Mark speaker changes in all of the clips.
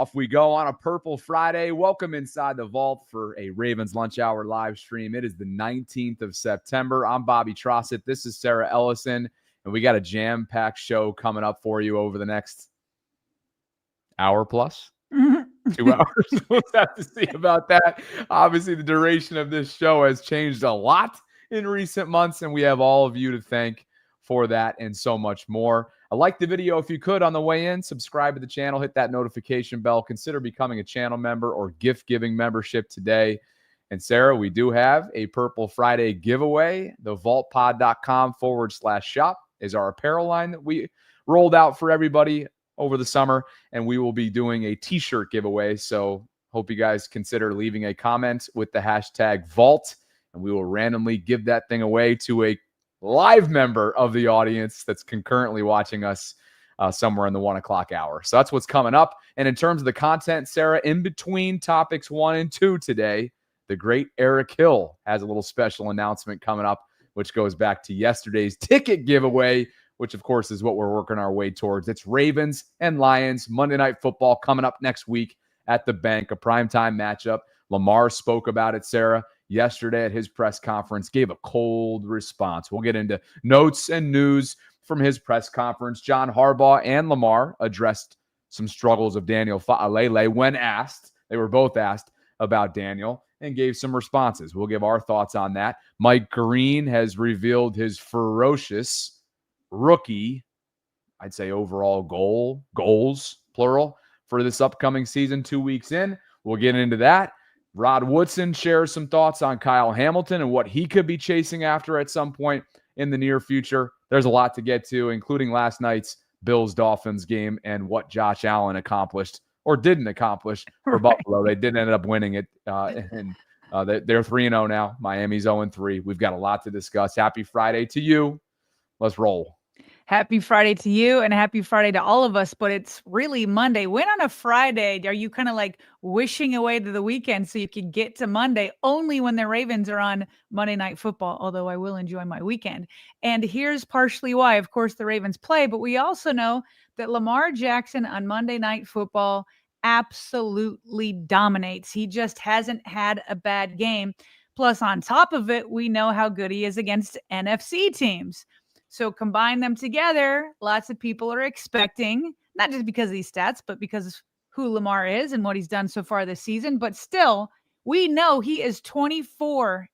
Speaker 1: Off we go on a Purple Friday. Welcome inside the vault for a Ravens Lunch Hour live stream. It is the 19th of September. I'm Bobby Trossett. This is Sarah Ellison, and we got a jam-packed show coming up for you over the next hour plus. 2 hours. We'll have to see about that. Obviously, the duration of this show has changed a lot in recent months, and we have all of you to thank for that and so much more. Like the video if you could on the way in. Subscribe to the channel. Hit that notification bell. Consider becoming a channel member or gift-giving membership today. And Sarah, we do have a Purple Friday giveaway. The vaultpod.com/shop is our apparel line that we rolled out for everybody over the summer, and we will be doing a t-shirt giveaway. So hope you guys consider leaving a comment with the hashtag Vault, and we will randomly give that thing away to a live member of the audience that's concurrently watching us somewhere in the 1 o'clock hour. So that's what's coming up. And in terms of the content, Sarah, in between topics 1 and 2 today, the great Eric Hill has a little special announcement coming up, which goes back to yesterday's ticket giveaway, which of course is what we're working our way towards. It's Ravens and Lions Monday Night Football coming up next week at the Bank, a primetime matchup. Lamar spoke about it, Sarah, yesterday at his press conference, gave a cold response. We'll get into notes and news from his press conference. John Harbaugh and Lamar addressed some struggles of Daniel Faalele when asked. They were both asked about Daniel and gave some responses. We'll give our thoughts on that. Mike Green has revealed his ferocious rookie, I'd say overall goals, plural, for this upcoming season 2 weeks in. We'll get into that. Rod Woodson shares some thoughts on Kyle Hamilton and what he could be chasing after at some point in the near future. There's a lot to get to, including last night's Bills-Dolphins game and what Josh Allen accomplished or didn't accomplish for Buffalo. They did end up winning it, and they're 3-0 now. Miami's 0-3. We've got a lot to discuss. Happy Friday to you. Let's roll.
Speaker 2: Happy Friday to you and happy Friday to all of us, but it's really Monday. When on a Friday are you kind of like wishing away to the weekend so you can get to Monday? Only when the Ravens are on Monday Night Football, although I will enjoy my weekend. And here's partially why. Of course, the Ravens play, but we also know that Lamar Jackson on Monday Night Football absolutely dominates. He just hasn't had a bad game. Plus, on top of it, we know how good he is against NFC teams. So combine them together, lots of people are expecting, not just because of these stats, but because of who Lamar is and what he's done so far this season. But still, we know he is 24-2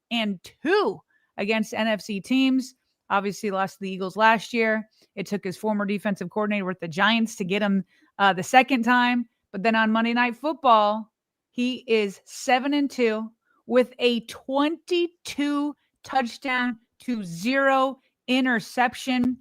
Speaker 2: against NFC teams. Obviously lost to the Eagles last year. It took his former defensive coordinator with the Giants to get him the second time. But then on Monday Night Football, he is 7-2 with a 22 touchdown to 0 interception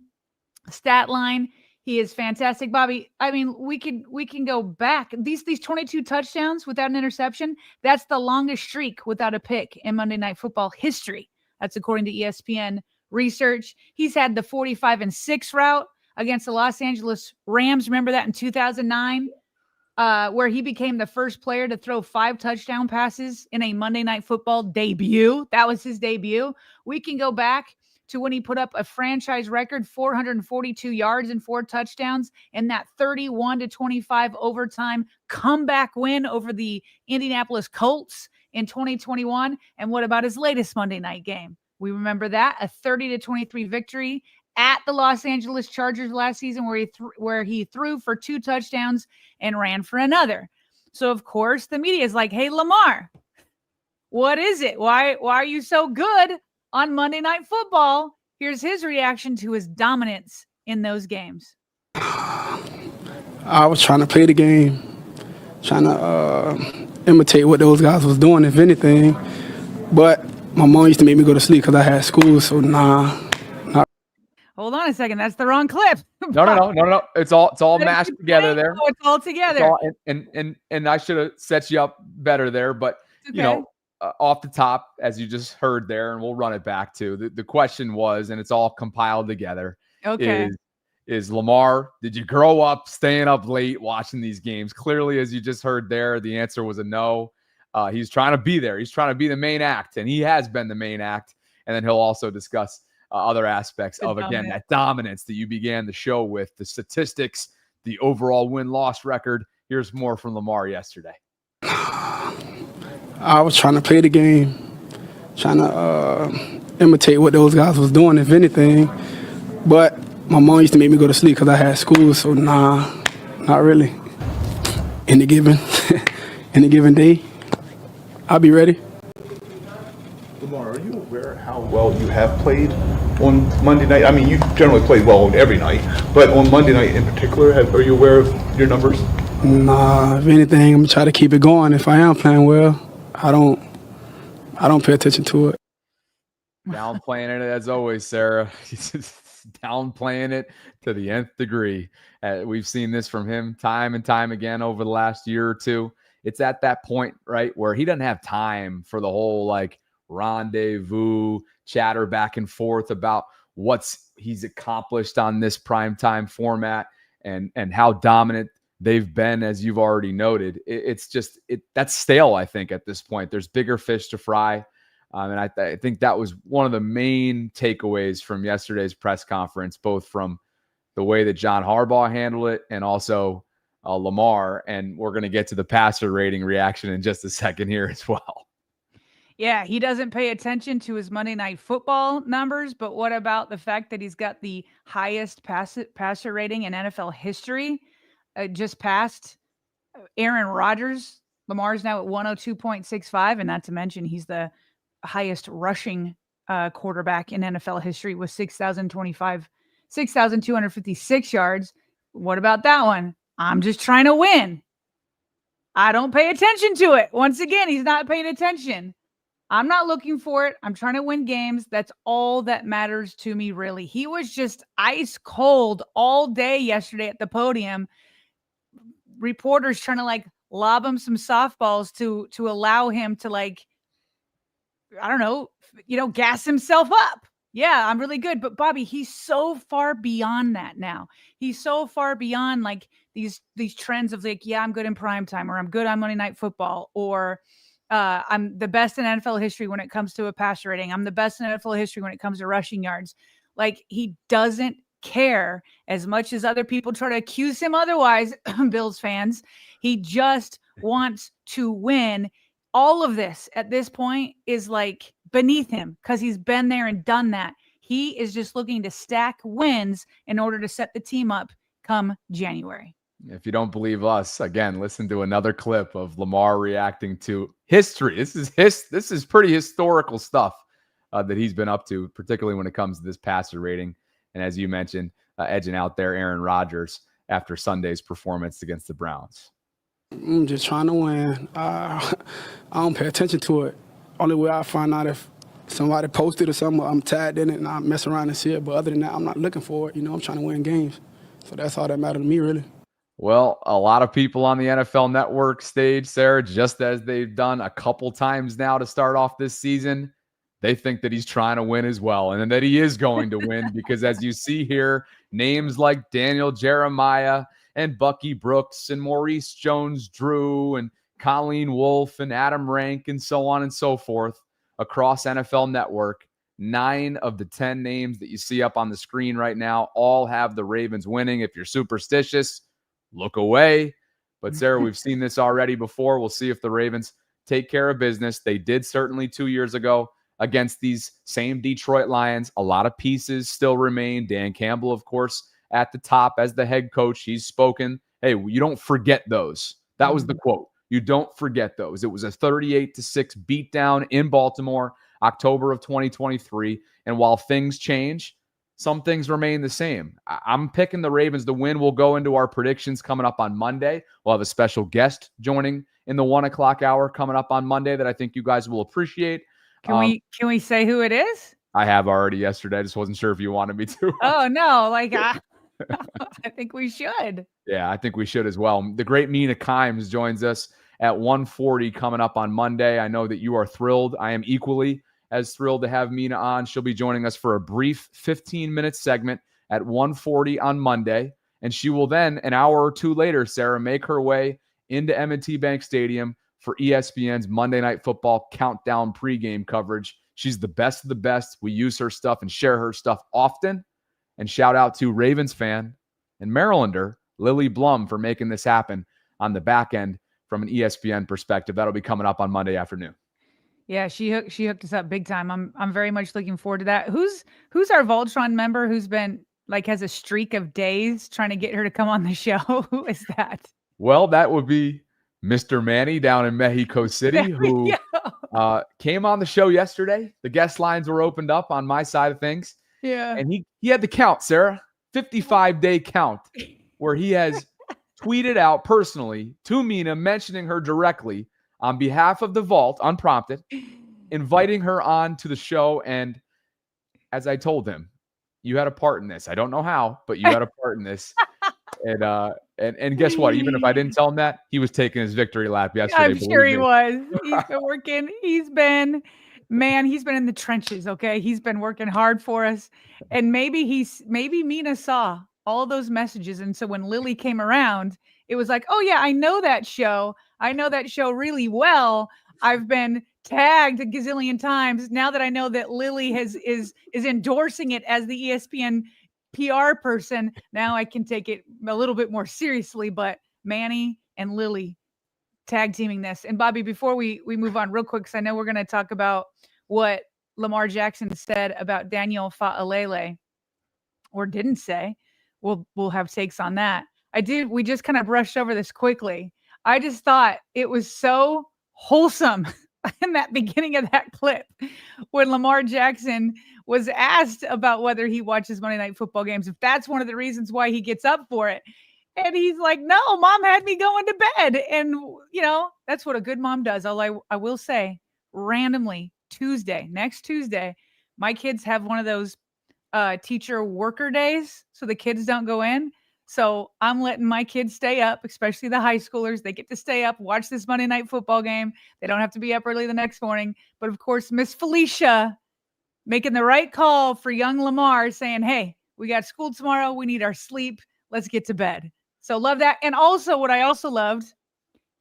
Speaker 2: stat line. He is fantastic, Bobby. I mean, we can go back. These 22 touchdowns without an interception, that's the longest streak without a pick in Monday Night Football history. That's according to ESPN research. He's had the 45-6 route against the Los Angeles Rams. Remember that in 2009, where he became the first player to throw 5 touchdown passes in a Monday Night Football debut. That was his debut. We can go back to when he put up a franchise record 442 yards and 4 touchdowns in that 31-25 overtime comeback win over the Indianapolis Colts in 2021. And what about his latest Monday night game? We remember that, a 30-23 victory at the Los Angeles Chargers last season where he threw for 2 touchdowns and ran for another. So, of course, the media is like, hey, Lamar, what is it? Why are you so good on Monday Night Football? Here's his reaction to his dominance in those games.
Speaker 3: I was trying to play the game, trying to imitate what those guys was doing, if anything. But my mom used to make me go to sleep because I had school, so nah.
Speaker 2: Hold on a second. That's the wrong clip.
Speaker 1: No. It's all mashed together there.
Speaker 2: It's all together.
Speaker 1: And I should have set you up better there, but
Speaker 2: okay.
Speaker 1: You know, off the top, as you just heard there, and we'll run it back to the question was, and it's all compiled together.
Speaker 2: Okay.
Speaker 1: Is Lamar, did you grow up staying up late watching these games? Clearly, as you just heard there, the answer was a no. He's trying to be there. He's trying to be the main act, and he has been the main act. And then he'll also discuss other aspects of, again, that dominance that you began the show with, the statistics, the overall win-loss record, Here's more from Lamar yesterday.
Speaker 3: I was trying to play the game, trying to imitate what those guys was doing, if anything. But my mom used to make me go to sleep because I had school, so nah, not really. In the given day, I'll be ready.
Speaker 4: Lamar, are you aware how well you have played on Monday night? I mean, you generally play well on every night, but on Monday night in particular, are you aware of your numbers?
Speaker 3: Nah, if anything, I'm gonna try to keep it going. If I am playing well, I don't pay attention to it.
Speaker 1: Downplaying it as always, Sarah. He's downplaying it to the nth degree. We've seen this from him time and time again over the last year or two. It's at that point, right, where he doesn't have time for the whole like rendezvous chatter back and forth about he's accomplished on this primetime format and how dominant they've been, as you've already noted. That's stale, I think, at this point. There's bigger fish to fry. And I think that was one of the main takeaways from yesterday's press conference, both from the way that John Harbaugh handled it and also Lamar. And we're going to get to the passer rating reaction in just a second here as well.
Speaker 2: Yeah, he doesn't pay attention to his Monday Night Football numbers, but what about the fact that he's got the highest passer rating in NFL history? Just past Aaron Rodgers. Lamar's now at 102.65, and not to mention he's the highest rushing quarterback in NFL history with 6,256 yards. What about that one? I'm just trying to win. I don't pay attention to it. Once again, he's not paying attention. I'm not looking for it. I'm trying to win games. That's all that matters to me, really. He was just ice cold all day yesterday at the podium. Reporters trying to like lob him some softballs to allow him to like, I don't know, gas himself up. Yeah, I'm really good. But Bobby, he's so far beyond that now. He's so far beyond like these trends of like, yeah, I'm good in primetime, or I'm good on Monday Night Football, or I'm the best in NFL history when it comes to a passer rating. I'm the best in NFL history when it comes to rushing yards. Like, he doesn't care as much as other people try to accuse him otherwise, Bills fans. He just wants to win. All of this at this point is like beneath him because he's been there and done that. He is just looking to stack wins in order to set the team up come January.
Speaker 1: If you don't believe us, again, listen to another clip of Lamar reacting to history. This is pretty historical stuff that he's been up to, particularly when it comes to this passer rating. And as you mentioned, edging out there Aaron Rodgers after Sunday's performance against the Browns.
Speaker 3: I'm just trying to win. I don't pay attention to it. Only way I find out if somebody posted or something, I'm tagged in it and I mess around and see it. But other than that, I'm not looking for it. I'm trying to win games. So that's all that matters to me, really.
Speaker 1: Well, a lot of people on the NFL Network stage, Sarah, just as they've done a couple times now to start off this season, they think that he's trying to win as well, and that he is going to win because as you see here, names like Daniel Jeremiah and Bucky Brooks and Maurice Jones-Drew and Colleen Wolfe and Adam Rank and so on and so forth across NFL Network, 9 of the 10 names that you see up on the screen right now all have the Ravens winning. If you're superstitious, look away. But Sarah, we've seen this already before. We'll see if the Ravens take care of business. They did certainly 2 years ago against these same Detroit Lions. A lot of pieces still remain. Dan Campbell, of course, at the top as the head coach. He's spoken. Hey, you don't forget those. That was the quote. You don't forget those. It was a 38-6 beatdown in Baltimore, October of 2023. And while things change, some things remain the same. I'm picking the Ravens to win. We'll go into our predictions coming up on Monday. We'll have a special guest joining in the 1 o'clock hour coming up on Monday that I think you guys will appreciate.
Speaker 2: Can we say who it is?
Speaker 1: I have already yesterday. I just wasn't sure if you wanted me to.
Speaker 2: Oh, no. I think we should.
Speaker 1: Yeah, I think we should as well. The great Mina Kimes joins us at 1:40 coming up on Monday. I know that you are thrilled. I am equally as thrilled to have Mina on. She'll be joining us for a brief 15-minute segment at 1:40 on Monday. And she will then, an hour or two later, Sarah, make her way into M&T Bank Stadium for ESPN's Monday Night Football countdown pregame coverage. She's the best of the best. We use her stuff and share her stuff often. And shout out to Ravens fan and Marylander Lily Blum for making this happen on the back end from an ESPN perspective. That'll be coming up on Monday afternoon.
Speaker 2: Yeah, she hooked us up big time. I'm very much looking forward to that. Who's our Voltron member who's been like has a streak of days trying to get her to come on the show? Who is that?
Speaker 1: Well, that would be Mr. Manny down in Mexico City, who came on the show yesterday. The guest lines were opened up on my side of things.
Speaker 2: Yeah.
Speaker 1: And he had the count, Sarah, 55-day count, where he has tweeted out personally to Mina, mentioning her directly on behalf of the Vault, unprompted, inviting her on to the show. And as I told him, you had a part in this. I don't know how, but you had a part in this. And guess what? Even if I didn't tell him that, he was taking his victory lap yesterday.
Speaker 2: I'm sure he was. He's been working. He's been in the trenches. Okay. He's been working hard for us. And maybe Mina saw all those messages. And so when Lily came around, it was like, oh yeah, I know that show. I know that show really well. I've been tagged a gazillion times. Now that I know that Lily is endorsing it as the ESPN PR person, now I can take it a little bit more seriously. But Manny and Lily tag teaming this. And Bobby, before we move on real quick, because I know we're going to talk about what Lamar Jackson said about Daniel Faalele, or didn't say. We'll have takes on that. We just kind of brushed over this quickly. I just thought it was so wholesome in that beginning of that clip when Lamar Jackson was asked about whether he watches Monday Night Football games, if that's one of the reasons why he gets up for it. And he's like, no, mom had me going to bed. And, you know, that's what a good mom does. I will say, randomly, next Tuesday, my kids have one of those teacher worker days, so the kids don't go in. So I'm letting my kids stay up, especially the high schoolers. They get to stay up, watch this Monday Night Football game. They don't have to be up early the next morning. But of course, Miss Felicia making the right call for young Lamar, saying, hey, we got school tomorrow. We need our sleep. Let's get to bed. So love that. And also what I also loved,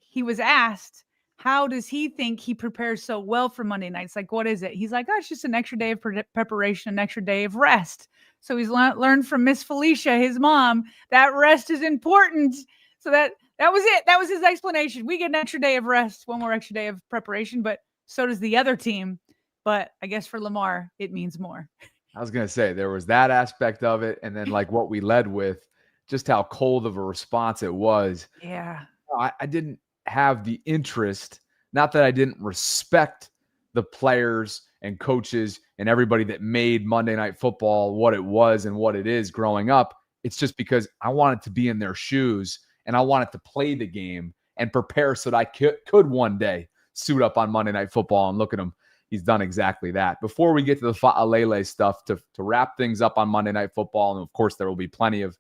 Speaker 2: he was asked, how does he think he prepares so well for Monday nights? Like, what is it? He's like, oh, it's just an extra day of preparation, an extra day of rest. So he's learned from Miss Felicia, his mom, that rest is important. So that was it. That was his explanation. We get an extra day of rest, one more extra day of preparation, but so does the other team. But I guess for Lamar, it means more.
Speaker 1: I was going to say there was that aspect of it. And then like what we led with, just how cold of a response it was.
Speaker 2: Yeah.
Speaker 1: I didn't have the interest, not that I didn't respect the players and coaches and everybody that made Monday Night Football what it was and what it is growing up. It's just because I wanted to be in their shoes and I wanted to play the game and prepare so that I could one day suit up on Monday Night Football. And look at him. He's done exactly that. Before we get to the Faalele stuff, to wrap things up on Monday Night Football, and of course there will be plenty of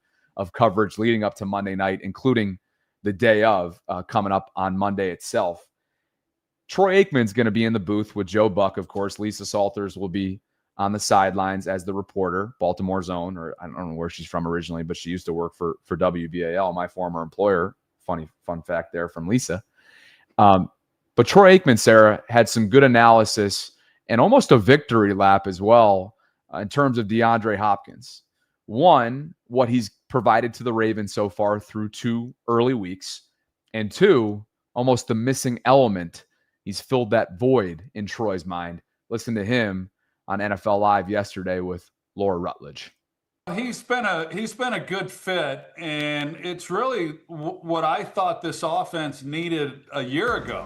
Speaker 1: coverage leading up to Monday night, including the day of coming up on Monday itself. Troy Aikman's going to be in the booth with Joe Buck, of course. Lisa Salters will be on the sidelines as the reporter, Baltimore's own, or I don't know where she's from originally, but she used to work for WBAL, my former employer. Fun fact there from Lisa. But Troy Aikman, Sarah, had some good analysis and almost a victory lap as well in terms of DeAndre Hopkins. One, what he's provided to the Ravens so far through 2 early weeks, and 2, almost the missing element. He's filled that void in Troy's mind. Listen to him on NFL Live yesterday with Laura Rutledge.
Speaker 5: He's been a good fit, and it's really what I thought this offense needed a year ago,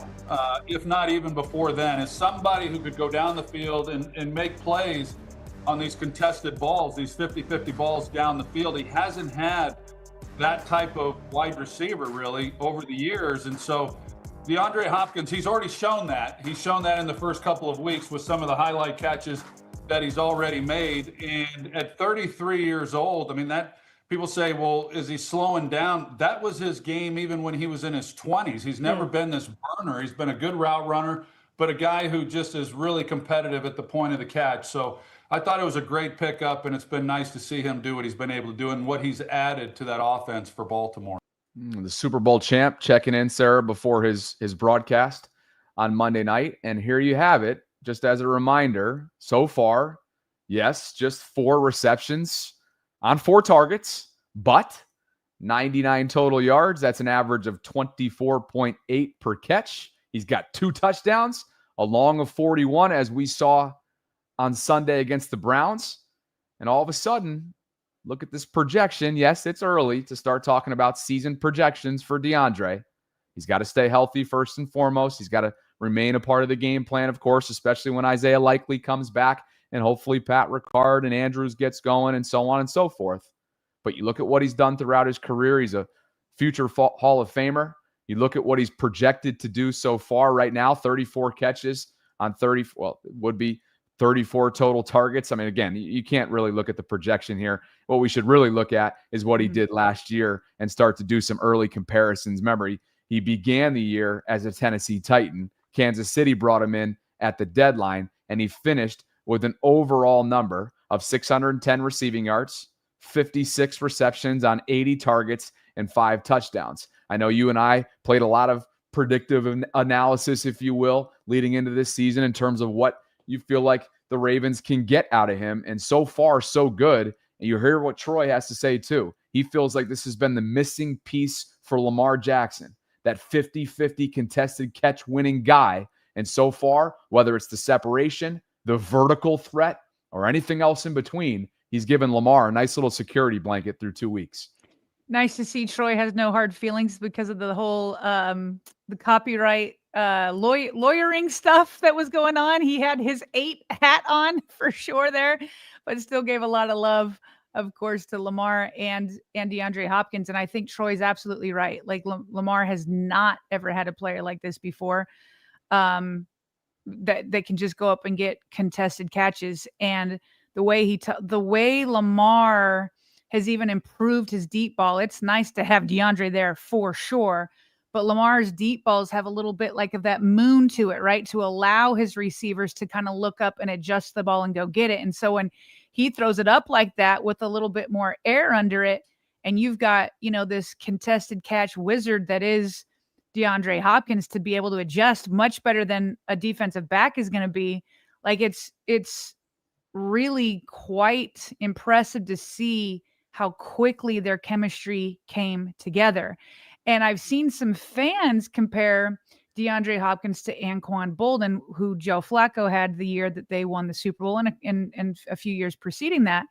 Speaker 5: if not even before then, is somebody who could go down the field and make plays on these contested balls, these 50-50 balls down the field. He hasn't had that type of wide receiver really over the years. And so DeAndre Hopkins, he's already shown that. He's shown that in the first couple of weeks with some of the highlight catches that he's already made. And at 33 years old, I mean, that people say, well, is he slowing down? That was his game even when he was in his 20s. He's never been this burner. He's been a good route runner, but a guy who just is really competitive at the point of the catch. So I thought it was a great pickup, and it's been nice to see him do what he's been able to do and what he's added to that offense for Baltimore.
Speaker 1: The Super Bowl champ checking in, Sarah, before his broadcast on Monday night. And here you have it. Just as a reminder, so far, yes, just 4 receptions on 4 targets, but 99 total yards. That's an average of 24.8 per catch. He's got 2 touchdowns, a long of 41, as we saw on Sunday against the Browns. And all of a sudden, look at this projection. Yes, it's early to start talking about season projections for DeAndre. He's got to stay healthy first and foremost. He's got to remain a part of the game plan, of course, especially when Isaiah Likely comes back and hopefully Pat Ricard and Andrews gets going and so on and so forth. But you look at what he's done throughout his career. He's a future Hall of Famer. You look at what he's projected to do so far right now, 34 catches on 30, well, it would be 34 total targets. I mean, again, you can't really look at the projection here. What we should really look at is what he did last year and start to do some early comparisons. Remember, he began the year as a Tennessee Titan. Kansas City brought him in at the deadline, and he finished with an overall number of 610 receiving yards, 56 receptions on 80 targets, and 5 touchdowns. I know you and I played a lot of predictive analysis, if you will, leading into this season in terms of what you feel like the Ravens can get out of him. And so far, so good. And you hear what Troy has to say, too. He feels like this has been the missing piece for Lamar Jackson, that 50-50 contested catch winning guy. And so far, whether it's the separation, the vertical threat, or anything else in between, he's given Lamar a nice little security blanket through 2 weeks.
Speaker 2: Nice to see Troy has no hard feelings because of the whole the copyright lawyering stuff that was going on. He had his 8 hat on for sure there, but still gave a lot of love, of course, to Lamar and DeAndre Hopkins. And I think Troy's absolutely right. Like Lamar has not ever had a player like this before, that can just go up and get contested catches. And the way Lamar has even improved his deep ball. It's nice to have DeAndre there for sure, but Lamar's deep balls have a little bit like of that moon to it, right? To allow his receivers to kind of look up and adjust the ball and go get it. And so when he throws it up like that with a little bit more air under it, and you've got, this contested catch wizard that is DeAndre Hopkins to be able to adjust much better than a defensive back is going to be, like it's really quite impressive to see how quickly their chemistry came together. And I've seen some fans compare DeAndre Hopkins to Anquan Boldin, who Joe Flacco had the year that they won the Super Bowl and a few years preceding that.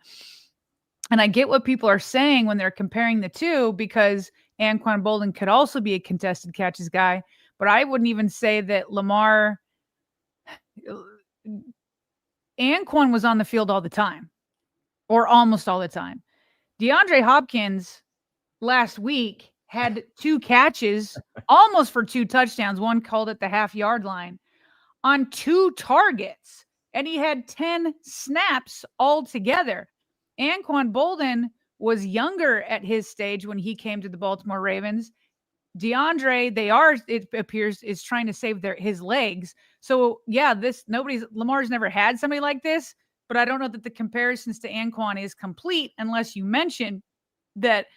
Speaker 2: And I get what people are saying when they're comparing the two, because Anquan Boldin could also be a contested catches guy, but I wouldn't even say that Lamar Anquan was on the field all the time, or almost all the time. DeAndre Hopkins last week had 2 catches, almost for 2 touchdowns. One called at the half-yard line on 2 targets, and he had 10 snaps altogether. Anquan Boldin was younger at his stage when he came to the Baltimore Ravens. DeAndre, it appears, is trying to save his legs. So yeah, Lamar's never had somebody like this, but I don't know that the comparisons to Anquan is complete unless you mention that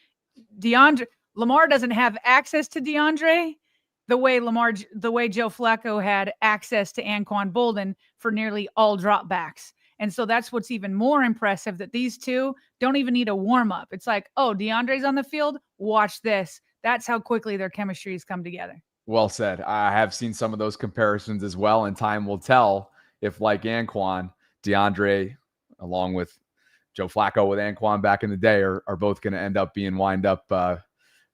Speaker 2: Lamar doesn't have access to DeAndre the way Joe Flacco had access to Anquan Boldin for nearly all dropbacks. And so that's what's even more impressive, that these two don't even need a warm-up. It's like, oh, DeAndre's on the field, watch this. That's how quickly their chemistry has come together.
Speaker 1: Well said. I have seen some of those comparisons as well, and time will tell if, like Anquan, DeAndre, along with Joe Flacco with Anquan back in the day, are both going to end up being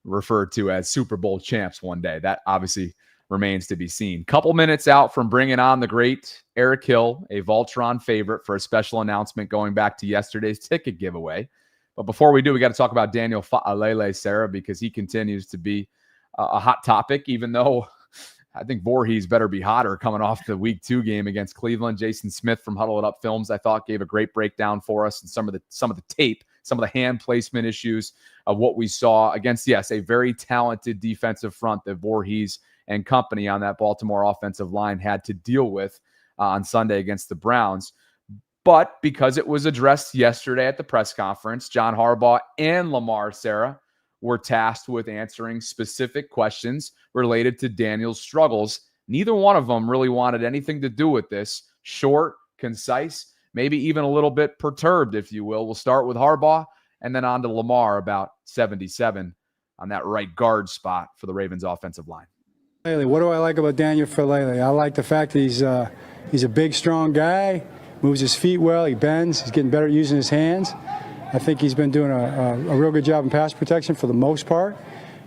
Speaker 1: referred to as Super Bowl champs one day. That obviously remains to be seen. Couple minutes out from bringing on the great Eric Hill, a Vaultron favorite, for a special announcement going back to yesterday's ticket giveaway. But before we do, we got to talk about Daniel Faalele, Sarah, because he continues to be a hot topic, even though I think Voorhees better be hotter coming off the Week 2 game against Cleveland. Jason Smith from Huddle It Up Films, I thought, gave a great breakdown for us, and some of the tape, some of the hand placement issues of what we saw against, yes, a very talented defensive front that Voorhees and company on that Baltimore offensive line had to deal with on Sunday against the Browns. But because it was addressed yesterday at the press conference, John Harbaugh and Lamar, Sarah, were tasked with answering specific questions related to Daniel's struggles. Neither one of them really wanted anything to do with this. Short, concise, maybe even a little bit perturbed, if you will. We'll start with Harbaugh and then on to Lamar, about 77 on that right guard spot for the Ravens offensive line.
Speaker 6: What do I like about Daniel Faalele? I like the fact that he's a big, strong guy, moves his feet well, he bends, he's getting better at using his hands. I think he's been doing a real good job in pass protection for the most part.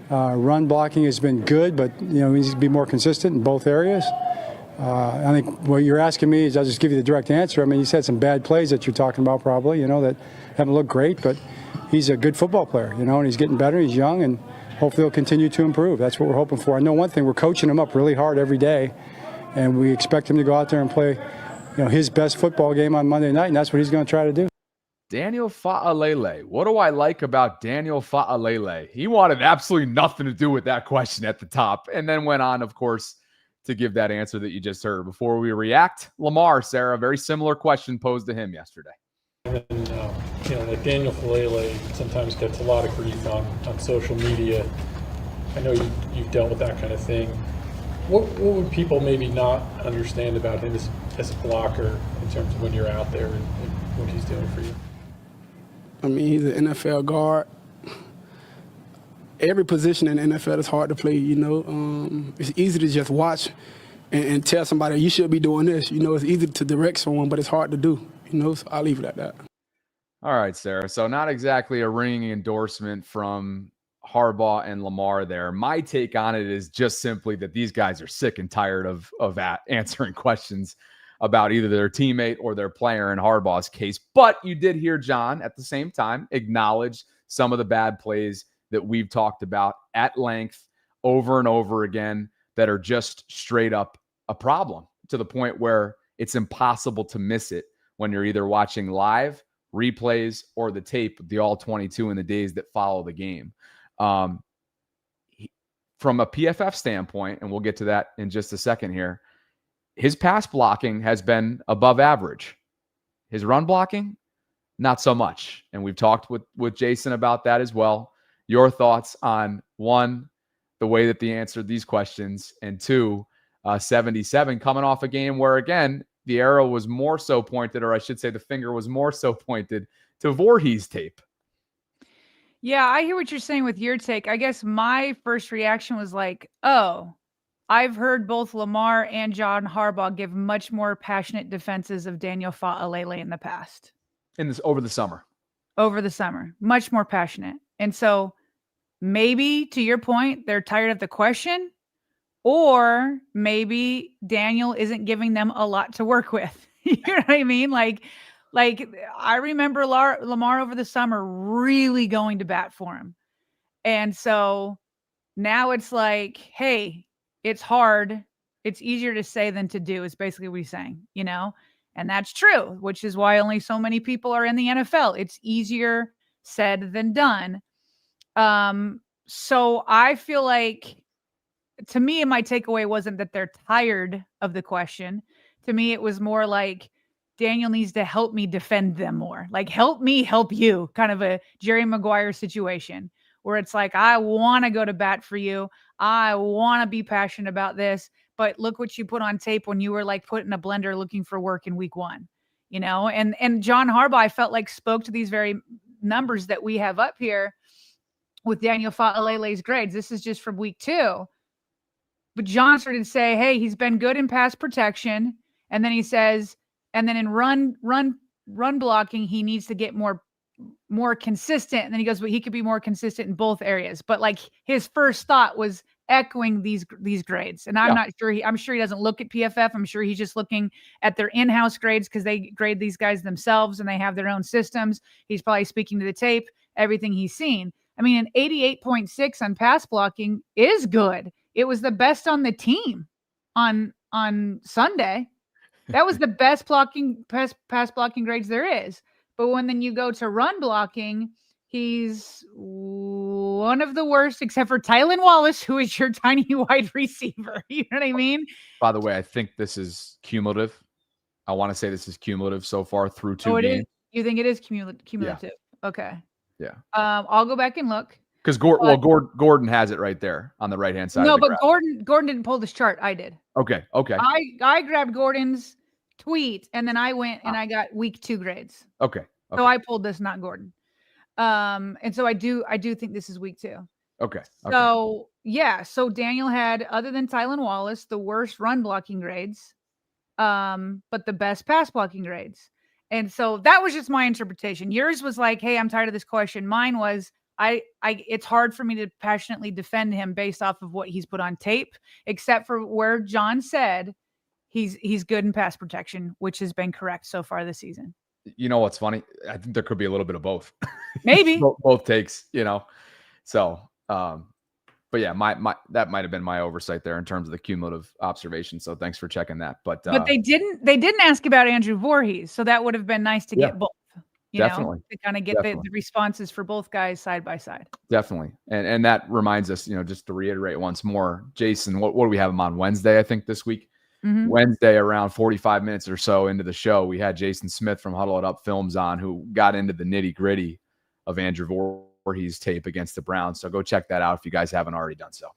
Speaker 6: Run blocking has been good, but he needs to be more consistent in both areas. I think what you're asking me is, I'll just give you the direct answer. I mean, he's had some bad plays that you're talking about probably, that haven't looked great, but he's a good football player, and he's getting better, he's young, and hopefully he'll continue to improve. That's what we're hoping for. I know one thing, we're coaching him up really hard every day, and we expect him to go out there and play his best football game on Monday night, and that's what he's going to try to do.
Speaker 1: Daniel Faalele. What do I like about Daniel Faalele? He wanted absolutely nothing to do with that question at the top, and then went on, of course, to give that answer that you just heard. Before we react, Lamar, Sarah, a very similar question posed to him yesterday.
Speaker 7: And like Daniel Faalele sometimes gets a lot of grief on social media. I know you've dealt with that kind of thing. What would people maybe not understand about him as a blocker in terms of when you're out there and what he's doing for you?
Speaker 3: I mean, he's an NFL guard. Every position in the NFL is hard to play, It's easy to just watch and tell somebody, you should be doing this. It's easy to direct someone, but it's hard to do, So I'll leave it at that.
Speaker 1: All right, Sarah. So not exactly a ringing endorsement from Harbaugh and Lamar there. My take on it is just simply that these guys are sick and tired of answering questions about either their teammate or their player in Harbaugh's case. But you did hear John at the same time acknowledge some of the bad plays that we've talked about at length over and over again that are just straight up a problem, to the point where it's impossible to miss it when you're either watching live, replays, or the tape, the all 22 in the days that follow the game. From a PFF standpoint, and we'll get to that in just a second here, his pass blocking has been above average. His run blocking, not so much. And we've talked with Jason about that as well. Your thoughts on, one, the way that they answered these questions, and two, 77 coming off a game where, again, the arrow was more so pointed, or I should say the finger was more so pointed to Voorhees tape.
Speaker 2: Yeah, I hear what you're saying with your take. I guess my first reaction was like, oh, I've heard both Lamar and John Harbaugh give much more passionate defenses of Daniel Faalele in the past.
Speaker 1: Over the summer.
Speaker 2: Over the summer. Much more passionate. And so maybe, to your point, they're tired of the question, or maybe Daniel isn't giving them a lot to work with. You know what I mean? Like I remember Lamar over the summer really going to bat for him. And so now it's like, hey, it's hard. It's easier to say than to do, is basically what he's saying, And that's true, which is why only so many people are in the NFL. It's easier said than done. So I feel like, to me, my takeaway wasn't that they're tired of the question. To me, it was more like, Daniel needs to help me defend them more. Like, help me help you, kind of a Jerry Maguire situation, where it's like, I want to go to bat for you. I want to be passionate about this, but look what you put on tape when you were like put in a blender looking for work in week 1, and John Harbaugh, I felt like, spoke to these very numbers that we have up here with Daniel Faalele's grades. This is just from week 2. But John started to say, hey, he's been good in pass protection. And then he says, and then in run blocking, he needs to get more consistent. And then he goes, but he could be more consistent in both areas. But like, his first thought was echoing these grades. And I'm not sure I'm sure he doesn't look at PFF. I'm sure he's just looking at their in-house grades, because they grade these guys themselves and they have their own systems. He's probably speaking to the tape, everything he's seen. I mean, an 88.6 on pass blocking is good. It was the best on the team on Sunday. That was the best pass blocking grades there is. But then you go to run blocking, he's one of the worst, except for Tylan Wallace, who is your tiny wide receiver. You know what I mean?
Speaker 1: By the way, I think this is cumulative. I want to say this is cumulative so far through 2
Speaker 2: it
Speaker 1: games.
Speaker 2: Is? You think it is cumulative?
Speaker 1: Yeah.
Speaker 2: Okay.
Speaker 1: Yeah.
Speaker 2: I'll go back and look.
Speaker 1: Because Gordon has it right there on the right-hand side.
Speaker 2: No, but Gordon didn't pull this chart. I did.
Speaker 1: Okay.
Speaker 2: I grabbed Gordon's tweet, and then I went and I got week 2 grades.
Speaker 1: Okay.
Speaker 2: So I pulled this, not Gordon. And so I do think this is week 2.
Speaker 1: Okay.
Speaker 2: So yeah, so Daniel had, other than Tylan Wallace, the worst run blocking grades, but the best pass blocking grades. And so that was just my interpretation. Yours was like, hey, I'm tired of this question. Mine was, it's hard for me to passionately defend him based off of what he's put on tape, except for where John said he's good in pass protection, which has been correct so far this season.
Speaker 1: You know what's funny? I think there could be a little bit of both.
Speaker 2: Maybe
Speaker 1: both takes, So, but yeah, my that might have been my oversight there in terms of the cumulative observation. So thanks for checking that. But
Speaker 2: they didn't ask about Andrew Voorhees, so that would have been nice to get both.
Speaker 1: Definitely.
Speaker 2: To kind of get the responses for both guys side by side.
Speaker 1: Definitely. And that reminds us, just to reiterate once more, Jason, what do we have him on Wednesday, I think, this week?
Speaker 2: Mm-hmm.
Speaker 1: Wednesday, around 45 minutes or so into the show, we had Jason Smith from Huddle It Up Films on, who got into the nitty gritty of Andrew Voorhees tape against the Browns. So go check that out if you guys haven't already done so.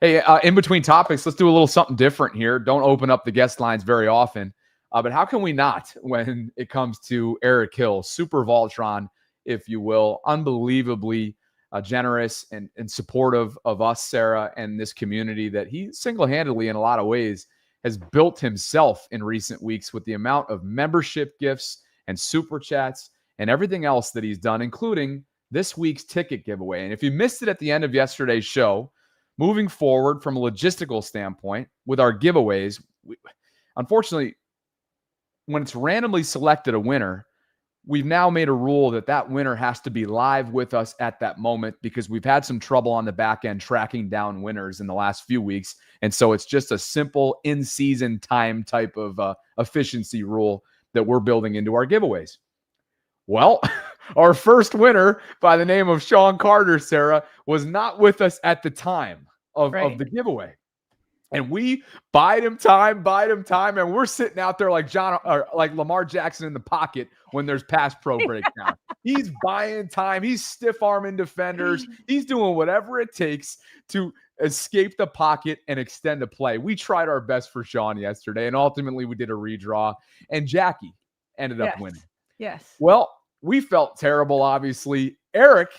Speaker 1: Hey, in between topics, let's do a little something different here. Don't open up the guest lines very often. But how can we not when it comes to Eric Hill, Super Voltron, if you will, unbelievably generous and supportive of us, Sarah, and this community that he single-handedly, in a lot of ways, has built himself in recent weeks with the amount of membership gifts and super chats and everything else that he's done, including this week's ticket giveaway. And if you missed it at the end of yesterday's show, moving forward from a logistical standpoint with our giveaways, unfortunately, when it's randomly selected a winner, we've now made a rule that winner has to be live with us at that moment, because we've had some trouble on the back end tracking down winners in the last few weeks. And so it's just a simple in-season time type of efficiency rule that we're building into our giveaways. Well, our first winner, by the name of Sean Carter, Sarah, was not with us at the time of the giveaway. And we bide him time, and we're sitting out there like like Lamar Jackson in the pocket when there's pass pro breakdown. He's buying time. He's stiff-arming defenders. He's doing whatever it takes to escape the pocket and extend a play. We tried our best for Sean yesterday, and ultimately we did a redraw, and Jackie ended up winning.
Speaker 2: Yes.
Speaker 1: Well, we felt terrible, obviously. Eric,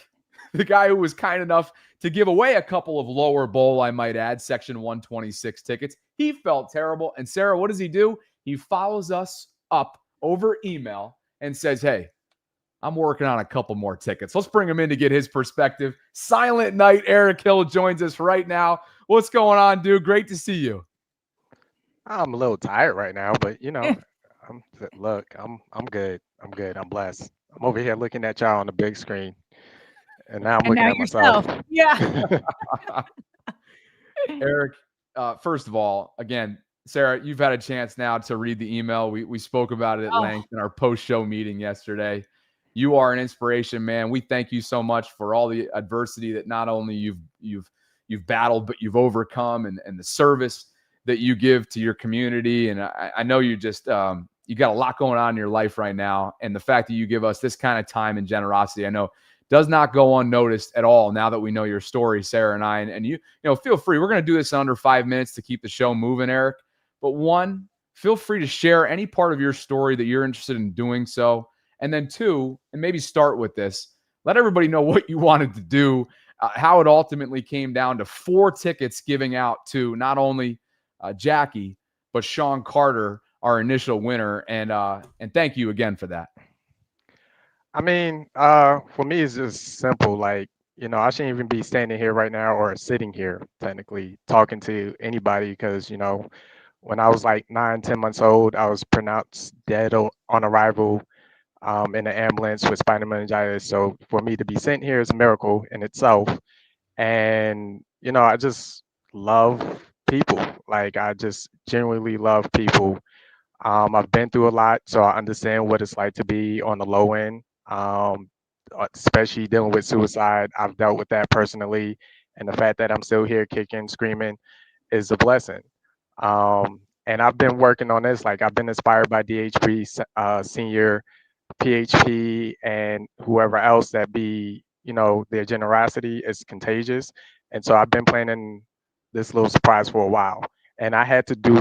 Speaker 1: the guy who was kind enough to give away a couple of lower bowl, I might add, Section 126 tickets, he felt terrible. And Sarah, what does he do? He follows us up over email and says, hey, I'm working on a couple more tickets. Let's bring him in to get his perspective. Silent Night Eric Hill joins us right now. What's going on, dude? Great to see you.
Speaker 8: I'm a little tired right now, but I'm good. I'm good. I'm blessed. I'm over here looking at y'all on the big screen. And now I'm looking at myself.
Speaker 2: Yeah.
Speaker 1: Eric, first of all, again, Sarah, you've had a chance now to read the email. We spoke about it at length in our post-show meeting yesterday. You are an inspiration, man. We thank you so much for all the adversity that not only you've battled, but you've overcome, and the service that you give to your community. And I know you just you got a lot going on in your life right now. And the fact that you give us this kind of time and generosity, I know does not go unnoticed at all now that we know your story, Sarah and I. And you feel free. We're going to do this in under 5 minutes to keep the show moving, Eric. But one, feel free to share any part of your story that you're interested in doing so. And then two, and maybe start with this, let everybody know what you wanted to do, how it ultimately came down to 4 tickets giving out to not only Jackie, but Sean Carter, our initial winner. And thank you again for that.
Speaker 8: I mean, for me, it's just simple. Like, I shouldn't even be standing here right now or sitting here, technically, talking to anybody because, when I was like 9, 10 months old, I was pronounced dead on arrival in an ambulance with spinal meningitis. So for me to be sent here is a miracle in itself. And, I just love people. Like, I just genuinely love people. I've been through a lot, so I understand what it's like to be on the low end. Especially dealing with suicide. I've dealt with that personally, and the fact that I'm still here kicking, screaming is a blessing. And I've been working on this. Like, I've been inspired by DHP, Senior, PHP, and whoever else that be, their generosity is contagious. And so I've been planning this little surprise for a while. And I had to do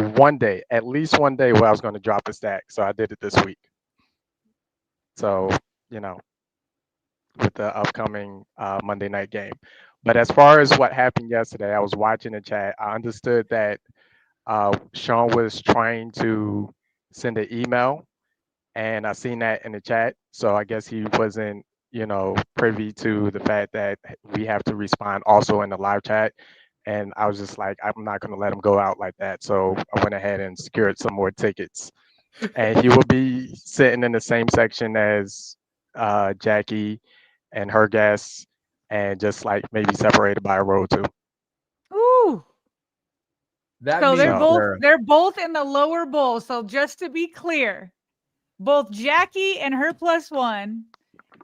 Speaker 8: at least one day where I was going to drop a stack. So I did it this week. So, with the upcoming Monday night game. But as far as what happened yesterday, I was watching the chat. I understood that Sean was trying to send an email, and I seen that in the chat. So I guess he wasn't, privy to the fact that we have to respond also in the live chat. And I was just like, I'm not going to let him go out like that. So I went ahead and secured some more tickets. And he will be sitting in the same section as Jackie and her guests, and just like maybe separated by a row or two.
Speaker 2: Ooh. So
Speaker 8: means
Speaker 2: they're both in the lower bowl. So just to be clear, both Jackie and her +1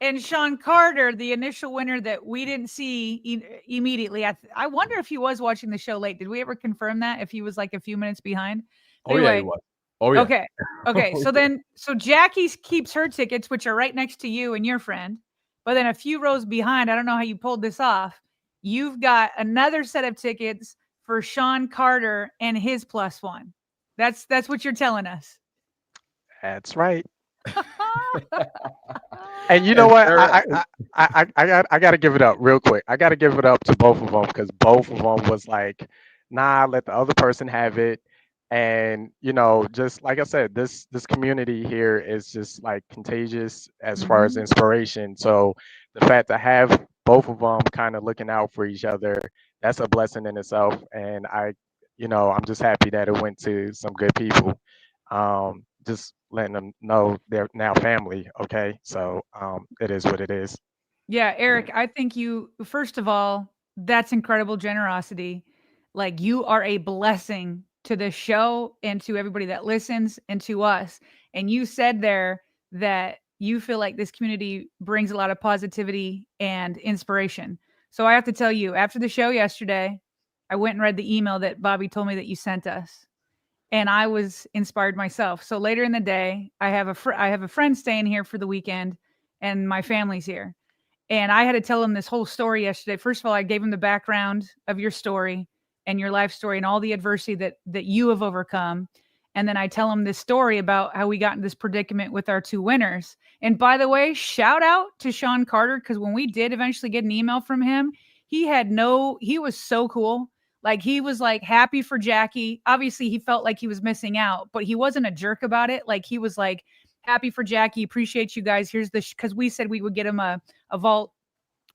Speaker 2: and Sean Carter, the initial winner that we didn't see immediately. I wonder if he was watching the show late. Did we ever confirm that? If he was like a few minutes behind?
Speaker 1: Yeah, he was. Oh yeah.
Speaker 2: Okay. Okay. So Jackie keeps her tickets, which are right next to you and your friend, but then a few rows behind. I don't know how you pulled this off. You've got another set of tickets for Sean Carter and his +1. That's what you're telling us.
Speaker 8: That's right. And you know what? I got to give it up real quick. I got to give it up to both of them, because both of them was like, nah, let the other person have it. And just like I said, this community here is just like contagious as far as inspiration. So the fact to have both of them kind of looking out for each other, that's a blessing in itself. And I'm just happy that it went to some good people. Just letting them know they're now family. Okay, so it is what it is.
Speaker 2: Yeah, Eric, I think first of all, that's incredible generosity. Like, you are a blessing to the show and to everybody that listens and to us. And you said there that you feel like this community brings a lot of positivity and inspiration. So I have to tell you, after the show yesterday, I went and read the email that Bobby told me that you sent us, and I was inspired myself. So later in the day, I have a friend staying here for the weekend, and my family's here. And I had to tell him this whole story yesterday. First of all, I gave him the background of your story and your life story and all the adversity that you have overcome. And then I tell him this story about how we got in this predicament with our two winners. And by the way, shout out to Sean Carter, because when we did eventually get an email from him, he was so cool. Like, he was like happy for Jackie. Obviously, he felt like he was missing out, but he wasn't a jerk about it. Like, he was like, happy for Jackie. Appreciate you guys. Here's because we said we would get him a vault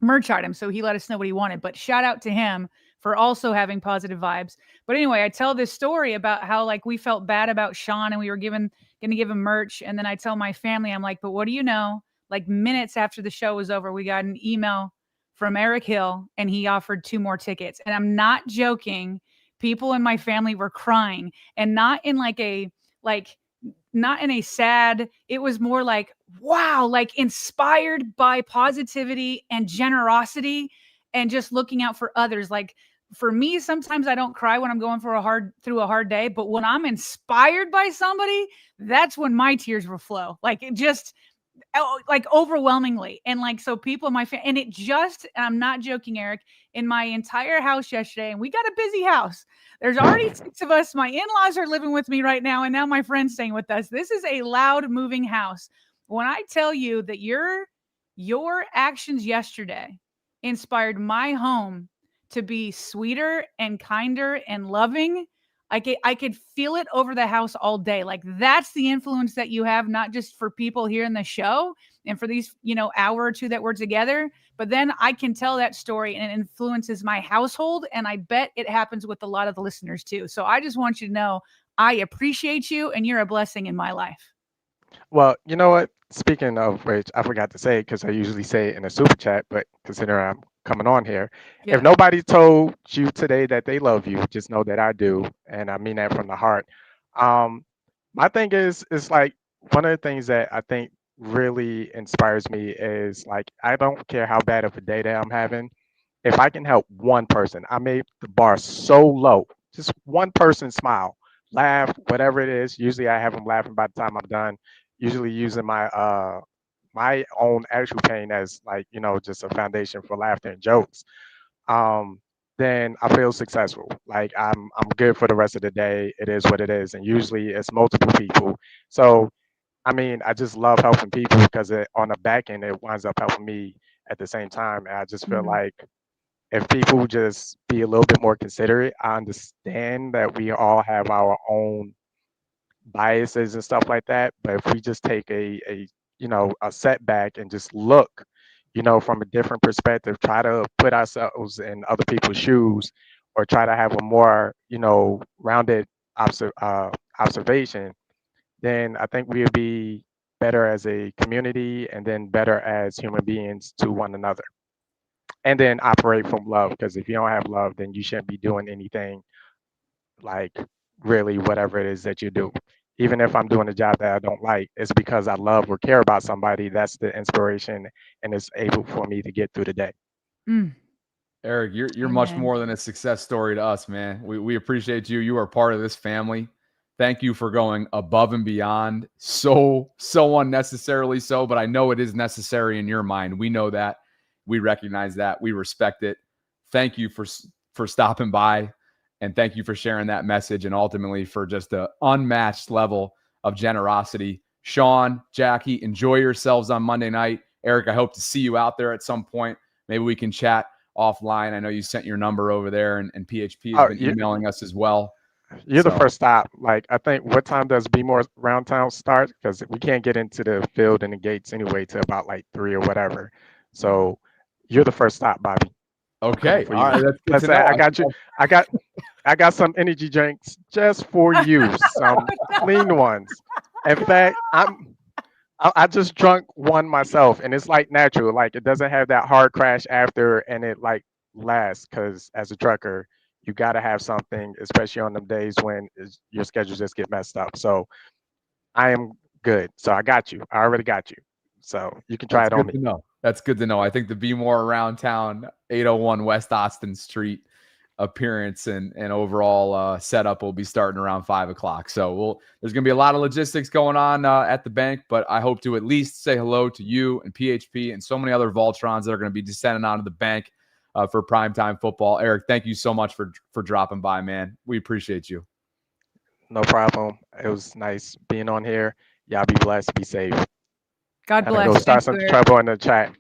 Speaker 2: merch item. So he let us know what he wanted. But shout out to him for also having positive vibes. But anyway, I tell this story about how like we felt bad about Sean and we were going to give him merch. And then I tell my family, I'm like, but what do you know? Like, minutes after the show was over, we got an email from Eric Hill and he offered 2 more tickets. And I'm not joking. People in my family were crying, and not in not in a sad, it was more like, wow, like inspired by positivity and generosity and just looking out for others. Like, for me, sometimes I don't cry when I'm going through a hard day, but when I'm inspired by somebody, that's when my tears will flow. Like, it just, like, overwhelmingly. And like, so people in my family, and I'm not joking, Eric, in my entire house yesterday, and we got a busy house. There's already 6 of us. My in-laws are living with me right now, and now my friend's staying with us. This is a loud, moving house. When I tell you that your actions yesterday inspired my home to be sweeter and kinder and loving, I could feel it over the house all day. Like, that's the influence that you have, not just for people here in the show and for these, hour or 2 that we're together, but then I can tell that story and it influences my household. And I bet it happens with a lot of the listeners too. So I just want you to know I appreciate you and you're a blessing in my life.
Speaker 8: Well, you know what? Speaking of which, I forgot to say, because I usually say it in a super chat, but considering I'm coming on here,
Speaker 2: Yeah.
Speaker 8: if nobody told you today that they love you, just know that I do, and I mean that from the heart. My thing is like, one of the things that I think really inspires me is like, I don't care how bad of a day that I'm having. If I can help one person, I made the bar so low, just one person smile, laugh, whatever it is. Usually I have them laughing by the time I'm done, usually using my own actual pain as like, just a foundation for laughter and jokes. Then I feel successful. Like, I'm good for the rest of the day. It is what it is. And usually it's multiple people. So I mean, I just love helping people because on the back end, it winds up helping me at the same time. And I just feel like if people just be a little bit more considerate, I understand that we all have our own biases and stuff like that. But if we just take a setback and just look, from a different perspective, try to put ourselves in other people's shoes, or try to have a more, rounded observation, then I think we'll be better as a community and then better as human beings to one another. And then operate from love, because if you don't have love, then you shouldn't be doing anything, like really whatever it is that you do. Even if I'm doing a job that I don't like, it's because I love or care about somebody. That's the inspiration, and it's able for me to get through the day.
Speaker 1: Eric, you're much more than a success story to us, man. We appreciate you. You are part of this family. Thank you for going above and beyond. So unnecessarily so, but I know it is necessary in your mind. We know that. We recognize that. We respect it. Thank you for stopping by, and thank you for sharing that message, and ultimately for just an unmatched level of generosity. Sean, Jackie, enjoy yourselves on Monday night. Eric, I hope to see you out there at some point. Maybe we can chat offline. I know you sent your number over there, and PHP has been emailing us as well.
Speaker 8: You're the first stop. Like, I think, what time does Be More Round Town start? Because we can't get into the field and the gates anyway till about like 3 or whatever. So you're the first stop, Bobby.
Speaker 1: Okay. All right. That's good to know.
Speaker 8: I got you. I got some energy drinks just for you. Some clean ones. In fact, I just drunk one myself, and it's like natural. Like, it doesn't have that hard crash after, and it like lasts, because as a trucker, you got to have something, especially on them days when your schedule just get messed up. So I am good. So I got you. I already got you. So you can try it on me.
Speaker 1: That's good to know. I think the Be More Around Town 801 West Austin Street appearance and overall setup will be starting around 5 o'clock. So there's going to be a lot of logistics going on at the bank, but I hope to at least say hello to you and PHP and so many other Vaultrons that are going to be descending onto the bank for primetime football. Eric, thank you so much for dropping by, man. We appreciate you.
Speaker 8: No problem. It was nice being on here. Y'all be blessed. Be safe.
Speaker 2: God bless.
Speaker 8: Go start some trouble in the chat.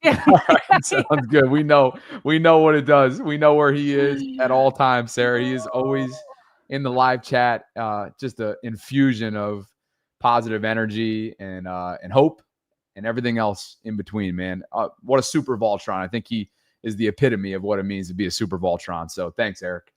Speaker 1: All right, sounds good. We know what it does. We know where he is at all times, Sarah. He is always in the live chat. Just an infusion of positive energy and hope and everything else in between, man. What a super Vaultron. I think he is the epitome of what it means to be a super Vaultron. So thanks, Eric.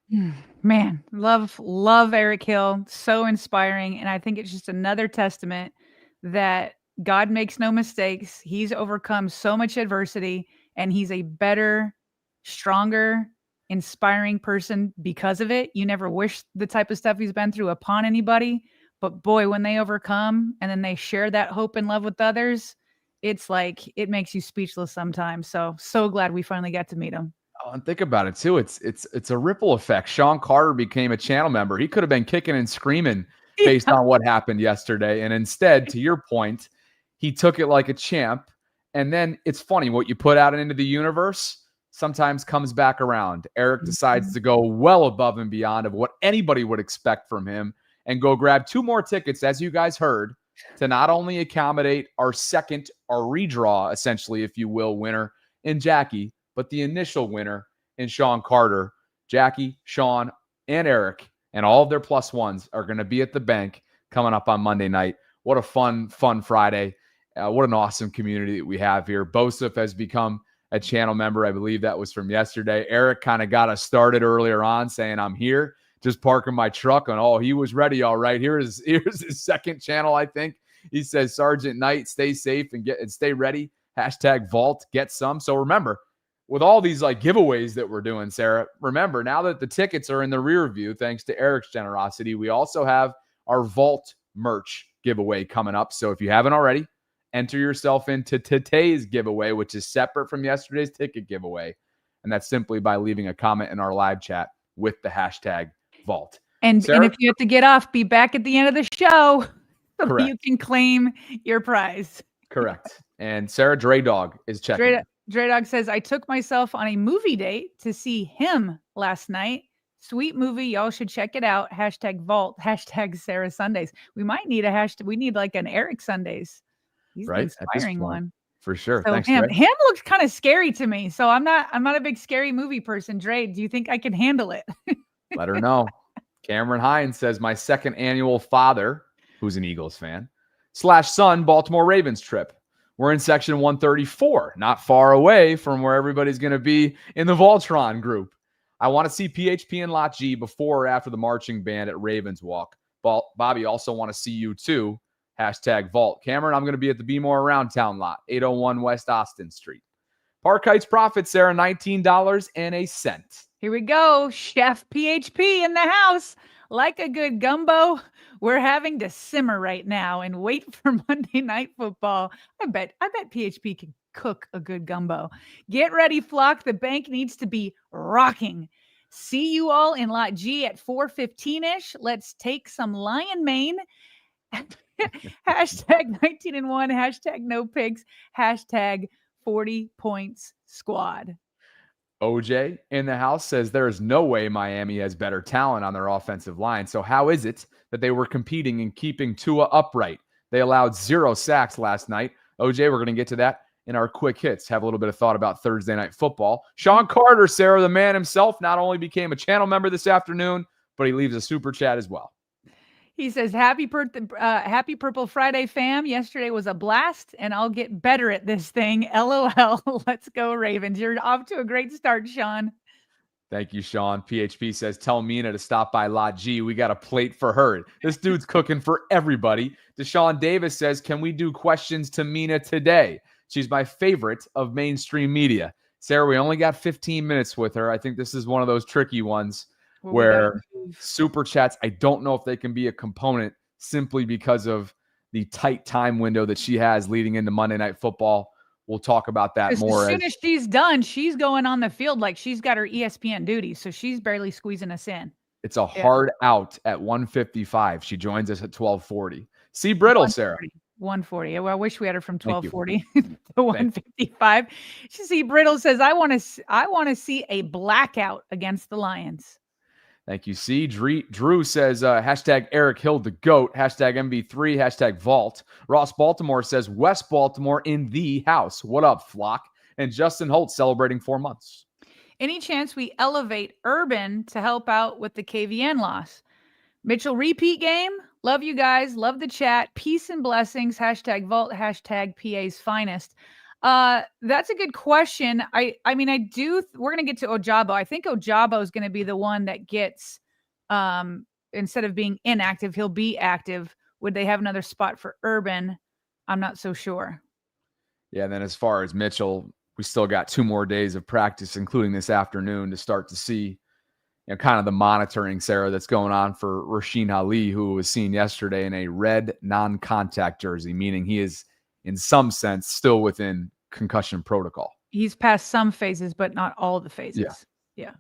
Speaker 2: Man, love Eric Hill. So inspiring. And I think it's just another testament that God makes no mistakes. He's overcome so much adversity, and he's a better, stronger, inspiring person because of it. You never wish the type of stuff he's been through upon anybody, but boy, when they overcome and then they share that hope and love with others, it's like, it makes you speechless sometimes. So glad we finally got to meet him.
Speaker 1: Oh, and think about it too. It's a ripple effect. Sean Carter became a channel member. He could have been kicking and screaming based on what happened yesterday. And instead, to your point, he took it like a champ. And then it's funny, what you put out into the universe sometimes comes back around. Eric decides to go well above and beyond of what anybody would expect from him and go grab 2 more tickets, as you guys heard, to not only accommodate our redraw, essentially, if you will, winner in Jackie, but the initial winner in Sean Carter. Jackie, Sean, and Eric, and all of their plus ones are going to be at the bank coming up on Monday night. What a fun Friday. What an awesome community that we have here. Bosef has become a channel member. I believe that was from yesterday. Eric kind of got us started earlier on saying, I'm here, just parking my truck. And he was ready. All right. Here's his second channel, I think. He says, Sergeant Knight, stay safe and stay ready. #Vault, get some. So remember, with all these like giveaways that we're doing, Sarah, remember, now that the tickets are in the rear view, thanks to Eric's generosity, we also have our Vault merch giveaway coming up. So if you haven't already, enter yourself into today's giveaway, which is separate from yesterday's ticket giveaway. And that's simply by leaving a comment in our live chat with the #Vault.
Speaker 2: And if you have to get off, be back at the end of the show so you can claim your prize.
Speaker 1: Correct. And Sarah Dre Dog is checking.
Speaker 2: Dre Dog says, I took myself on a movie date to see him last night. Sweet movie. Y'all should check it out. Hashtag Vault. Hashtag Sarah Sundays. We might need a hashtag. We need like an Eric Sundays. He's the
Speaker 1: Right? At this
Speaker 2: inspiring
Speaker 1: point.
Speaker 2: one.
Speaker 1: For sure.
Speaker 2: So
Speaker 1: Thanks,
Speaker 2: him
Speaker 1: Dre.
Speaker 2: looks kind of scary to me. So I'm not a big scary movie person. Dre, do you think I can handle it?
Speaker 1: Let her know. Cameron Hines says, my second annual father, who's an Eagles fan, / son Baltimore Ravens trip. We're in section 134, not far away from where everybody's going to be in the VAULTRON group. I want to see PHP and Lot G before or after the marching band at Ravens Walk. Bobby, also want to see you too. Hashtag Vault. Cameron, I'm going to be at the Be More Around Town lot, 801 West Austin Street. Park Heights Profit, Sarah, $19.01.
Speaker 2: Here we go. Chef PHP in the house. Like a good gumbo, we're having to simmer right now and wait for Monday Night Football. I bet PHP can cook a good gumbo. Get ready, flock. The bank needs to be rocking. See you all in Lot G at 4:15-ish. Let's take some lion mane. Hashtag 19-1. Hashtag no pigs. Hashtag 40 points squad.
Speaker 1: OJ in the house says there is no way Miami has better talent on their offensive line. So how is it that they were competing and keeping Tua upright? They allowed 0 sacks last night. OJ, we're going to get to that in our quick hits. Have a little bit of thought about Thursday Night Football. Sean Carter, Sarah, the man himself, not only became a channel member this afternoon, but he leaves a super chat as well.
Speaker 2: He says, happy Purple Friday, fam. Yesterday was a blast, and I'll get better at this thing. LOL. Let's go, Ravens. You're off to a great start, Sean.
Speaker 1: Thank you, Sean. PHP says, tell Mina to stop by Lot G. We got a plate for her. This dude's cooking for everybody. Deshaun Davis says, can we do questions to Mina today? She's my favorite of mainstream media. Sarah, we only got 15 minutes with her. I think this is one of those tricky ones where super chats, I don't know if they can be a component simply because of the tight time window that she has leading into Monday Night Football. We'll talk about that more.
Speaker 2: As soon as she's done, she's going on the field like she's got her ESPN duties, so she's barely squeezing us in.
Speaker 1: It's a hard out at 1:55. She joins us at 12:40. See Brittle, Sarah.
Speaker 2: 140. Well, I wish we had her from 1240 to 155. See Brittle says, I want to see a blackout against the Lions.
Speaker 1: Thank you. See, Drew says, hashtag Eric Hill the GOAT, hashtag MB3, hashtag Vault. Ross Baltimore says, West Baltimore in the house. What up, flock? And Justin Holt celebrating 4 months.
Speaker 2: Any chance we elevate Urban to help out with the KVN loss? Mitchell repeat game. Love you guys. Love the chat. Peace and blessings. Hashtag Vault. Hashtag PA's finest. That's a good question. I mean, we're going to get to Ojabo. I think Ojabo is going to be the one that gets, instead of being inactive, he'll be active. Would they have another spot for Urban? I'm not so sure.
Speaker 1: Yeah. And then as far as Mitchell, we still got 2 more days of practice, including this afternoon, to start to see, kind of the monitoring, Sarah, that's going on for Rasheen Ali, who was seen yesterday in a red non-contact jersey, meaning he is in some sense still within concussion protocol.
Speaker 2: He's passed some phases, but not all the phases. Yeah.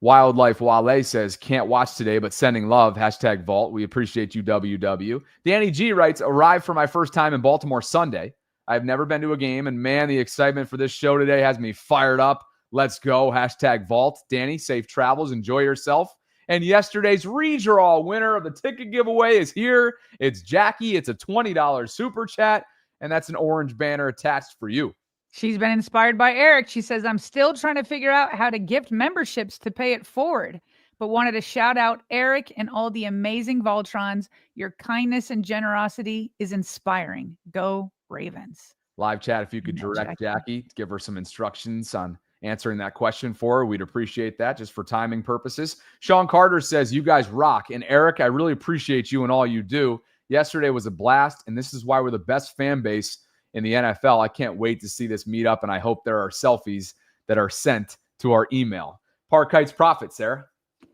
Speaker 1: Wildlife Wale says, can't watch today, but sending love. Hashtag Vault. We appreciate you, WW. Danny G writes, arrived for my first time in Baltimore Sunday. I've never been to a game, and man, the excitement for this show today has me fired up. Let's go. Hashtag Vault. Danny, safe travels. Enjoy yourself. And yesterday's redraw winner of the ticket giveaway is here. It's Jackie. It's a $20 super chat, and that's an orange banner attached for you.
Speaker 2: She's been inspired by Eric. She says, I'm still trying to figure out how to gift memberships to pay it forward, but wanted to shout out Eric and all the amazing Voltrons. Your kindness and generosity is inspiring. Go Ravens.
Speaker 1: Live chat, if you could direct Jackie to give her some instructions on answering that question for her, we'd appreciate that just for timing purposes. Sean Carter says, you guys rock. And Eric, I really appreciate you and all you do. Yesterday was a blast, and this is why we're the best fan base in the NFL. I can't wait to see this meet up, and I hope there are selfies that are sent to our email. Park Heights Profit, Sarah.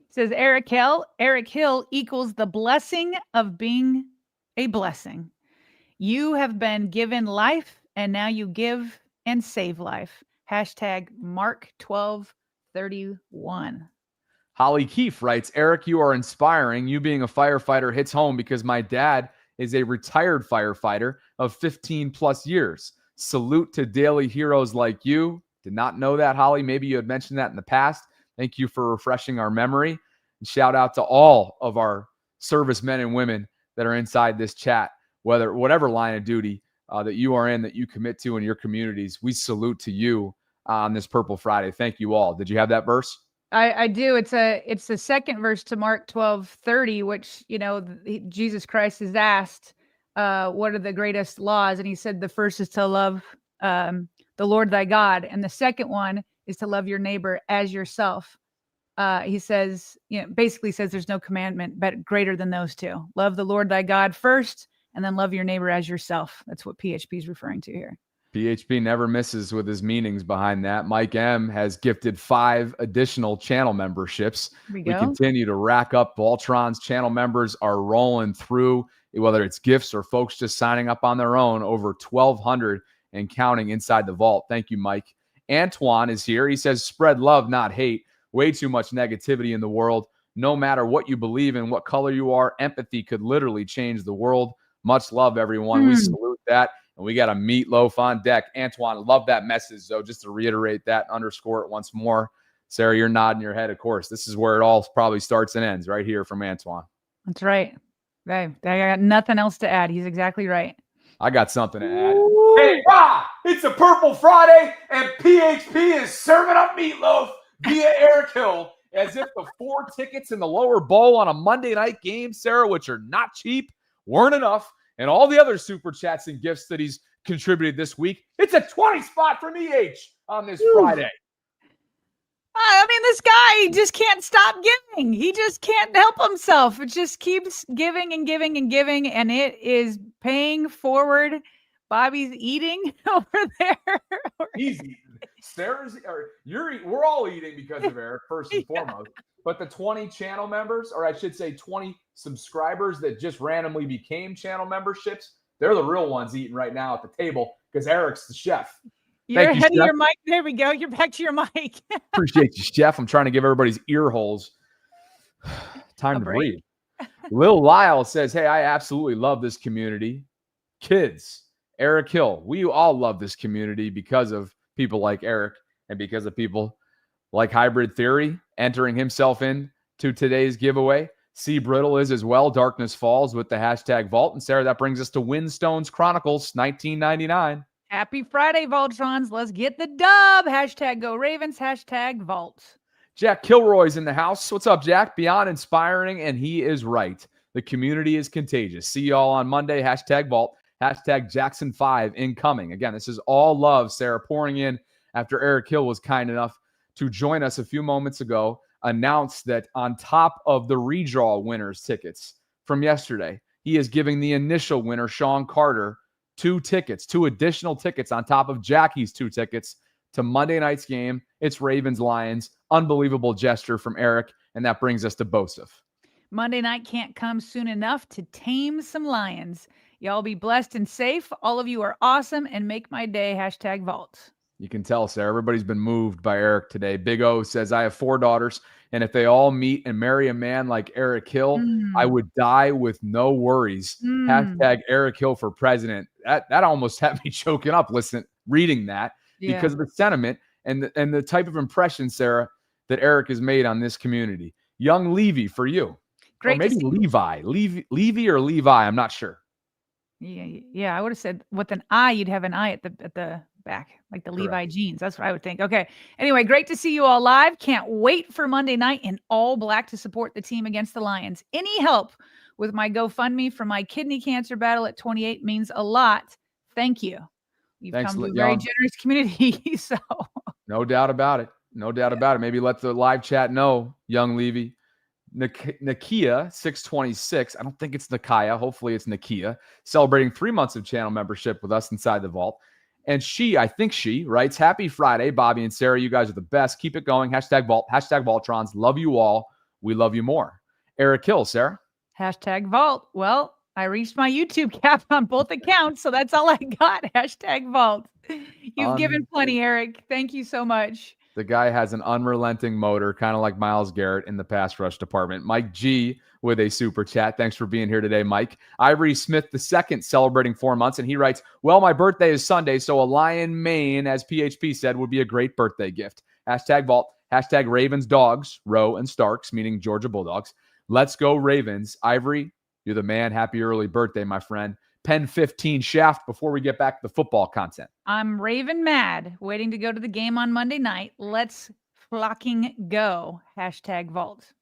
Speaker 2: Says Eric Hill equals the blessing of being a blessing. You have been given life, and now you give and save life. Hashtag Mark 1231.
Speaker 1: Holly Keefe writes, Eric, you are inspiring. You being a firefighter hits home because my dad is a retired firefighter of 15 plus years. Salute to daily heroes like you. Did not know that, Holly. Maybe you had mentioned that in the past. Thank you for refreshing our memory. And shout out to all of our servicemen and women that are inside this chat, whatever line of duty that you are in, that you commit to in your communities. We salute to you on this Purple Friday. Thank you all. Did you have that verse?
Speaker 2: I do. It's the second verse to Mark 12:30, which, Jesus Christ is asked, what are the greatest laws? And he said the first is to love the Lord thy God. And the second one is to love your neighbor as yourself. He says, basically says there's no commandment but greater than those two. Love the Lord thy God first, and then love your neighbor as yourself. That's what PHP is referring to here.
Speaker 1: PHP never misses with his meanings behind that. Mike M has gifted 5 additional channel memberships. We continue to rack up. Vaultron's channel members are rolling through, whether it's gifts or folks just signing up on their own, over 1,200 and counting inside the vault. Thank you, Mike. Antoine is here. He says, spread love, not hate. Way too much negativity in the world. No matter what you believe in, what color you are, empathy could literally change the world. Much love, everyone. We salute that. And we got a meatloaf on deck. Antoine, love that message, though. Just to reiterate that, underscore it once more. Sarah, you're nodding your head, of course. This is where it all probably starts and ends, right here from Antoine.
Speaker 2: That's right. I got nothing else to add. He's exactly right.
Speaker 1: I got something to add. Hey, it's a Purple Friday, and PHP is serving up meatloaf via Eric Hill, as if the 4 tickets in the lower bowl on a Monday night game, Sarah, which are not cheap, weren't enough. And all the other super chats and gifts that he's contributed this week. It's a 20 spot from EH on this Friday.
Speaker 2: I mean, this guy just can't stop giving. He just can't help himself. It just keeps giving and giving and giving, and it is paying forward. Bobby's eating over there.
Speaker 1: He's eating. We're all eating because of Eric, first and foremost. But the 20 channel members, or I should say 20 subscribers that just randomly became channel memberships, they're the real ones eating right now at the table because Eric's the chef.
Speaker 2: You're ahead of your mic. There we go. You're back to your mic.
Speaker 1: Appreciate you, Chef. I'm trying to give everybody's ear holes time to breathe. Lil Lyle says, hey, I absolutely love this community. Kids, Eric Hill, we all love this community because of people like Eric and because of people like Hybrid Theory entering himself in to today's giveaway. C. Brittle is as well. Darkness Falls with the hashtag Vault. And Sarah, that brings us to Windstones Chronicles 1999.
Speaker 2: Happy Friday, Vaultrons. Let's get the dub. Hashtag Go Ravens. Hashtag Vault.
Speaker 1: Jack Kilroy's in the house. What's up, Jack? Beyond inspiring, and he is right. The community is contagious. See y'all on Monday. Hashtag Vault. Hashtag Jackson5 incoming. Again, this is all love, Sarah, pouring in after Eric Hill was kind enough to join us a few moments ago, announced that on top of the redraw winners tickets from yesterday, he is giving the initial winner, Sean Carter, 2 additional tickets on top of Jackie's 2 tickets to Monday night's game. It's Ravens-Lions. Unbelievable gesture from Eric, and that brings us to Bosef.
Speaker 2: Monday night can't come soon enough to tame some lions. Y'all be blessed and safe. All of you are awesome and make my day. Hashtag Vault.
Speaker 1: You can tell, Sarah, everybody's been moved by Eric today. Big O says, I have 4 daughters, and if they all meet and marry a man like Eric Hill, I would die with no worries. Hashtag Eric Hill for president. That almost had me choking up reading that because of the sentiment and the type of impression, Sarah, that Eric has made on this community. Young Levy for you.
Speaker 2: Great.
Speaker 1: Or maybe Levi. Levy or Levi, I'm not sure.
Speaker 2: Yeah, I would have said with an I, you'd have an I at the back, like the Levi jeans. That's what I would think. Okay. Anyway, great to see you all live. Can't wait for Monday night in all black to support the team against the Lions. Any help with my GoFundMe for my kidney cancer battle at 28 means a lot. Thank you. You've come to a very generous community. So
Speaker 1: no doubt about it. No doubt about it. Maybe let the live chat know, Young Levy. Nakia 626. I don't think it's Nakia. Hopefully it's Nakia. Celebrating 3 months of channel membership with us inside the vault. And I think she writes, happy Friday, Bobby and Sarah. You guys are the best. Keep it going. Hashtag Vault. Hashtag Vaultrons. Love you all. We love you more. Eric Hill, Sarah.
Speaker 2: Hashtag Vault. Well, I reached my YouTube cap on both accounts, so that's all I got. Hashtag Vault. You've given plenty, Eric. Thank you so much.
Speaker 1: The guy has an unrelenting motor, kind of like Myles Garrett in the pass rush department. Mike G with a super chat. Thanks for being here today, Mike. Ivory Smith II celebrating 4 months, and he writes, well, my birthday is Sunday, so a lion mane, as PHP said, would be a great birthday gift. Hashtag Vault. Hashtag Ravens Dogs, Rowe and Starks, meaning Georgia Bulldogs. Let's go Ravens. Ivory, you're the man. Happy early birthday, my friend. Pen 15 Shaft before we get back to the football content.
Speaker 2: I'm Raven mad, waiting to go to the game on Monday night. Let's flocking go. Hashtag Vault.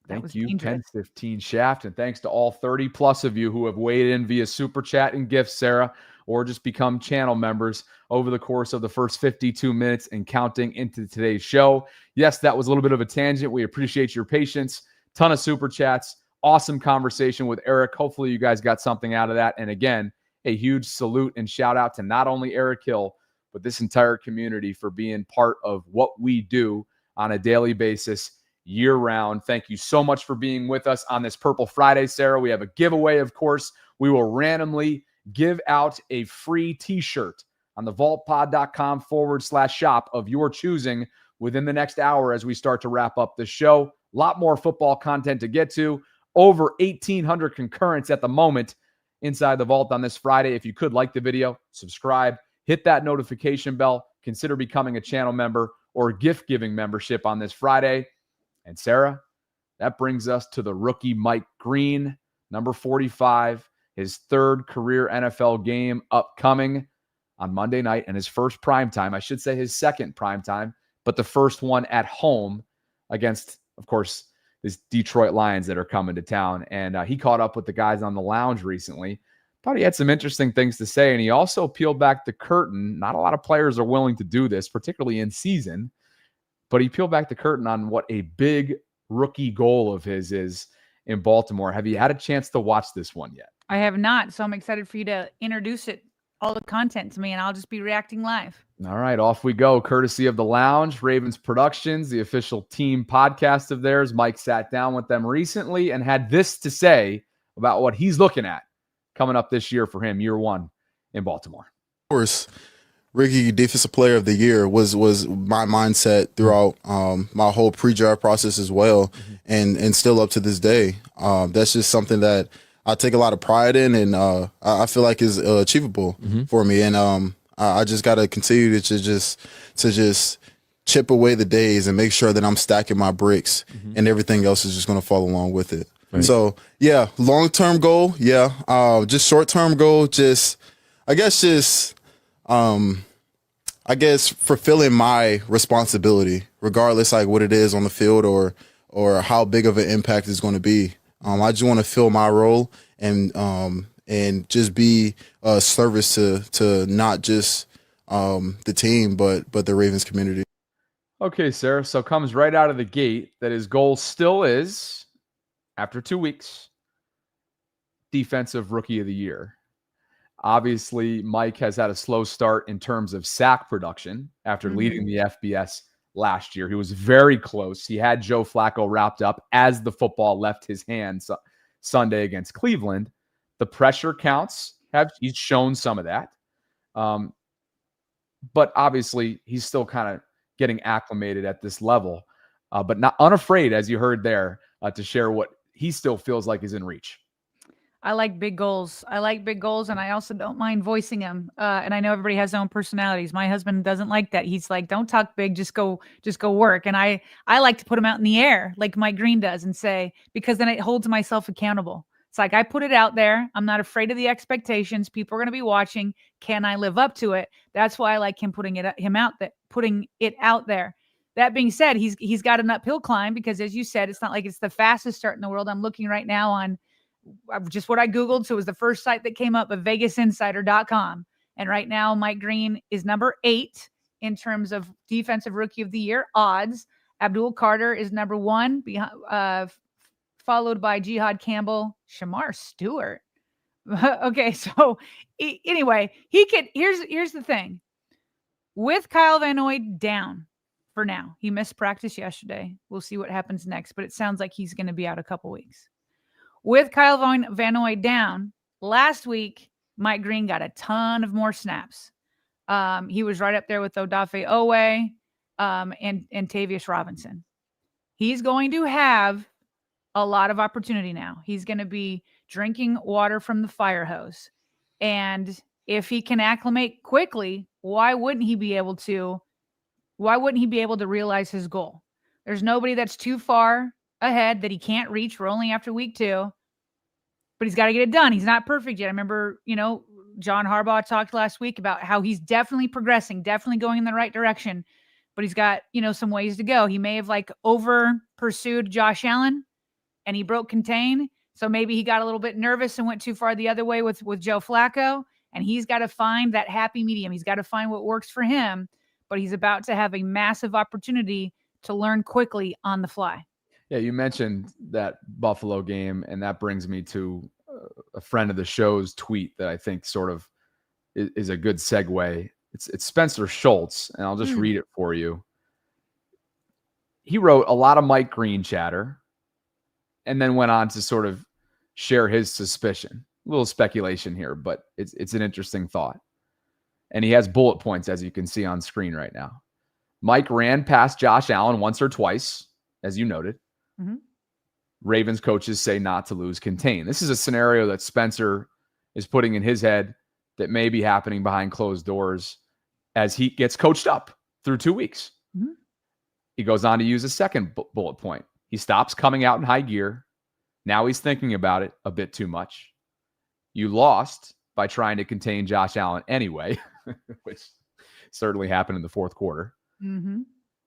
Speaker 1: Thank you, Pen 15 Shaft. And thanks to all 30 plus of you who have weighed in via super chat and gifts, Sarah, or just become channel members over the course of the first 52 minutes and counting into today's show. Yes, that was a little bit of a tangent. We appreciate your patience. Ton of super chats. Awesome conversation with Eric. Hopefully you guys got something out of that. And again, a huge salute and shout out to not only Eric Hill, but this entire community for being part of what we do on a daily basis, year round. Thank you so much for being with us on this Purple Friday, Sarah. We have a giveaway, of course. We will randomly give out a free t-shirt on the vaultpod.com/shop of your choosing within the next hour as we start to wrap up the show. A lot more football content to get to. Over 1,800 concurrents at the moment inside the vault on this Friday. If you could like the video, subscribe, hit that notification bell, consider becoming a channel member or gift giving membership on this Friday. And Sarah, that brings us to the rookie Mike Green, number 45, his third career NFL game upcoming on Monday night and his first primetime. I should say his second primetime, but the first one at home against, of course, these Detroit Lions that are coming to town. And he caught up with the guys on the lounge recently. Thought he had some interesting things to say. And he also peeled back the curtain. Not a lot of players are willing to do this, particularly in season. But he peeled back the curtain on what a big rookie goal of his is in Baltimore. Have you had a chance to watch this one yet?
Speaker 2: I have not. So I'm excited for you to introduce it, all the content to me, and I'll just be reacting live.
Speaker 1: All right, off we go. Courtesy of The Lounge, Ravens Productions, the official team podcast of theirs. Mike sat down with them recently and had this to say about what he's looking at coming up this year for him, year one in Baltimore.
Speaker 9: Of course, rookie defensive player of the year was my mindset throughout my whole pre-draft process as well, and still up to this day. That's just something that I take a lot of pride in, and I feel like is achievable for me. And I just got to continue to just chip away the days and make sure that I'm stacking my bricks, and everything else is just going to follow along with it. Right. So yeah, long-term goal, yeah. Just short-term goal, I guess fulfilling my responsibility, regardless like what it is on the field or how big of an impact it's going to be. I just want to fill my role and just be a service to not just the team, but the Ravens community.
Speaker 1: Okay, Sarah. So comes right out of the gate that his goal still is, after 2 weeks, defensive rookie of the year. Obviously, Mike has had a slow start in terms of sack production after leading the FBS last year. He was very close. He had Joe Flacco wrapped up as the football left his hands Sunday against Cleveland. The pressure counts. He's shown some of that. But obviously, he's still kind of getting acclimated at this level. But not unafraid, as you heard there, to share what he still feels like is in reach.
Speaker 2: I like big goals. And I also don't mind voicing them. And I know everybody has their own personalities. My husband doesn't like that. He's like, don't talk big, just go work. And I like to put them out in the air like Mike Green does and say, because then it holds myself accountable. It's like, I put it out there. I'm not afraid of the expectations. People are going to be watching. Can I live up to it? That's why I like him putting it out there. That being said, he's got an uphill climb because, as you said, it's not like it's the fastest start in the world. I'm looking right now on just what I Googled. So it was the first site that came up, of VegasInsider.com. And right now, Mike Green is number 8 in terms of defensive rookie of the year odds. Abdul Carter is number 1, followed by Jihad Campbell, Shamar Stewart. Okay, so anyway, here's the thing. With Kyle Van Noy down for now, he missed practice yesterday. We'll see what happens next, but it sounds like he's going to be out a couple weeks. With Kyle Van Noy down, last week, Mike Green got a ton of more snaps. He was right up there with Odafe Owe and Tavius Robinson. He's going to have a lot of opportunity now. He's going to be drinking water from the fire hose. And if he can acclimate quickly, why wouldn't he be able to why wouldn't he be able to realize his goal? There's nobody that's too far ahead that he can't reach. We're only after week 2, but he's got to get it done. He's not perfect yet. I remember, John Harbaugh talked last week about how he's definitely progressing, definitely going in the right direction, but he's got, some ways to go. He may have over pursued Josh Allen and he broke contain. So maybe he got a little bit nervous and went too far the other way with Joe Flacco, and he's got to find that happy medium. He's got to find what works for him, but he's about to have a massive opportunity to learn quickly on the fly.
Speaker 1: Yeah, you mentioned that Buffalo game, and that brings me to a friend of the show's tweet that I think sort of is a good segue. It's Spencer Schultz, and I'll just read it for you. He wrote a lot of Mike Green chatter, and then went on to sort of share his suspicion. A little speculation here, but it's an interesting thought. And he has bullet points, as you can see on screen right now. Mike ran past Josh Allen once or twice, as you noted.
Speaker 2: Mm-hmm.
Speaker 1: Ravens coaches say not to lose contain. This is a scenario that Spencer is putting in his head that may be happening behind closed doors as he gets coached up through 2 weeks.
Speaker 2: Mm-hmm.
Speaker 1: He goes on to use a second bullet point. He stops coming out in high gear. Now he's thinking about it a bit too much. You lost by trying to contain Josh Allen anyway, which certainly happened in the fourth quarter.
Speaker 2: Mm-hmm.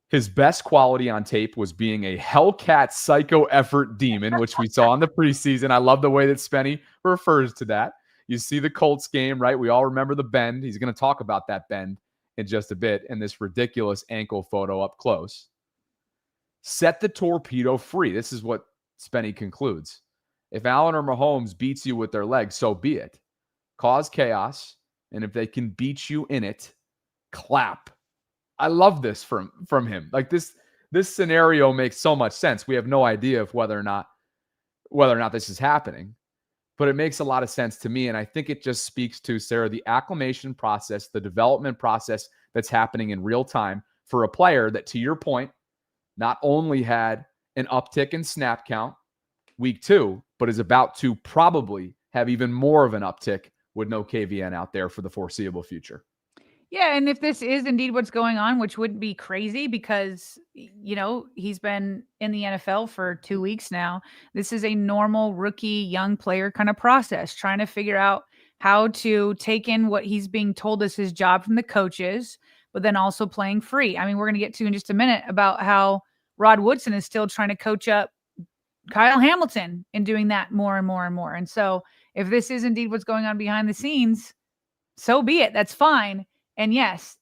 Speaker 1: His best quality on tape was being a Hellcat psycho effort demon, which we saw in the preseason. I love the way that Spenny refers to that. You see the Colts game, right? We all remember the bend. He's going to talk about that bend in just a bit, and this ridiculous ankle photo up close. Set the torpedo free. This is what Spenny concludes. If Allen or Mahomes beats you with their legs, so be it. Cause chaos, and if they can beat you in it, clap. I love this from him. This scenario makes so much sense. We have no idea of whether or not this is happening, but it makes a lot of sense to me. And I think it just speaks to, Sarah, the acclimation process, the development process that's happening in real time for a player that, to your point, not only had an uptick in snap count week 2, but is about to probably have even more of an uptick with no KVN out there for the foreseeable future.
Speaker 2: Yeah, and if this is indeed what's going on, which wouldn't be crazy because, he's been in the NFL for 2 weeks now. This is a normal rookie young player kind of process, trying to figure out how to take in what he's being told is his job from the coaches, but then also playing free. I mean, we're going to get to in just a minute about how Rod Woodson is still trying to coach up Kyle Hamilton and doing that more and more and more. And so if this is indeed what's going on behind the scenes, so be it. That's fine. And yes,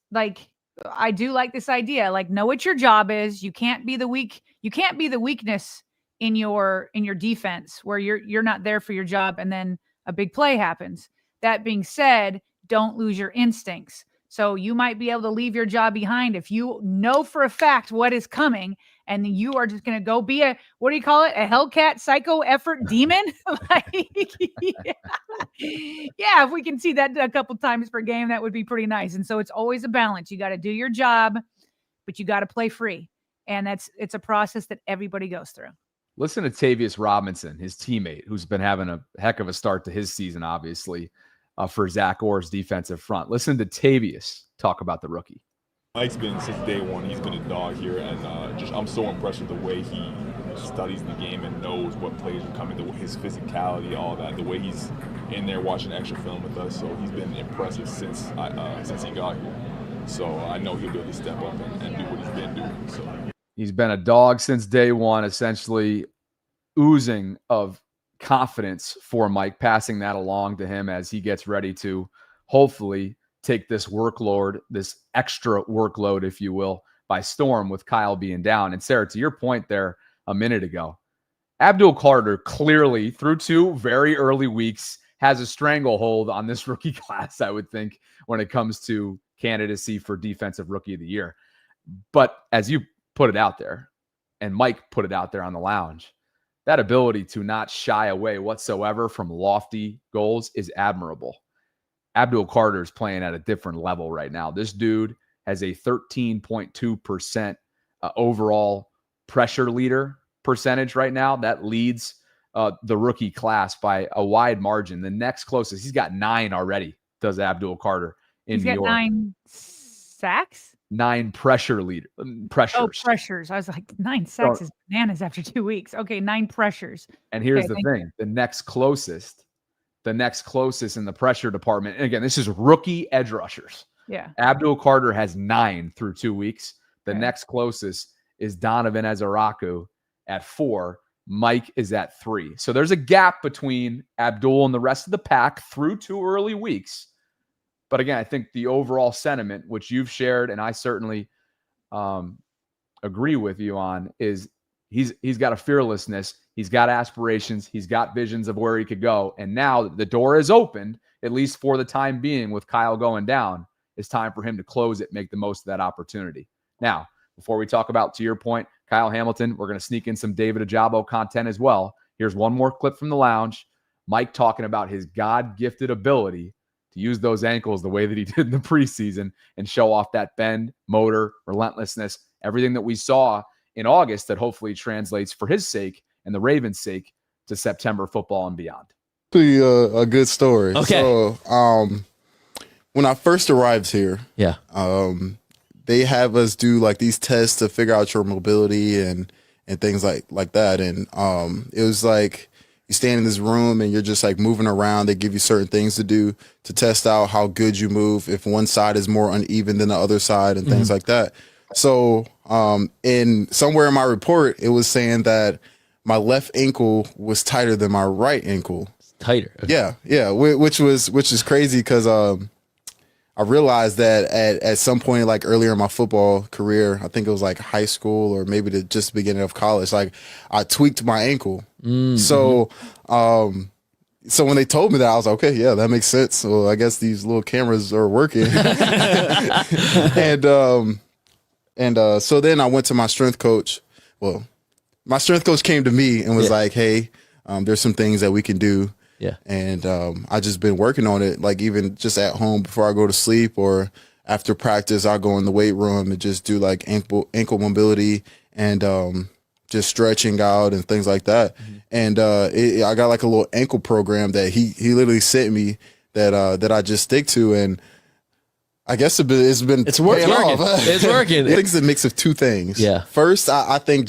Speaker 2: I do like this idea. Know what your job is. You can't be the weakness in your defense where you're not there for your job and then a big play happens. That being said, don't lose your instincts. So you might be able to leave your job behind if you know for a fact what is coming, and you are just going to go be a Hellcat psycho effort demon. Yeah, if we can see that a couple times per game, that would be pretty nice. And so it's always a balance. You got to do your job, but you got to play free. And it's a process that everybody goes through.
Speaker 1: Listen to Tavius Robinson, his teammate, who's been having a heck of a start to his season, obviously, for Zach Orr's defensive front. Listen to Tavius talk about the rookie.
Speaker 10: Mike's been, since day one, he's been a dog here, and I'm so impressed with the way he studies the game and knows what plays are coming, his physicality, all that, the way he's in there watching extra film with us. So he's been impressive since he got here. So I know he'll be able to step up and do what he's been doing. So
Speaker 1: he's been a dog since day one, essentially oozing of confidence for Mike, passing that along to him as he gets ready to hopefully take this workload, this extra workload, if you will, by storm with Kyle being down. And Sarah, to your point there a minute ago, Abdul Carter clearly through 2 very early weeks has a stranglehold on this rookie class, I would think, when it comes to candidacy for Defensive Rookie of the Year. But as you put it out there, and Mike put it out there on the lounge, that ability to not shy away whatsoever from lofty goals is admirable. Abdul Carter is playing at a different level right now. This dude has a 13.2% overall pressure leader percentage right now. That leads the rookie class by a wide margin. The next closest, he's got 9 already, does Abdul Carter in New York.
Speaker 2: He's got 9 sacks?
Speaker 1: 9 pressures.
Speaker 2: Oh, pressures. I was like, 9 sacks is bananas after 2 weeks. Okay, 9 pressures.
Speaker 1: And here's the thing. The next closest in the pressure department, and again, this is rookie edge rushers.
Speaker 2: Yeah.
Speaker 1: Abdul Carter has 9 through 2 weeks. The next closest is Donovan Ezaraku at 4. Mike is at 3. So there's a gap between Abdul and the rest of the pack through 2 early weeks. But again, I think the overall sentiment, which you've shared, and I certainly agree with you on, is he's got a fearlessness. He's got aspirations. He's got visions of where he could go. And now the door is opened, at least for the time being, with Kyle going down. It's time for him to close it, make the most of that opportunity. Now, before we talk about, to your point, Kyle Hamilton, we're going to sneak in some David Ojabo content as well. Here's one more clip from the lounge. Mike talking about his God-gifted ability to use those ankles the way that he did in the preseason and show off that bend, motor, relentlessness, everything that we saw in August that hopefully translates for his sake and the Ravens' sake to September football and beyond.
Speaker 9: A good story.
Speaker 11: Okay.
Speaker 9: So, when I first arrived here, they have us do like these tests to figure out your mobility and things like that. And it was like you stand in this room and you're just like moving around. They give you certain things to do to test out how good you move, if one side is more uneven than the other side and things like that. So in somewhere in my report, it was saying that my left ankle was tighter than my right ankle.
Speaker 11: Tighter. Okay.
Speaker 9: Yeah. Which is crazy because I realized that at some point, like earlier in my football career, I think it was like high school or maybe just the beginning of college, like I tweaked my ankle. Mm-hmm. So when they told me that, I was like, okay, yeah, that makes sense. So I guess these little cameras are working. and so then I went to my strength coach. Well, my strength coach came to me and was like, hey, there's some things that we can do.
Speaker 11: Yeah.
Speaker 9: And I just been working on it, like even just at home before I go to sleep or after practice, I'll go in the weight room and just do like ankle mobility and just stretching out and things like that. Mm-hmm. And I got like a little ankle program that he literally sent me that I just stick to. And I guess it's working.
Speaker 11: It's working.
Speaker 9: I think it's a mix of two things.
Speaker 11: Yeah.
Speaker 9: First, I think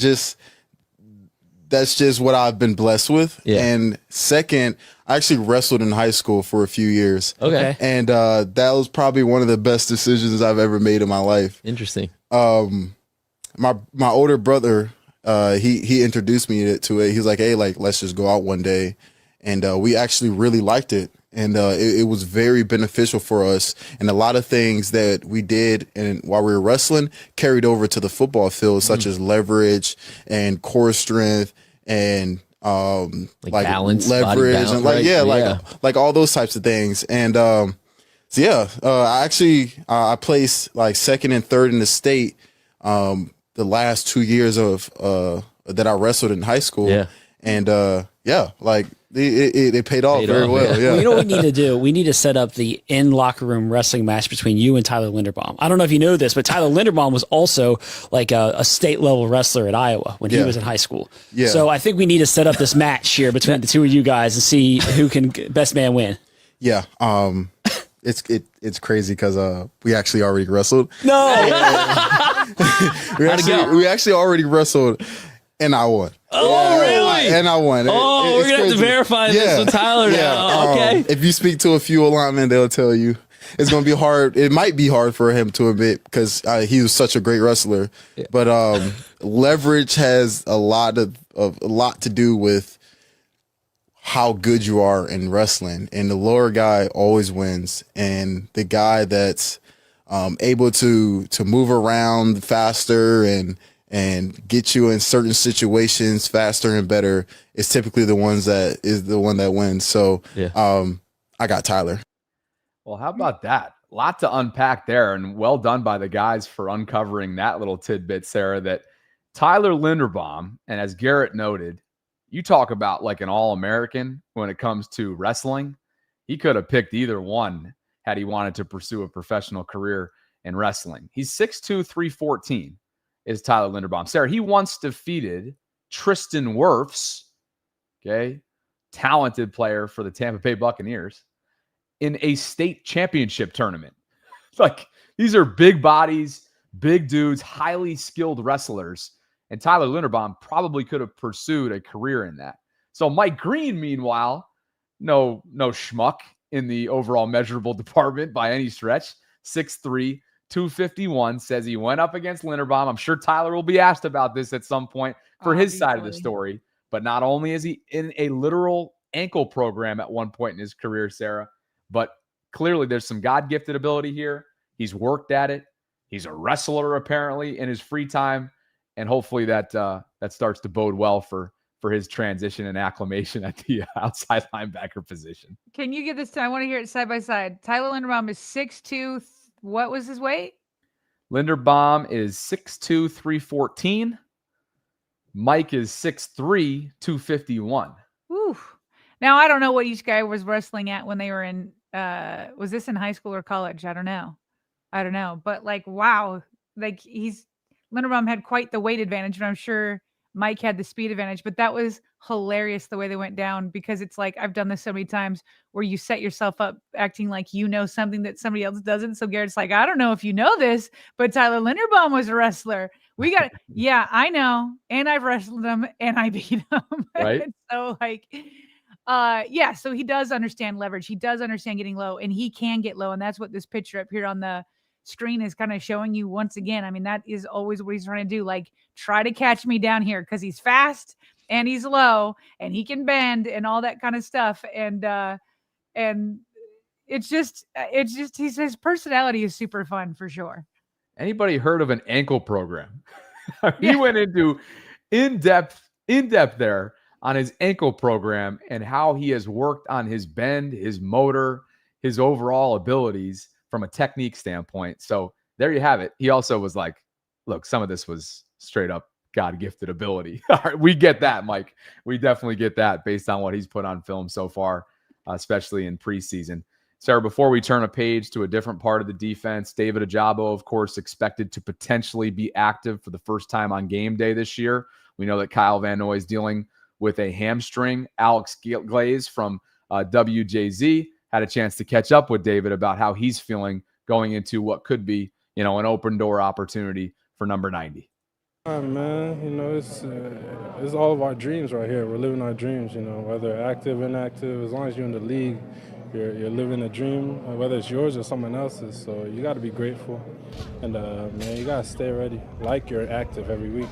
Speaker 9: that's just what I've been blessed with. Yeah. And second, I actually wrestled in high school for a few years.
Speaker 11: Okay.
Speaker 9: And that was probably one of the best decisions I've ever made in my life.
Speaker 11: Interesting.
Speaker 9: My older brother, he introduced me to it. He was like, hey, like, let's just go out one day. And we actually really liked it. And it was very beneficial for us. And a lot of things that we did while we were wrestling carried over to the football field, such as leverage and core strength and like
Speaker 11: balance,
Speaker 9: leverage,
Speaker 11: balance,
Speaker 9: and like all those types of things. And I placed like second and third in the state the last 2 years of that I wrestled in high school.
Speaker 11: Yeah.
Speaker 9: And it paid off very well. Yeah.
Speaker 12: Well, you know what we need to do? We need to set up the in locker room wrestling match between you and Tyler Linderbaum. I don't know if you know this, but Tyler Linderbaum was also like a state level wrestler at Iowa when he was in high school. Yeah. So I think we need to set up this match here between the two of you guys and see who can best man win.
Speaker 9: Yeah. It's crazy because we actually already wrestled.
Speaker 12: No.
Speaker 9: we actually already wrestled. And I won.
Speaker 12: Oh, really?
Speaker 9: And I won.
Speaker 12: We're going to have to verify this with Tyler now. Okay.
Speaker 9: If you speak to a few linemen, they'll tell you it's going to be hard. It might be hard for him to admit because he was such a great wrestler. Yeah. But leverage has a lot to do with how good you are in wrestling. And the lower guy always wins. And the guy that's able to move around faster and get you in certain situations faster and better is typically the one that wins. So I got Tyler.
Speaker 1: Well, how about that? A lot to unpack there, and well done by the guys for uncovering that little tidbit, Sarah, that Tyler Linderbaum, and as Garrett noted, you talk about like an All-American when it comes to wrestling. He could have picked either one had he wanted to pursue a professional career in wrestling. He's 6'2", 314. Is Tyler Linderbaum. Sarah, he once defeated Tristan Wirfs, talented player for the Tampa Bay Buccaneers, in a state championship tournament. Like, these are big bodies, big dudes, highly skilled wrestlers. And Tyler Linderbaum probably could have pursued a career in that. So Mike Green, meanwhile, no schmuck in the overall measurable department by any stretch. 6'3", 251, says he went up against Linderbaum. I'm sure Tyler will be asked about this at some point for his side of the story. But not only is he in a literal ankle program at one point in his career, Sarah, but clearly there's some God-gifted ability here. He's worked at it. He's a wrestler, apparently, in his free time. And hopefully that starts to bode well for his transition and acclimation at the outside linebacker position.
Speaker 2: Can you give this to? I want to hear it side by side. Tyler Linderbaum is 6'2". What was his weight?
Speaker 1: Linderbaum is 6'2", 314. Mike is 6'3", 251.
Speaker 2: Ooh. Now, I don't know what each guy was wrestling at when they were in, was this in high school or college? I don't know. But like, wow. Like Linderbaum had quite the weight advantage, but I'm sure Mike had the speed advantage. But that was hilarious the way they went down, because it's like, I've done this so many times where you set yourself up acting like you know something that somebody else doesn't. So Garrett's like, I don't know if you know this, but Tyler Linderbaum was a wrestler. We got, yeah, I know. And I've wrestled him and I beat him.
Speaker 1: Right.
Speaker 2: So like, yeah, so he does understand leverage. He does understand getting low, and he can get low. And that's what this picture up here on the screen is kind of showing you once again. I mean, that is always what he's trying to do. Like, try to catch me down here, because he's fast and he's low and he can bend and all that kind of stuff. And it's just his personality is super fun for sure.
Speaker 1: Anybody heard of an ankle program? He went into in-depth there on his ankle program and how he has worked on his bend, his motor, his overall abilities from a technique standpoint. So there you have it. He also was like, look, some of this was straight up God-gifted ability. All right, we get that, Mike. We definitely get that based on what he's put on film so far, especially in preseason. Sarah, before we turn a page to a different part of the defense, David Ojabo, of course, expected to potentially be active for the first time on game day this year. We know that Kyle Van Noy is dealing with a hamstring. Alex Glaze from WJZ had a chance to catch up with David about how he's feeling going into what could be, an open door opportunity for number 90.
Speaker 11: Man, it's all of our dreams right here. We're living our dreams, whether active, inactive, as long as you're in the league, you're living a dream, whether it's yours or someone else's. So you got to be grateful, and man, you got to stay ready, like you're active every week.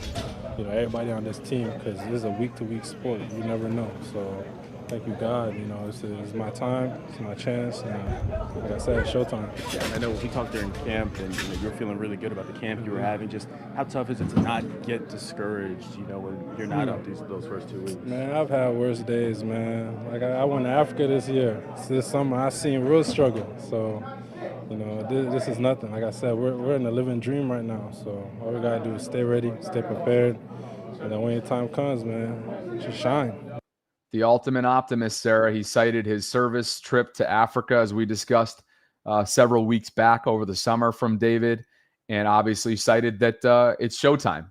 Speaker 11: Everybody on this team, because this is a week-to-week sport. You never know. So thank you, God. It's my time, it's my chance, and like I said, it's showtime.
Speaker 13: Yeah, I know we talked during camp, and you're feeling really good about the camp you were having. Just how tough is it to not get discouraged, when you're not up those first 2 weeks?
Speaker 11: Man, I've had worse days, man. Like I went to Africa this year. This summer, I seen real struggle. So, this is nothing. Like I said, we're in a living dream right now. So all we gotta do is stay ready, stay prepared, and then when your time comes, man, just shine.
Speaker 1: The ultimate optimist, Sarah. He cited his service trip to Africa, as we discussed several weeks back over the summer from David, and obviously cited that it's showtime,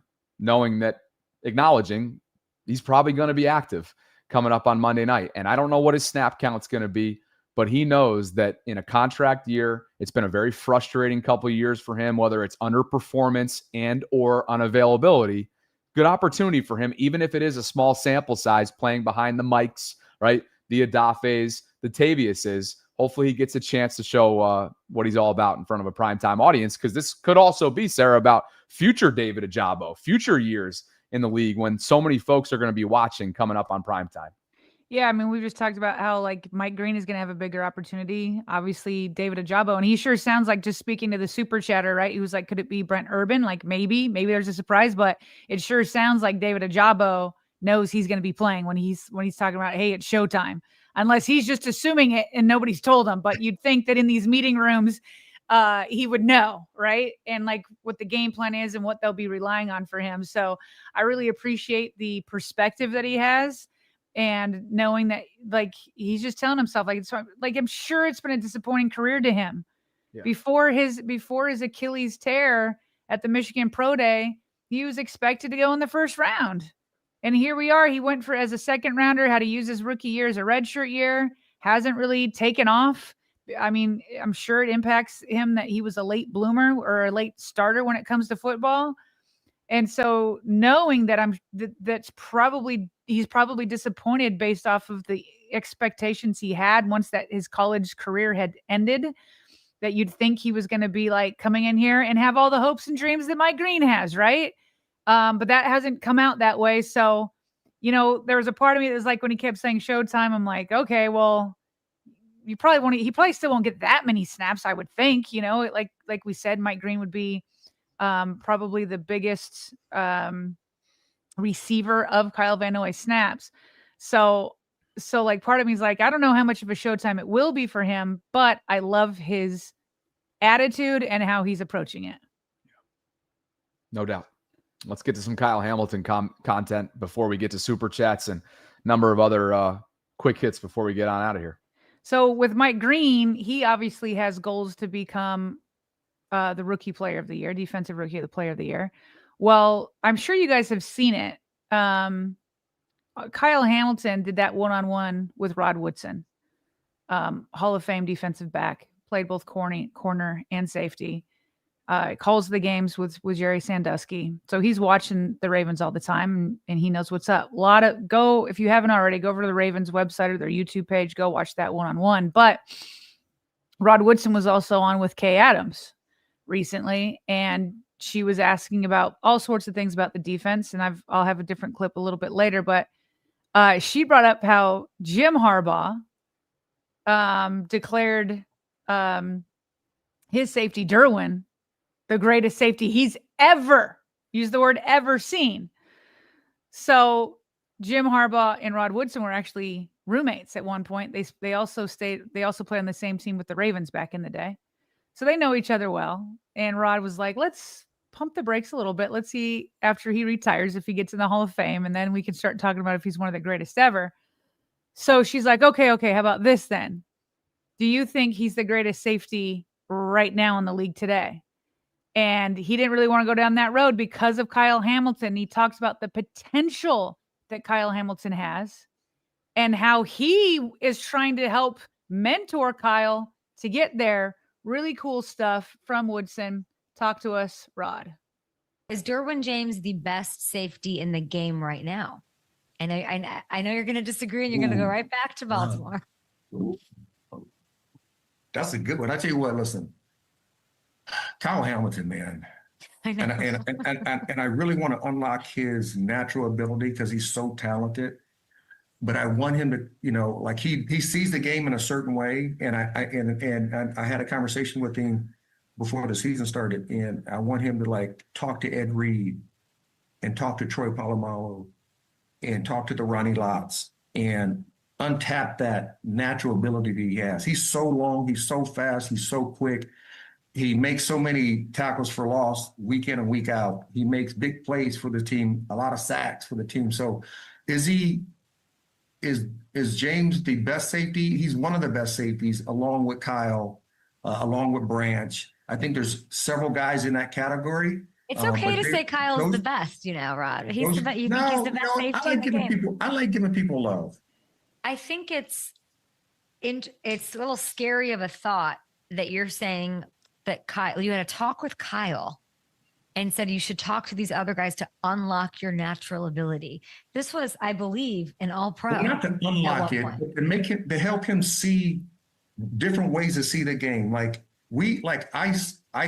Speaker 1: acknowledging he's probably going to be active coming up on Monday night. And I don't know what his snap count's going to be, but he knows that in a contract year, it's been a very frustrating couple of years for him, whether it's underperformance and or unavailability. Good opportunity for him, even if it is a small sample size, playing behind the Mikes, right? The Adafes, the Taviuses. Hopefully he gets a chance to show what he's all about in front of a primetime audience, because this could also be, Sarah, about future David Ojabo, future years in the league when so many folks are going to be watching coming up on primetime.
Speaker 2: Yeah, I mean, we just talked about how Mike Green is going to have a bigger opportunity. Obviously, David Ojabo, and he sure sounds like, just speaking to the super chatter, right? He was like, could it be Brent Urban? Like maybe there's a surprise, but it sure sounds like David Ojabo knows he's going to be playing when he's talking about, hey, it's showtime. Unless he's just assuming it and nobody's told him. But you'd think that in these meeting rooms, he would know, right? And what the game plan is and what they'll be relying on for him. So I really appreciate the perspective that he has. And knowing that, he's just telling himself, I'm sure it's been a disappointing career to him. Yeah. Before his Achilles tear at the Michigan Pro Day, he was expected to go in the first round. And here we are. He went as a second rounder, had to use his rookie year as a redshirt year, hasn't really taken off. I mean, I'm sure it impacts him that he was a late bloomer or a late starter when it comes to football. And so knowing that he's probably disappointed based off of the expectations he had once that his college career had ended, that you'd think he was going to be like coming in here and have all the hopes and dreams that Mike Green has, right? But that hasn't come out that way. So, there was a part of me that was like, when he kept saying Showtime, I'm like, okay, well, he probably still won't get that many snaps, I would think. Like we said, Mike Green would be probably the biggest receiver of Kyle Van Noy snaps. So like part of me is like, I don't know how much of a Showtime it will be for him, but I love his attitude and how he's approaching it.
Speaker 1: No doubt. Let's get to some Kyle Hamilton content before we get to super chats and number of other quick hits before we get on out of here.
Speaker 2: So with Mike Green, he obviously has goals to become the rookie player of the year, defensive rookie of the player of the year. Well, I'm sure you guys have seen it. Kyle Hamilton did that one-on-one with Rod Woodson, Hall of Fame defensive back, played both corner and safety. Calls the games with Jerry Sandusky. So he's watching the Ravens all the time and he knows what's up. If you haven't already, go over to the Ravens website or their YouTube page, go watch that one-on-one. But Rod Woodson was also on with Kay Adams recently, and she was asking about all sorts of things about the defense. And I'll have a different clip a little bit later, but she brought up how Jim Harbaugh declared his safety, Derwin, the greatest safety he's ever, use the word ever, seen. So Jim Harbaugh and Rod Woodson were actually roommates at one point. They also played on the same team with the Ravens back in the day. So they know each other well. And Rod was like, let's pump the brakes a little bit. Let's see after he retires if he gets in the Hall of Fame, and then we can start talking about if he's one of the greatest ever. So she's like, okay, how about this then? Do you think he's the greatest safety right now in the league today? And he didn't really want to go down that road because of Kyle Hamilton. He talks about the potential that Kyle Hamilton has and how he is trying to help mentor Kyle to get there. Really cool stuff from Woodson. Talk to us, Rod.
Speaker 14: Is Derwin James the best safety in the game right now? And I know you're going to disagree and you're going to go right back to Baltimore.
Speaker 15: That's a good one. I tell you what, listen. Kyle Hamilton, man. I know. And I really want to unlock his natural ability because he's so talented. But I want him to, like he sees the game in a certain way. And I had a conversation with him before the season started, and I want him to like talk to Ed Reed and talk to Troy Polamalu and talk to the Ronnie Lotts and untap that natural ability that he has. He's so long, he's so fast, he's so quick. He makes so many tackles for loss week in and week out. He makes big plays for the team, a lot of sacks for the team. So is James the best safety? He's one of the best safeties along with Kyle, along with Branch. I think there's several guys in that category.
Speaker 14: It's okay to say Kyle's the best, Rod. He's the best. You think he's the best safety in the game? I
Speaker 15: like giving people love.
Speaker 14: I think it's a little scary of a thought that you're saying that Kyle, you had a talk with Kyle and said you should talk to these other guys to unlock your natural ability. This was, I believe, an all-pro.
Speaker 15: Well, not to unlock it, but to help him see different ways to see the game. I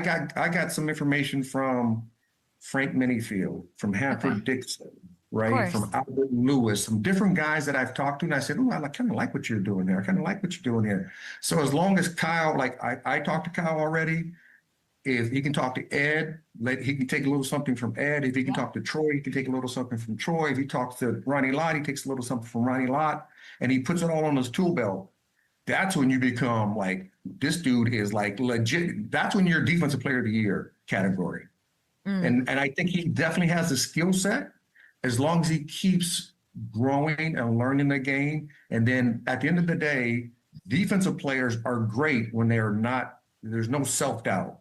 Speaker 15: got some information from Frank Minifield, from Hanford Dixon, right? From Albert Lewis, some different guys that I've talked to, and I said, "Oh, I kind of like what you're doing there. I kind of like what you're doing here." So as long as Kyle, I talked to Kyle already. If he can talk to Ed, he can take a little something from Ed. If he can talk to Troy, he can take a little something from Troy. If he talks to Ronnie Lott, he takes a little something from Ronnie Lott, and he puts it all on his tool belt. That's when you become like, this dude is like legit. That's when you're defensive player of the year category. And I think he definitely has the skill set as long as he keeps growing and learning the game. And then at the end of the day, defensive players are great when there's no self-doubt.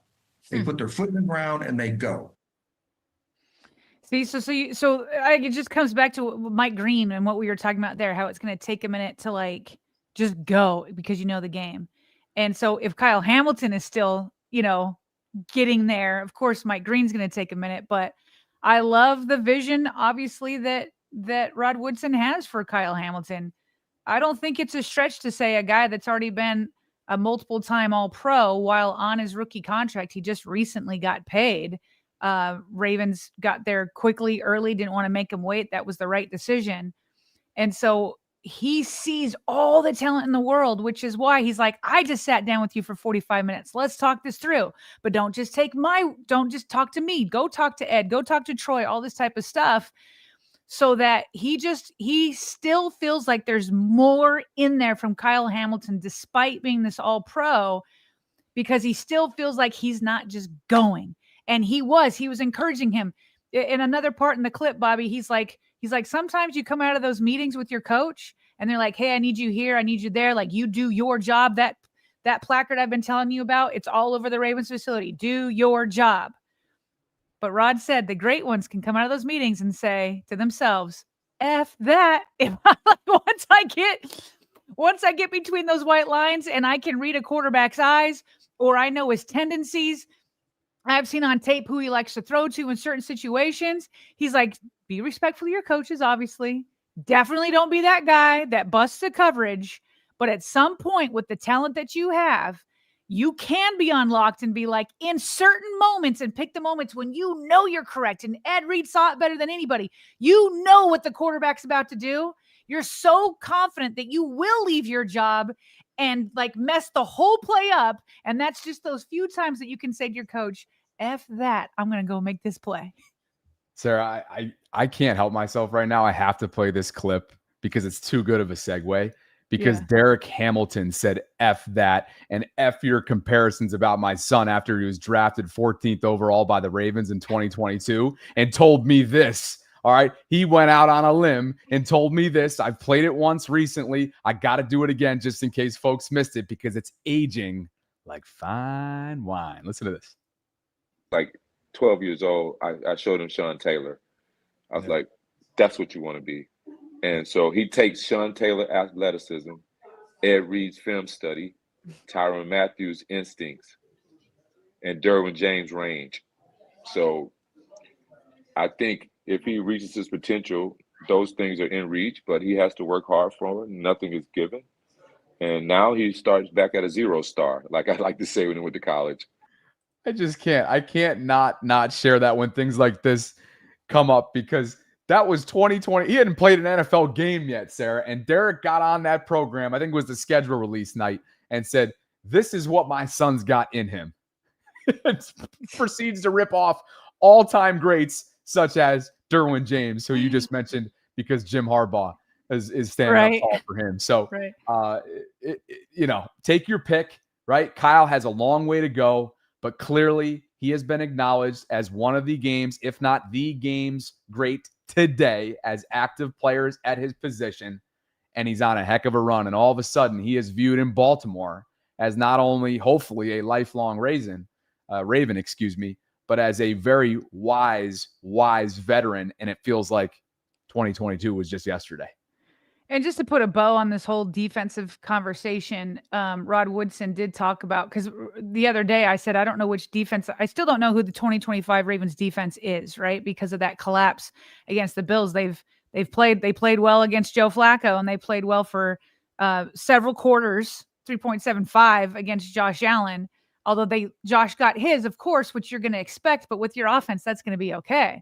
Speaker 15: They put their foot in the ground and they go.
Speaker 2: See, it just comes back to Mike Green and what we were talking about there, how it's going to take a minute to just go because you know the game. And so if Kyle Hamilton is still, getting there, of course, Mike Green's going to take a minute, but I love the vision, obviously, that Rod Woodson has for Kyle Hamilton. I don't think it's a stretch to say a guy that's already been a multiple time All-Pro while on his rookie contract, he just recently got paid. Ravens got there quickly, early, didn't want to make him wait. That was the right decision. And so he sees all the talent in the world, which is why he's like, I just sat down with you for 45 minutes. Let's talk this through. But don't just talk to me. Go talk to Ed. Go talk to Troy, all this type of stuff. So that he still feels like there's more in there from Kyle Hamilton, despite being this All-Pro, because he still feels like he's not just going. And he was encouraging him. In another part in the clip, Bobby, he's like, sometimes you come out of those meetings with your coach and they're like, hey, I need you here. I need you there. Like, you do your job. That placard I've been telling you about, it's all over the Ravens facility. Do your job. But Rod said the great ones can come out of those meetings and say to themselves, F that. Once I get between those white lines and I can read a quarterback's eyes, or I know his tendencies, I've seen on tape who he likes to throw to in certain situations. He's like, be respectful of your coaches, obviously. Definitely don't be that guy that busts the coverage. But at some point, with the talent that you have, you can be unlocked and be like, in certain moments, and pick the moments when you know you're correct. And Ed Reed saw it better than anybody. You know what the quarterback's about to do. You're so confident that you will leave your job and like mess the whole play up. And that's just those few times that you can say to your coach, F that, I'm going to go make this play.
Speaker 1: Sarah, I can't help myself right now. I have to play this clip because it's too good of a segue. Because Derek Hamilton said F that and F your comparisons about my son after he was drafted 14th overall by the Ravens in 2022 and told me this. All right. He went out on a limb and told me this. I've played it once recently. I got to do it again just in case folks missed it because it's aging like fine wine. Listen to this.
Speaker 16: Like 12 years old, I showed him Sean Taylor. I was like, that's what you want to be. And so he takes Sean Taylor athleticism, Ed Reed's film study, Tyrann Mathieu' instincts, and Derwin James' range. So I think if he reaches his potential, those things are in reach, but he has to work hard for it. Nothing is given. And now he starts back at a 0 star, like I like to say when he went to college.
Speaker 1: I just can't. I can't not share that when things like this come up because that was 2020. He hadn't played an NFL game yet, Sarah. And Derek got on that program, I think it was the schedule release night, and said, this is what my son's got in him. Proceeds to rip off all-time greats such as Derwin James, who you just mentioned because Jim Harbaugh is standing up tall for him. So, take your pick, right? Kyle has a long way to go, but clearly he has been acknowledged as one of the game's, if not the game's great today as active players at his position, and he's on a heck of a run. And all of a sudden, he is viewed in Baltimore as not only, hopefully, a lifelong Raven, but as a very wise veteran. And it feels like 2022 was just yesterday.
Speaker 2: And just to put a bow on this whole defensive conversation, Rod Woodson did talk about, because the other day I said, I don't know which defense, I still don't know who the 2025 Ravens defense is, right? Because of that collapse against the Bills. They played well against Joe Flacco, and they played well for several quarters, 3.75 against Josh Allen. Although Josh got his, of course, which you're going to expect, but with your offense, that's going to be okay.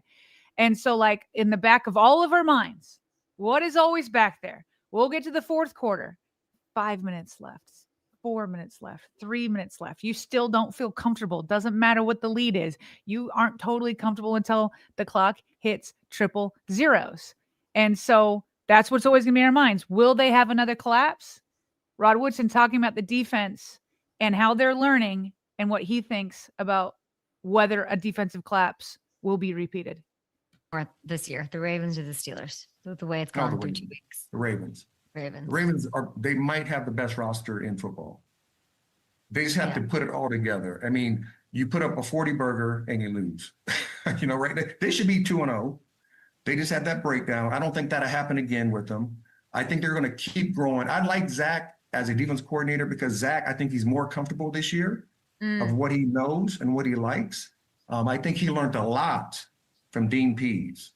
Speaker 2: And so like in the back of all of our minds, what is always back there? We'll get to the fourth quarter. 5 minutes left, 4 minutes left, 3 minutes left. You still don't feel comfortable. Doesn't matter what the lead is. You aren't totally comfortable until the clock hits triple zeros. And so that's what's always going to be in our minds. Will they have another collapse? Rod Woodson talking about the defense and how they're learning and what he thinks about whether a defensive collapse will be repeated.
Speaker 14: Or this year, the Ravens or the Steelers, the way it's gone through 2 weeks.
Speaker 15: The Ravens.
Speaker 14: Ravens.
Speaker 15: The Ravens they might have the best roster in football. They just have to put it all together. I mean, you put up a 40 burger and you lose. Right? They should be 2-0. They just had that breakdown. I don't think that'll happen again with them. I think they're going to keep growing. I like Zach as a defense coordinator because Zach, I think he's more comfortable this year of what he knows and what he likes. I think he learned a lot from Dean Pease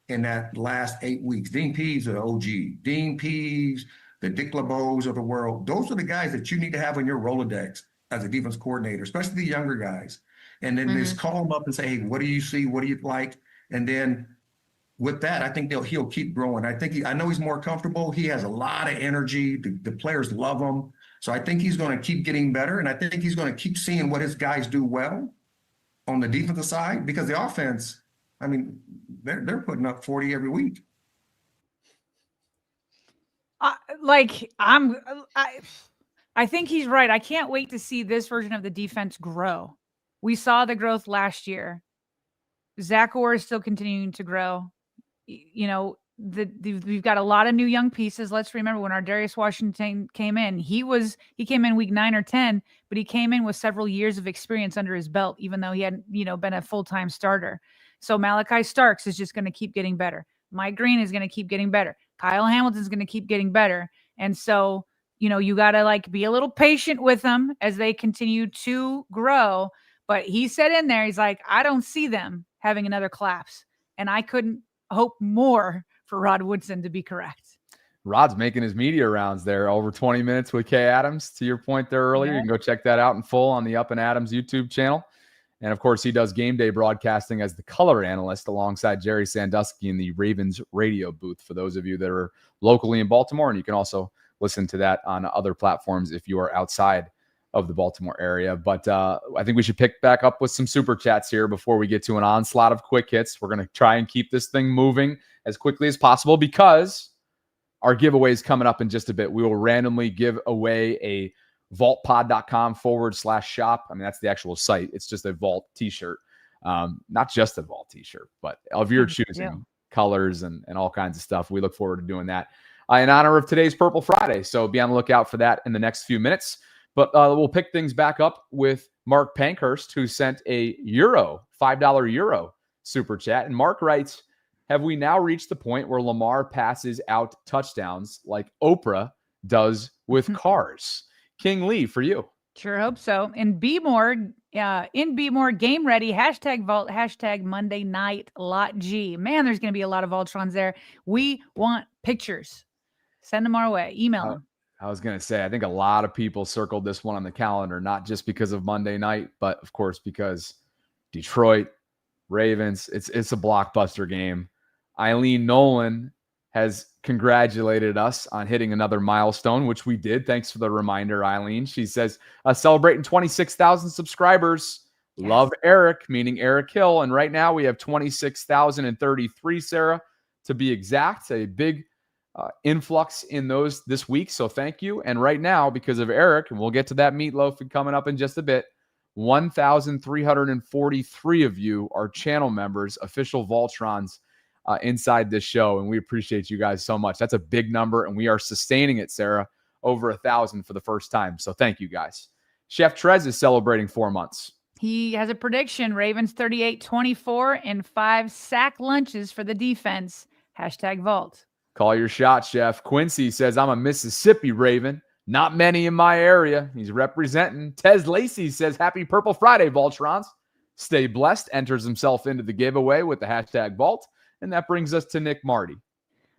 Speaker 15: in that last 8 weeks. Dean Pease, the OG. Dean Pease, the Dick LeBeaus of the world. Those are the guys that you need to have on your Rolodex as a defense coordinator, especially the younger guys. And then just call them up and say, hey, what do you see? What do you like? And then with that, I think he'll keep growing. I know he's more comfortable. He has a lot of energy. The players love him. So I think he's going to keep getting better. And I think he's going to keep seeing what his guys do well on the defensive side, because the offense, I mean, they're putting up 40 every week.
Speaker 2: I think he's right. I can't wait to see this version of the defense grow. We saw the growth last year. Zach Orr is still continuing to grow. You know, we've got a lot of new young pieces. Let's remember when our Darius Washington came in, he came in week 9 or 10, but he came in with several years of experience under his belt, even though he hadn't, been a full-time starter. So Malachi Starks is just going to keep getting better. Mike Green is going to keep getting better. Kyle Hamilton is going to keep getting better. And so, you got to be a little patient with them as they continue to grow. But he said in there, he's like, I don't see them having another collapse. And I couldn't hope more for Rod Woodson to be correct.
Speaker 1: Rod's making his media rounds there, over 20 minutes with Kay Adams. To your point there earlier, you can go check that out in full on the Up and Adams YouTube channel. And of course, he does game day broadcasting as the color analyst alongside Jerry Sandusky in the Ravens radio booth for those of you that are locally in Baltimore. And you can also listen to that on other platforms if you are outside of the Baltimore area. But I think we should pick back up with some super chats here before we get to an onslaught of quick hits. We're going to try and keep this thing moving as quickly as possible because our giveaway is coming up in just a bit. We will randomly give away a vaultpod.com/shop. I mean, that's the actual site. It's just a Vault t-shirt. Not just a Vault t-shirt, but of your choosing, colors and all kinds of stuff. We look forward to doing that in honor of today's Purple Friday. So be on the lookout for that in the next few minutes. But we'll pick things back up with Mark Pankhurst, who sent a $5 euro super chat. And Mark writes, have we now reached the point where Lamar passes out touchdowns like Oprah does with cars? King Lee, for you.
Speaker 2: Sure hope so. And be more game ready, #Vault, #Monday Night Lot G. Man, there's going to be a lot of Voltrons there. We want pictures. Send them our way. Email them.
Speaker 1: I was going to say, I think a lot of people circled this one on the calendar, not just because of Monday night, but of course, because Detroit, Ravens, it's a blockbuster game. Eileen Nolan has congratulated us on hitting another milestone, which we did. Thanks for the reminder, Eileen. She says, celebrating 26,000 subscribers. Yes. Love Eric, meaning Eric Hill. And right now we have 26,033, Sarah, to be exact. A big influx in those this week. So thank you. And right now, because of Eric, and we'll get to that meatloaf coming up in just a bit, 1,343 of you are channel members, official Voltrons inside this show. And we appreciate you guys so much. That's a big number. And we are sustaining it, Sarah, over 1,000 for the first time. So thank you guys. Chef Trez is celebrating 4 months.
Speaker 2: He has a prediction, Ravens 38-24 and 5 sack lunches for the defense. #Vault.
Speaker 1: Call your shot, Chef. Quincy says, I'm a Mississippi Raven. Not many in my area. He's representing. Tez Lacey says, happy Purple Friday, Voltrons. Stay blessed. Enters himself into the giveaway with the #Vault. And that brings us to Nick Marty.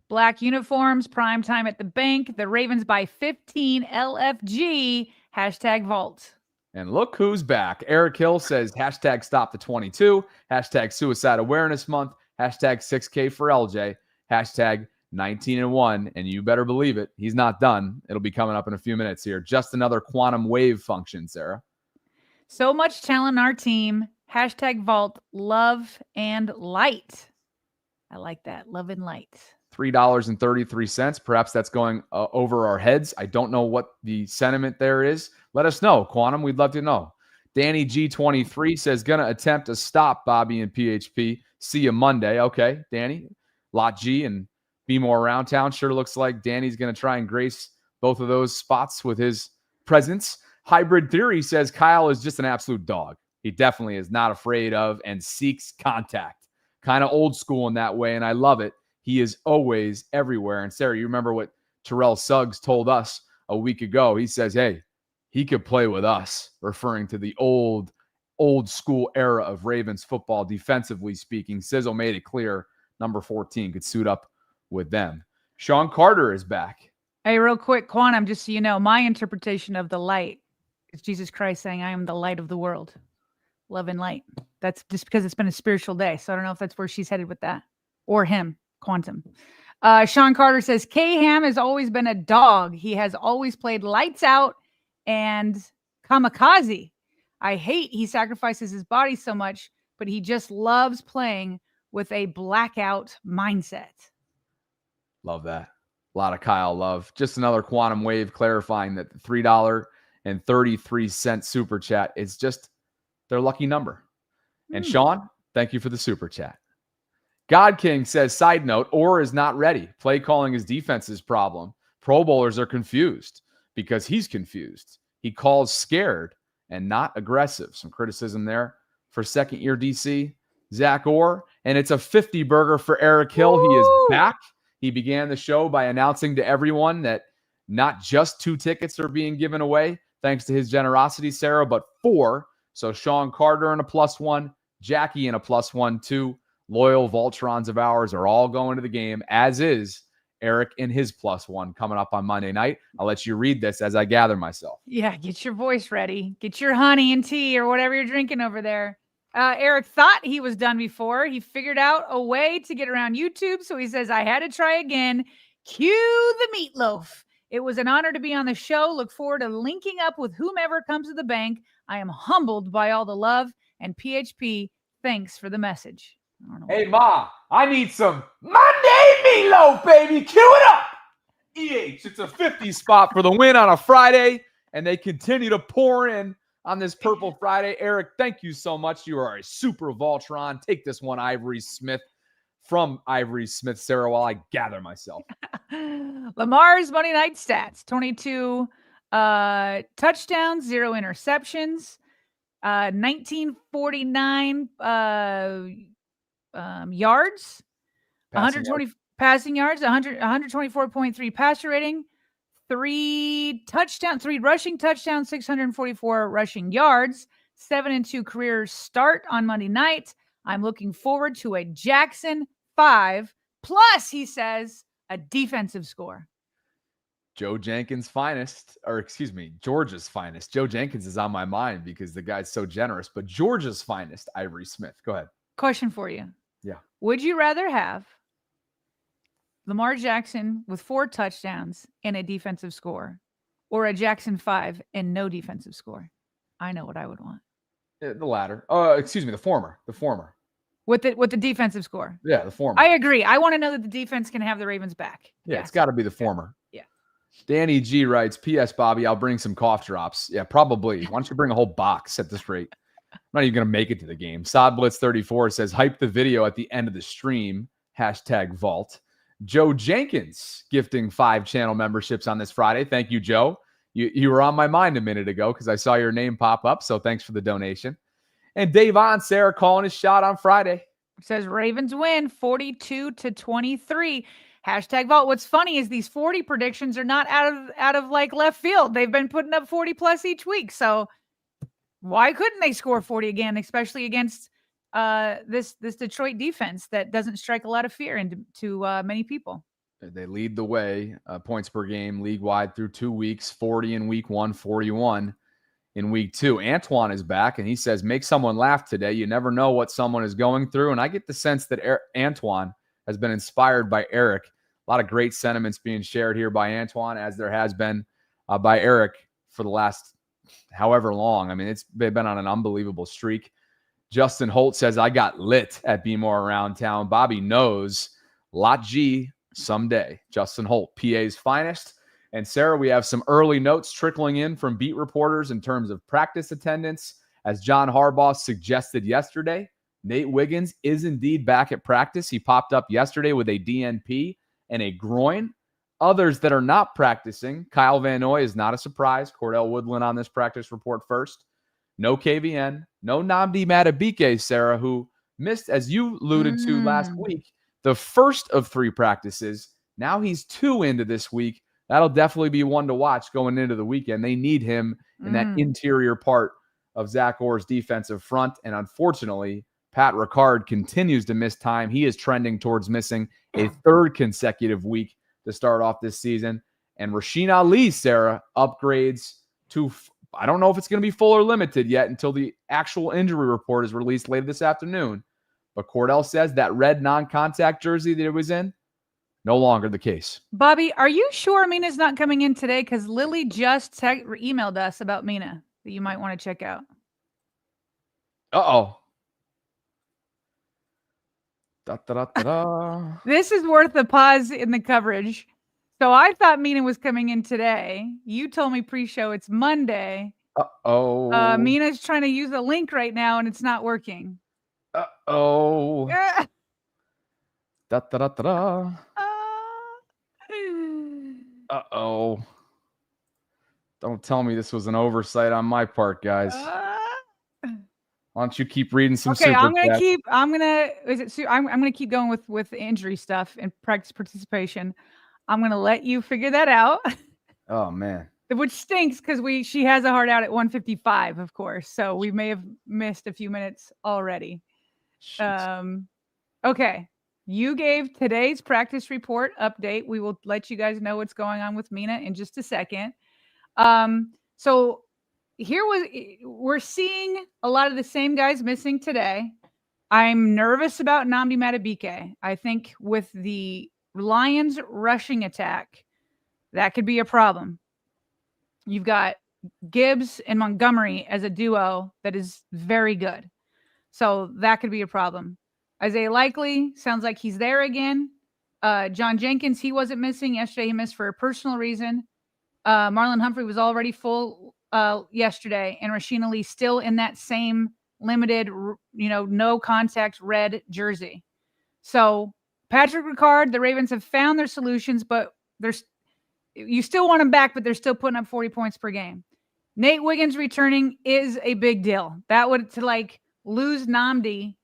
Speaker 2: Black uniforms, prime time at the bank. The Ravens by 15 LFG. #Vault.
Speaker 1: And look who's back. Eric Hill says, #stop the 22. #suicide awareness month. #6K for LJ. #19-1, and you better believe it, he's not done. It'll be coming up in a few minutes here. Just another quantum wave function, Sarah.
Speaker 2: So much talent in our team. #Vault, love and light. I like that, love and light.
Speaker 1: $3.33. Perhaps that's going over our heads. I don't know what the sentiment there is. Let us know, Quantum. We'd love to know. Danny G23 says, gonna attempt to stop Bobby and PHP. See you Monday. Okay, Danny. Lot G and Be More Around Town. Sure looks like Danny's going to try and grace both of those spots with his presence. Hybrid Theory says Kyle is just an absolute dog. He definitely is not afraid of and seeks contact. Kind of old school in that way, and I love it. He is always everywhere. And Sarah, you remember what Terrell Suggs told us a week ago. He says, hey, he could play with us, referring to the old school era of Ravens football, defensively speaking. Sizzle made it clear number 14 could suit up with them. Sean Carter is back.
Speaker 2: Hey, real quick, Quantum, just so you know, my interpretation of the light is Jesus Christ saying, I am the light of the world. Love and light. That's just because it's been a spiritual day. So I don't know if that's where she's headed with that. Or him, Quantum. Sean Carter says, K-Ham has always been a dog. He has always played lights out and kamikaze. I hate he sacrifices his body so much, but he just loves playing with a blackout mindset.
Speaker 1: Love that. A lot of Kyle love. Just another Quantum Wave clarifying that the $3.33 super chat is just their lucky number. And Sean, thank you for the super chat. God King says, side note, Orr is not ready. Play calling is defense's problem. Pro Bowlers are confused because he's confused. He calls scared and not aggressive. Some criticism there for second-year DC, Zach Orr. And it's a 50 burger for Eric Hill. Woo! He is back. He began the show by announcing to everyone that not just 2 tickets are being given away, thanks to his generosity, Sarah, but 4. So Sean Carter in a +1, Jackie in a +1 too. Loyal Voltrons of ours are all going to the game, as is Eric in his +1 coming up on Monday night. I'll let you read this as I gather myself.
Speaker 2: Yeah, get your voice ready. Get your honey and tea or whatever you're drinking over there. Eric thought he was done before. He figured out a way to get around YouTube. So he says, I had to try again. Cue the meatloaf. It was an honor to be on the show. Look forward to linking up with whomever comes to the bank. I am humbled by all the love. And PHP, thanks for the message.
Speaker 1: Hey, Ma, I need some Monday meatloaf, baby. Cue it up. EH, it's a 50 spot for the win on a Friday. And they continue to pour in on this Purple Friday. Eric, thank you so much. You are a super Voltron. Take this one, Ivory Smith, from Ivory Smith, Sarah, while I gather myself.
Speaker 2: Lamar's Monday night stats, 22 touchdowns, 0 interceptions, 1949 yards, 120 passing yards, 124.3 passer rating, 3 rushing touchdowns, 644 rushing yards, 7-2 career start on Monday night. I'm looking forward to a Jackson 5 plus, he says, a defensive score.
Speaker 1: Joe Jenkins' finest, or excuse me, Georgia's finest. Joe Jenkins is on my mind because the guy's so generous, but Georgia's finest, Ivory Smith. Go ahead.
Speaker 2: Question for you.
Speaker 1: Yeah.
Speaker 2: Would you rather have Lamar Jackson with 4 touchdowns and a defensive score, or a Jackson 5 and no defensive score? I know what I would want.
Speaker 1: The latter. Excuse me, the former. The former.
Speaker 2: With the defensive score.
Speaker 1: Yeah, the former.
Speaker 2: I agree. I want to know that the defense can have the Ravens back.
Speaker 1: Yeah,
Speaker 2: yes.
Speaker 1: It's got to be the former.
Speaker 2: Yeah.
Speaker 1: Danny G writes, P.S. Bobby, I'll bring some cough drops. Yeah, probably. Why don't you bring a whole box at this rate? I'm not even going to make it to the game. Sodblitz34 says, hype the video at the end of the stream. #Vault. Joe Jenkins gifting 5 channel memberships on this Friday. Thank you, Joe. You were on my mind a minute ago because I saw your name pop up. So thanks for the donation. And Dave on Sarah calling his shot on Friday.
Speaker 2: It says Ravens win 42-23. #Vault. What's funny is these 40 predictions are not out of like left field. They've been putting up 40 plus each week. So why couldn't they score 40 again, especially against this Detroit defense that doesn't strike a lot of fear into many people?
Speaker 1: They lead the way, points per game league-wide through 2 weeks, 40 in week 1, 41 in week 2. Antoine is back, and he says, make someone laugh today. You never know what someone is going through. And I get the sense that Antoine has been inspired by Eric. A lot of great sentiments being shared here by Antoine, as there has been by Eric for the last however long. I mean, they've been on an unbelievable streak. Justin Holt says, I got lit at Be More Around Town. Bobby knows Lot G someday. Justin Holt, PA's finest. And Sarah, we have some early notes trickling in from beat reporters in terms of practice attendance. As John Harbaugh suggested yesterday, Nate Wiggins is indeed back at practice. He popped up yesterday with a DNP and a groin. Others that are not practicing, Kyle Van Noy is not a surprise. Cordell Woodland on this practice report first. No KVN, no Nnamdi Madubuike, Sarah, who missed, as you alluded to last week, the first of 3 practices. Now he's 2 into this week that'll definitely be one to watch going into the weekend. They need him in that interior part of Zach Orr's defensive front. And unfortunately, Pat Ricard continues to miss time. He is trending towards missing a third consecutive week to start off this season. And Rasheen Ali, Sarah, upgrades to, I don't know if it's going to be full or limited yet until the actual injury report is released later this afternoon. But Cordell says that red non-contact jersey that it was in, no longer the case.
Speaker 2: Bobby, are you sure Mina's not coming in today? Because Lily just emailed us about Mina that you might want to check out.
Speaker 1: Uh-oh. Da, da, da, da, da.
Speaker 2: This is worth a pause in the coverage. So I thought Mina was coming in today. You told me pre-show it's Monday.
Speaker 1: Uh-oh.
Speaker 2: Mina's trying to use a link right now, and it's not working.
Speaker 1: Uh-oh. Da, da, da, da, da. Uh-oh. Don't tell me this was an oversight on my part, guys. Why don't you keep reading some
Speaker 2: Okay,
Speaker 1: super
Speaker 2: I'm gonna
Speaker 1: chat?
Speaker 2: keep going with injury stuff and practice participation. I'm gonna let you figure that out.
Speaker 1: Oh man.
Speaker 2: Which stinks because she has a hard out at 1:55, of course. So we may have missed a few minutes already. Okay. You gave today's practice report update. We will let you guys know what's going on with Mina in just a second. So we're seeing a lot of the same guys missing today. I'm nervous about Nnamdi Madubuike. I think with the Lions rushing attack, that could be a problem. You've got Gibbs and Montgomery as a duo that is very good. So that could be a problem. Isaiah Likely sounds like he's there again. John Jenkins, he wasn't missing. Yesterday he missed for a personal reason. Marlon Humphrey was already full yesterday. And Rasheen Ali still in that same limited, no contact red jersey. So Patrick Ricard, the Ravens have found their solutions, but you still want them back, but they're still putting up 40 points per game. Nate Wiggins returning is a big deal. That would lose Nnamdi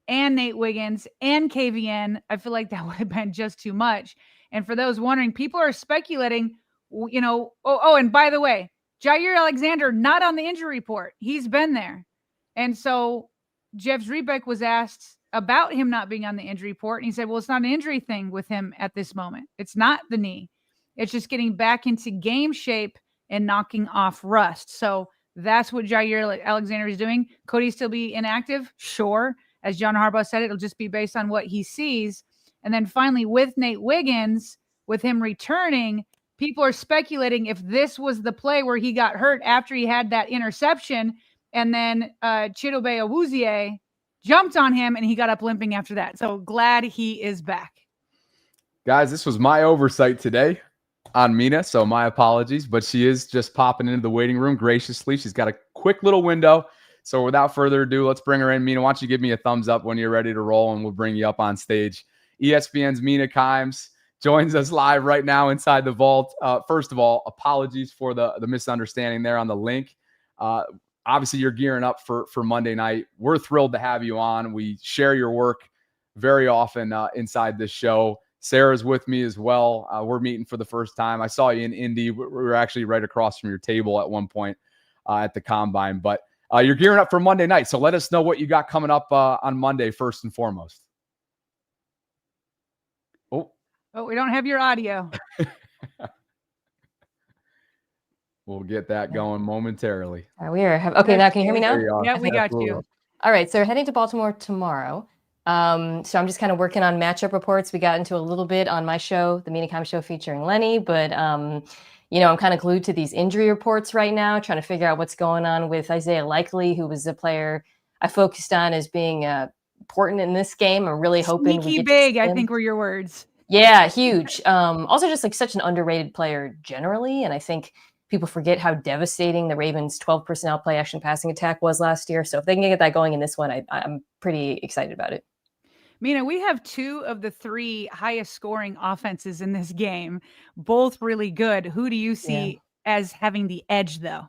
Speaker 2: and Nate Wiggins and KVN. I feel like that would have been just too much. And for those wondering, people are speculating, and by the way, Jair Alexander, not on the injury report. He's been there. And so Jeff Zrebeck was asked about him not being on the injury report. And he said, well, it's not an injury thing with him at this moment. It's not the knee. It's just getting back into game shape and knocking off rust. So that's what Jair Alexander is doing. Could he still be inactive? Sure. As John Harbaugh said, it'll just be based on what he sees. And then finally, with Nate Wiggins, with him returning, people are speculating if this was the play where he got hurt after he had that interception, and then Chidobe Awuzie jumped on him, and he got up limping after that. So glad he is back.
Speaker 1: Guys, this was my oversight today on Mina, so my apologies, but she is just popping into the waiting room graciously. She's got a quick little window. So without further ado, let's bring her in. Mina, why don't you give me a thumbs up when you're ready to roll, and we'll bring you up on stage. ESPN's Mina Kimes joins us live right now inside the vault. First of all, apologies for the misunderstanding there on the link. Obviously, you're gearing up for Monday night. We're thrilled to have you on. We share your work very often inside this show. Sarah's with me as well. We're meeting for the first time. I saw you in Indy. We were actually right across from your table at one point at the Combine. But you're gearing up for Monday night. So let us know what you got coming up on Monday, first and foremost.
Speaker 2: Oh, we don't have your audio.
Speaker 1: We'll get that going momentarily.
Speaker 17: We are. Okay, now can you hear me now?
Speaker 2: Yeah, we got you.
Speaker 17: All right, so we're heading to Baltimore tomorrow. So I'm just kind of working on matchup reports. We got into a little bit on my show, the Mina Kimes Show featuring Lenny, but I'm kind of glued to these injury reports right now, trying to figure out what's going on with Isaiah Likely, who was the player I focused on as being important in this game. I'm really hoping
Speaker 2: sneaky big, I think were your words.
Speaker 17: Yeah, huge. Also just such an underrated player generally. And I think people forget how devastating the Ravens' 12 personnel play action passing attack was last year. So if they can get that going in this one, I'm pretty excited about it.
Speaker 2: Mina, we have 2 of the 3 highest scoring offenses in this game, both really good. Who do you see as having the edge, though?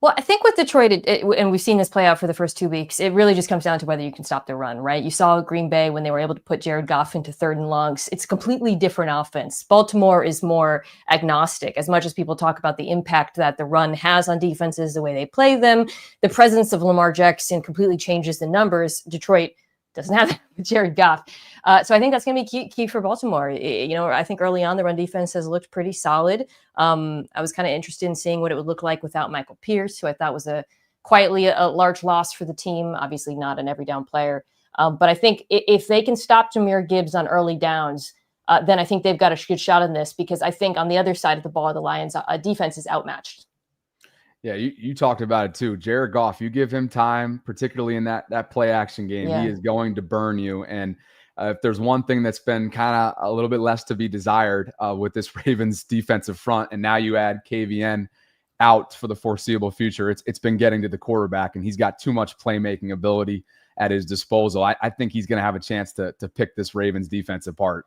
Speaker 17: Well, I think with Detroit, and we've seen this play out for the first 2 weeks, it really just comes down to whether you can stop the run, right? You saw Green Bay when they were able to put Jared Goff into 3rd and longs. It's a completely different offense. Baltimore is more agnostic. As much as people talk about the impact that the run has on defenses, the way they play them, the presence of Lamar Jackson completely changes the numbers. Detroit doesn't have that with Jared Goff. So I think that's going to be key for Baltimore. I think early on the run defense has looked pretty solid. I was kind of interested in seeing what it would look like without Michael Pierce, who I thought was quietly a large loss for the team. Obviously not an every down player. But I think if they can stop Jahmyr Gibbs on early downs, then I think they've got a good shot in this, because I think on the other side of the ball, the Lions defense is outmatched.
Speaker 1: Yeah, you talked about it too. Jared Goff, you give him time, particularly in that play action game, he is going to burn you. And if there's one thing that's been kind of a little bit less to be desired with this Ravens defensive front, and now you add KVN out for the foreseeable future, it's been getting to the quarterback, and he's got too much playmaking ability at his disposal. I think he's going to have a chance to pick this Ravens defense apart.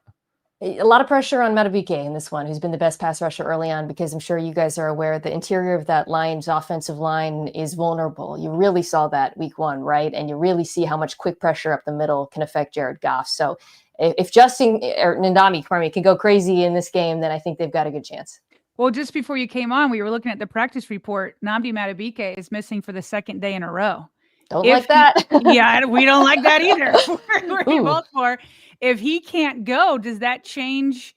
Speaker 17: A lot of pressure on Madubuike in this one, who's been the best pass rusher early on, because I'm sure you guys are aware the interior of that Lions offensive line is vulnerable. You really saw that week 1, right? And you really see how much quick pressure up the middle can affect Jared Goff. So if Justin or Ndamukong can go crazy in this game, then I think they've got a good chance.
Speaker 2: Well, just before you came on, we were looking at the practice report. Nnamdi Madubuike is missing for the 2nd day in a row.
Speaker 17: Don't like that.
Speaker 2: Yeah, we don't like that either. We're in Baltimore. If he can't go, does that change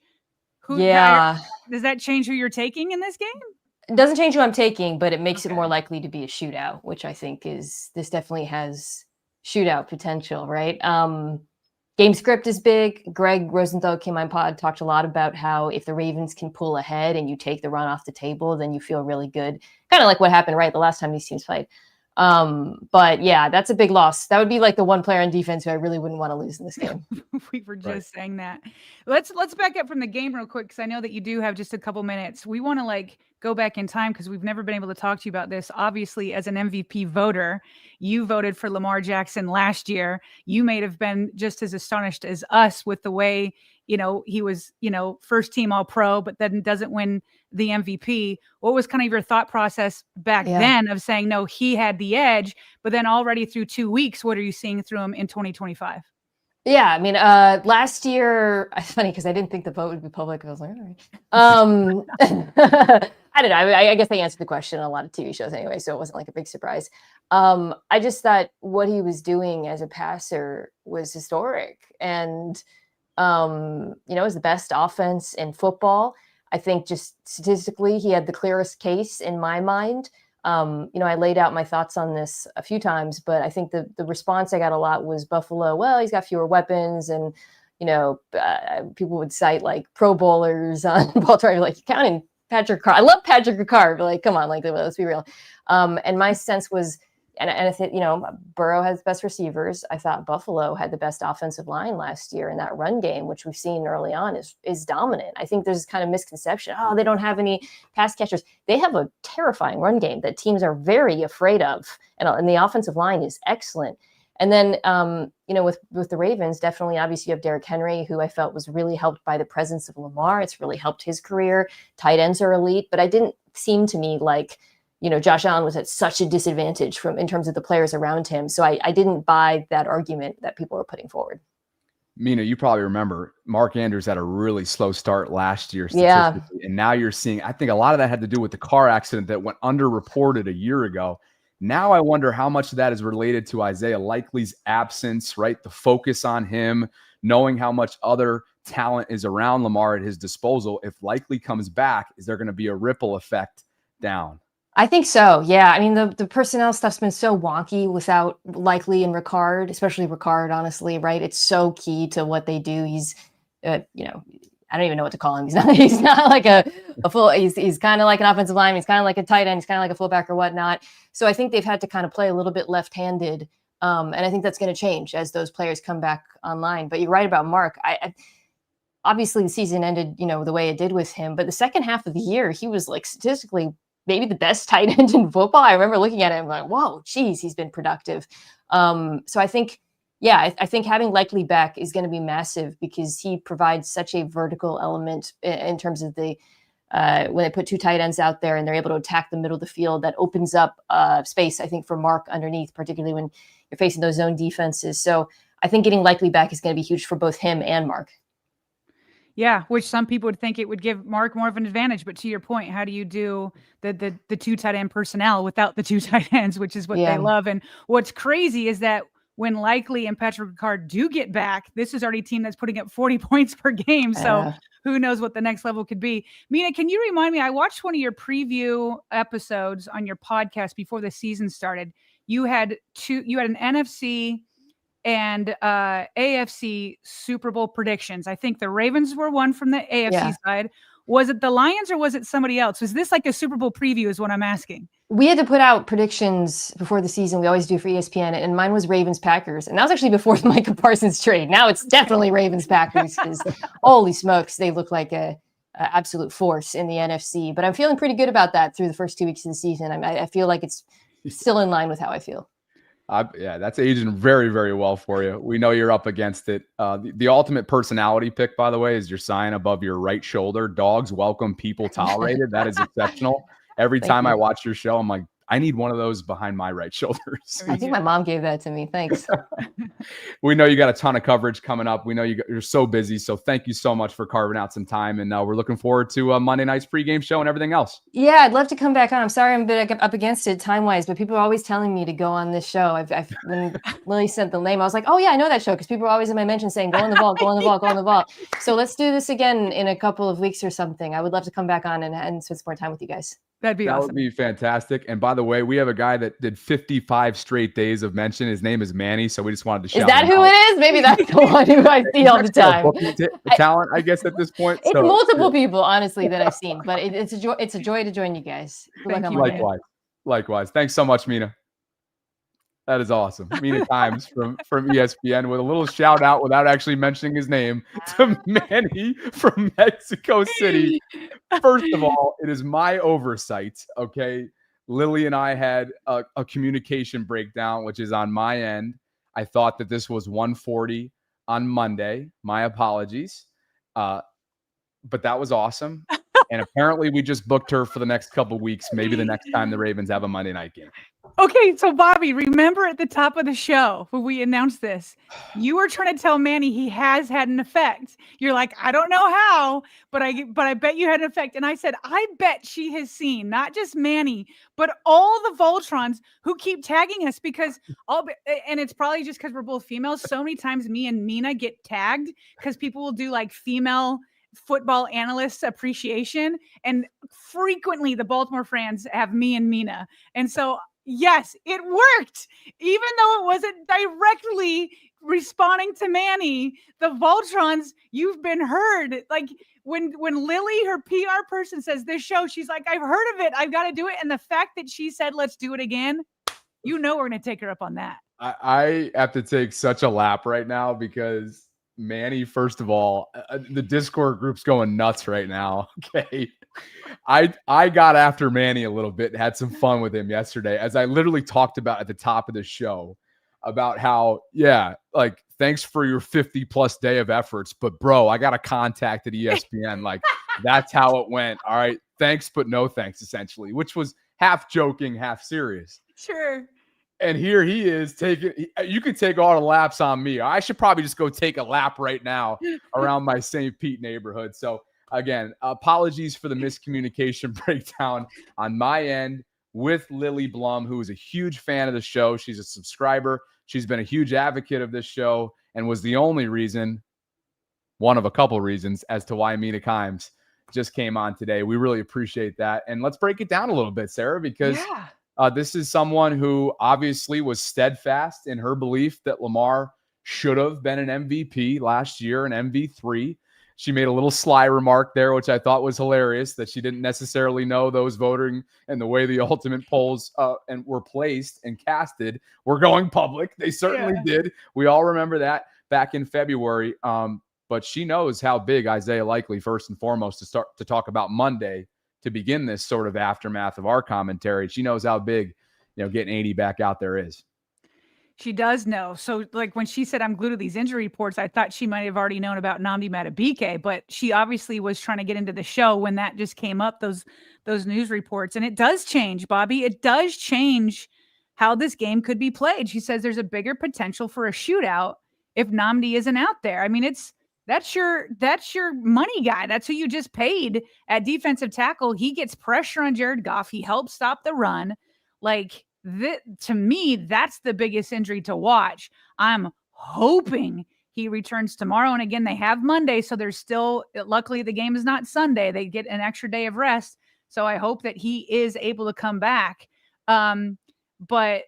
Speaker 2: who?
Speaker 17: Yeah.
Speaker 2: Does that change who you're taking in this game?
Speaker 17: It doesn't change who I'm taking, but it makes it more likely to be a shootout, which I think this definitely has shootout potential, right? Game script is big. Greg Rosenthal came on pod, talked a lot about how if the Ravens can pull ahead and you take the run off the table, then you feel really good. Kind of like what happened, right, the last time these teams played. But yeah, that's a big loss. That would be like the one player on defense who I really wouldn't want to lose in this game.
Speaker 2: We were just saying that. Let's back up from the game real quick, because I know that you do have just a couple minutes. We want to go back in time, because we've never been able to talk to you about this. Obviously, as an MVP voter, you voted for Lamar Jackson last year. You may have been just as astonished as us with the way, he was, first team all pro, but then doesn't win the MVP. What was kind of your thought process back then of saying, no, he had the edge, but then already through 2 weeks, what are you seeing through him in 2025?
Speaker 17: Yeah, I mean, last year, it's funny because I didn't think the vote would be public. I was like, all right. I don't know. I guess they answered the question on a lot of TV shows anyway, so it wasn't like a big surprise. I just thought what he was doing as a passer was historic. And, it was the best offense in football. I think just statistically, he had the clearest case in my mind. I laid out my thoughts on this a few times, but I think the response I got a lot was Buffalo. Well, he's got fewer weapons, and people would cite like Pro Bowlers on Baltimore, like counting Patrick Carr. I love Patrick Ricard, but like, come on, like let's be real. And my sense was, and I think Burrow has the best receivers. I thought Buffalo had the best offensive line last year, and that run game, which we've seen early on, is dominant. I think there's kind of misconception. Oh, they don't have any pass catchers. They have a terrifying run game that teams are very afraid of, and the offensive line is excellent. And then, with the Ravens, definitely, obviously, you have Derrick Henry, who I felt was really helped by the presence of Lamar. It's really helped his career. Tight ends are elite, but I didn't seem to me like, Josh Allen was at such a disadvantage in terms of the players around him. So I didn't buy that argument that people were putting forward.
Speaker 1: Mina, you probably remember Mark Andrews had a really slow start last year statistically, and now you're seeing, I think a lot of that had to do with the car accident that went underreported a year ago. Now I wonder how much of that is related to Isaiah Likely's absence, right? The focus on him, knowing how much other talent is around Lamar at his disposal. If Likely comes back, is there going to be a ripple effect down?
Speaker 17: I think so. Yeah. I mean, the personnel stuff's been so wonky without Likely and Ricard, especially Ricard, honestly, right? It's so key to what they do. He's, I don't even know what to call him. He's not like a full, he's kind of like an offensive lineman. He's kind of like a tight end. He's kind of like a fullback or whatnot. So I think they've had to kind of play a little bit left-handed. And I think that's going to change as those players come back online. But you're right about Mark. I obviously the season ended, the way it did with him, but the second half of the year, he was like statistically maybe the best tight end in football. I remember looking at him like, whoa, geez, he's been productive. So I think, I think having Likely back is going to be massive because he provides such a vertical element in terms of the when they put two tight ends out there and they're able to attack the middle of the field, that opens up space, I think, for Mark underneath, particularly when you're facing those zone defenses. So I think getting Likely back is going to be huge for both him and Mark.
Speaker 2: Yeah, which some people would think it would give Mark more of an advantage. But to your point, how do you do the two tight end personnel without the two tight ends, which is what they love? And what's crazy is that when Likely and Patrick Ricard do get back, this is already a team that's putting up 40 points per game. So who knows what the next level could be. Mina, can you remind me, I watched one of your preview episodes on your podcast before the season started. You had an NFC and AFC Super Bowl predictions. I think the Ravens were one from the AFC side. Was it the Lions or was it somebody else? Was this like a Super Bowl preview is what I'm asking?
Speaker 17: We had to put out predictions before the season. We always do for ESPN, and mine was Ravens-Packers. And that was actually before the Micah Parsons trade. Now it's definitely Ravens-Packers because holy smokes, they look like a absolute force in the NFC. But I'm feeling pretty good about that through the first 2 weeks of the season. I feel like it's still in line with how I feel.
Speaker 1: Yeah, that's aging very, very well for you. We know you're up against it. The ultimate personality pick, by the way, is your sign above your right shoulder. Dogs welcome, people tolerated. That is exceptional. Every time I watch your show, I'm like, I need one of those behind my right shoulder.
Speaker 17: I think my mom gave that to me. Thanks.
Speaker 1: We know you got a ton of coverage coming up. We know you're so busy. So thank you so much for carving out some time. And we're looking forward to Monday night's pregame show and everything else.
Speaker 17: Yeah, I'd love to come back on. I'm sorry I'm a bit up against it time-wise, but people are always telling me to go on this show. When Lily sent the name, I was like, oh yeah, I know that show because people are always in my mentions saying, go on the vault, go on the vault, go on the vault. So let's do this again in a couple of weeks or something. I would love to come back on and spend some more time with you guys.
Speaker 2: That'd be awesome.
Speaker 1: That would be fantastic. And by the way, we have a guy that did 55 straight days of mention. His name is Manny. So we just wanted to shout
Speaker 17: Is that
Speaker 1: him
Speaker 17: who
Speaker 1: out.
Speaker 17: it is? Maybe that's the one who I see all the time.
Speaker 1: Talent, I guess, at this point.
Speaker 17: It's multiple people, honestly, that I've seen, but it's a joy to join you guys.
Speaker 1: Likewise. Thanks so much, Mina. That is awesome. Mina Kimes from ESPN with a little shout out without actually mentioning his name to Manny from Mexico City. First of all, it is my oversight. Okay. Lily and I had a communication breakdown, which is on my end. I thought that this was 1:40 on Monday. My apologies. But that was awesome. And apparently we just booked her for the next couple of weeks, maybe the next time the Ravens have a Monday night game.
Speaker 2: Okay, so Bobby, remember at the top of the show when we announced this, you were trying to tell Manny he has had an effect. You're like, I don't know how, but I bet you had an effect. And I said, I bet she has seen not just Manny, but all the Voltrons who keep tagging us because and it's probably just because we're both females. So many times me and Mina get tagged because people will do like female football analysts appreciation, and frequently the Baltimore fans have me and Mina. And so yes, it worked. Even though it wasn't directly responding to Manny, the Voltrons, you've been heard. Like when Lily, her PR person, says this show, she's like, I've heard of it. I've got to do it. And the fact that she said, let's do it again, we're going to take her up on that. I
Speaker 1: have to take such a lap right now because Manny, first of all, the Discord group's going nuts right now. Okay. I got after Manny a little bit, had some fun with him yesterday, as I literally talked about at the top of the show about how, like, thanks for your 50+ day of efforts, but bro, I got a contact at ESPN. Like, that's how it went. All right. Thanks, but no thanks, essentially, which was half joking, half serious.
Speaker 2: Sure.
Speaker 1: And here he is you could take all the laps on me. I should probably just go take a lap right now around my St. Pete neighborhood. So again, apologies for the miscommunication breakdown on my end with Lily Blum, who is a huge fan of the show. She's a subscriber. She's been a huge advocate of this show and was the only reason, one of a couple reasons, as to why Mina Kimes just came on today. We really appreciate that. And let's break it down a little bit, Sarah, because this is someone who obviously was steadfast in her belief that Lamar should have been an MVP last year, an MV3. She made a little sly remark there, which I thought was hilarious, that she didn't necessarily know those voting and the way the ultimate polls and were placed and casted were going public. They certainly did. We all remember that back in February. But she knows how big Isaiah Likely, first and foremost, to start to talk about Monday to begin this sort of aftermath of our commentary. She knows how big, getting 80 back out there is.
Speaker 2: She does know. So like when she said I'm glued to these injury reports, I thought she might have already known about Nnamdi Madubuike, but she obviously was trying to get into the show when that just came up, those news reports. And it does change, Bobby. It does change how this game could be played. She says there's a bigger potential for a shootout if Nnamdi isn't out there. I mean, that's your money guy. That's who you just paid at defensive tackle. He gets pressure on Jared Goff. He helps stop the run. Like, to me, that's the biggest injury to watch. I'm hoping he returns tomorrow. And again, they have Monday, so there's still, luckily the game is not Sunday. They get an extra day of rest. So I hope that he is able to come back. But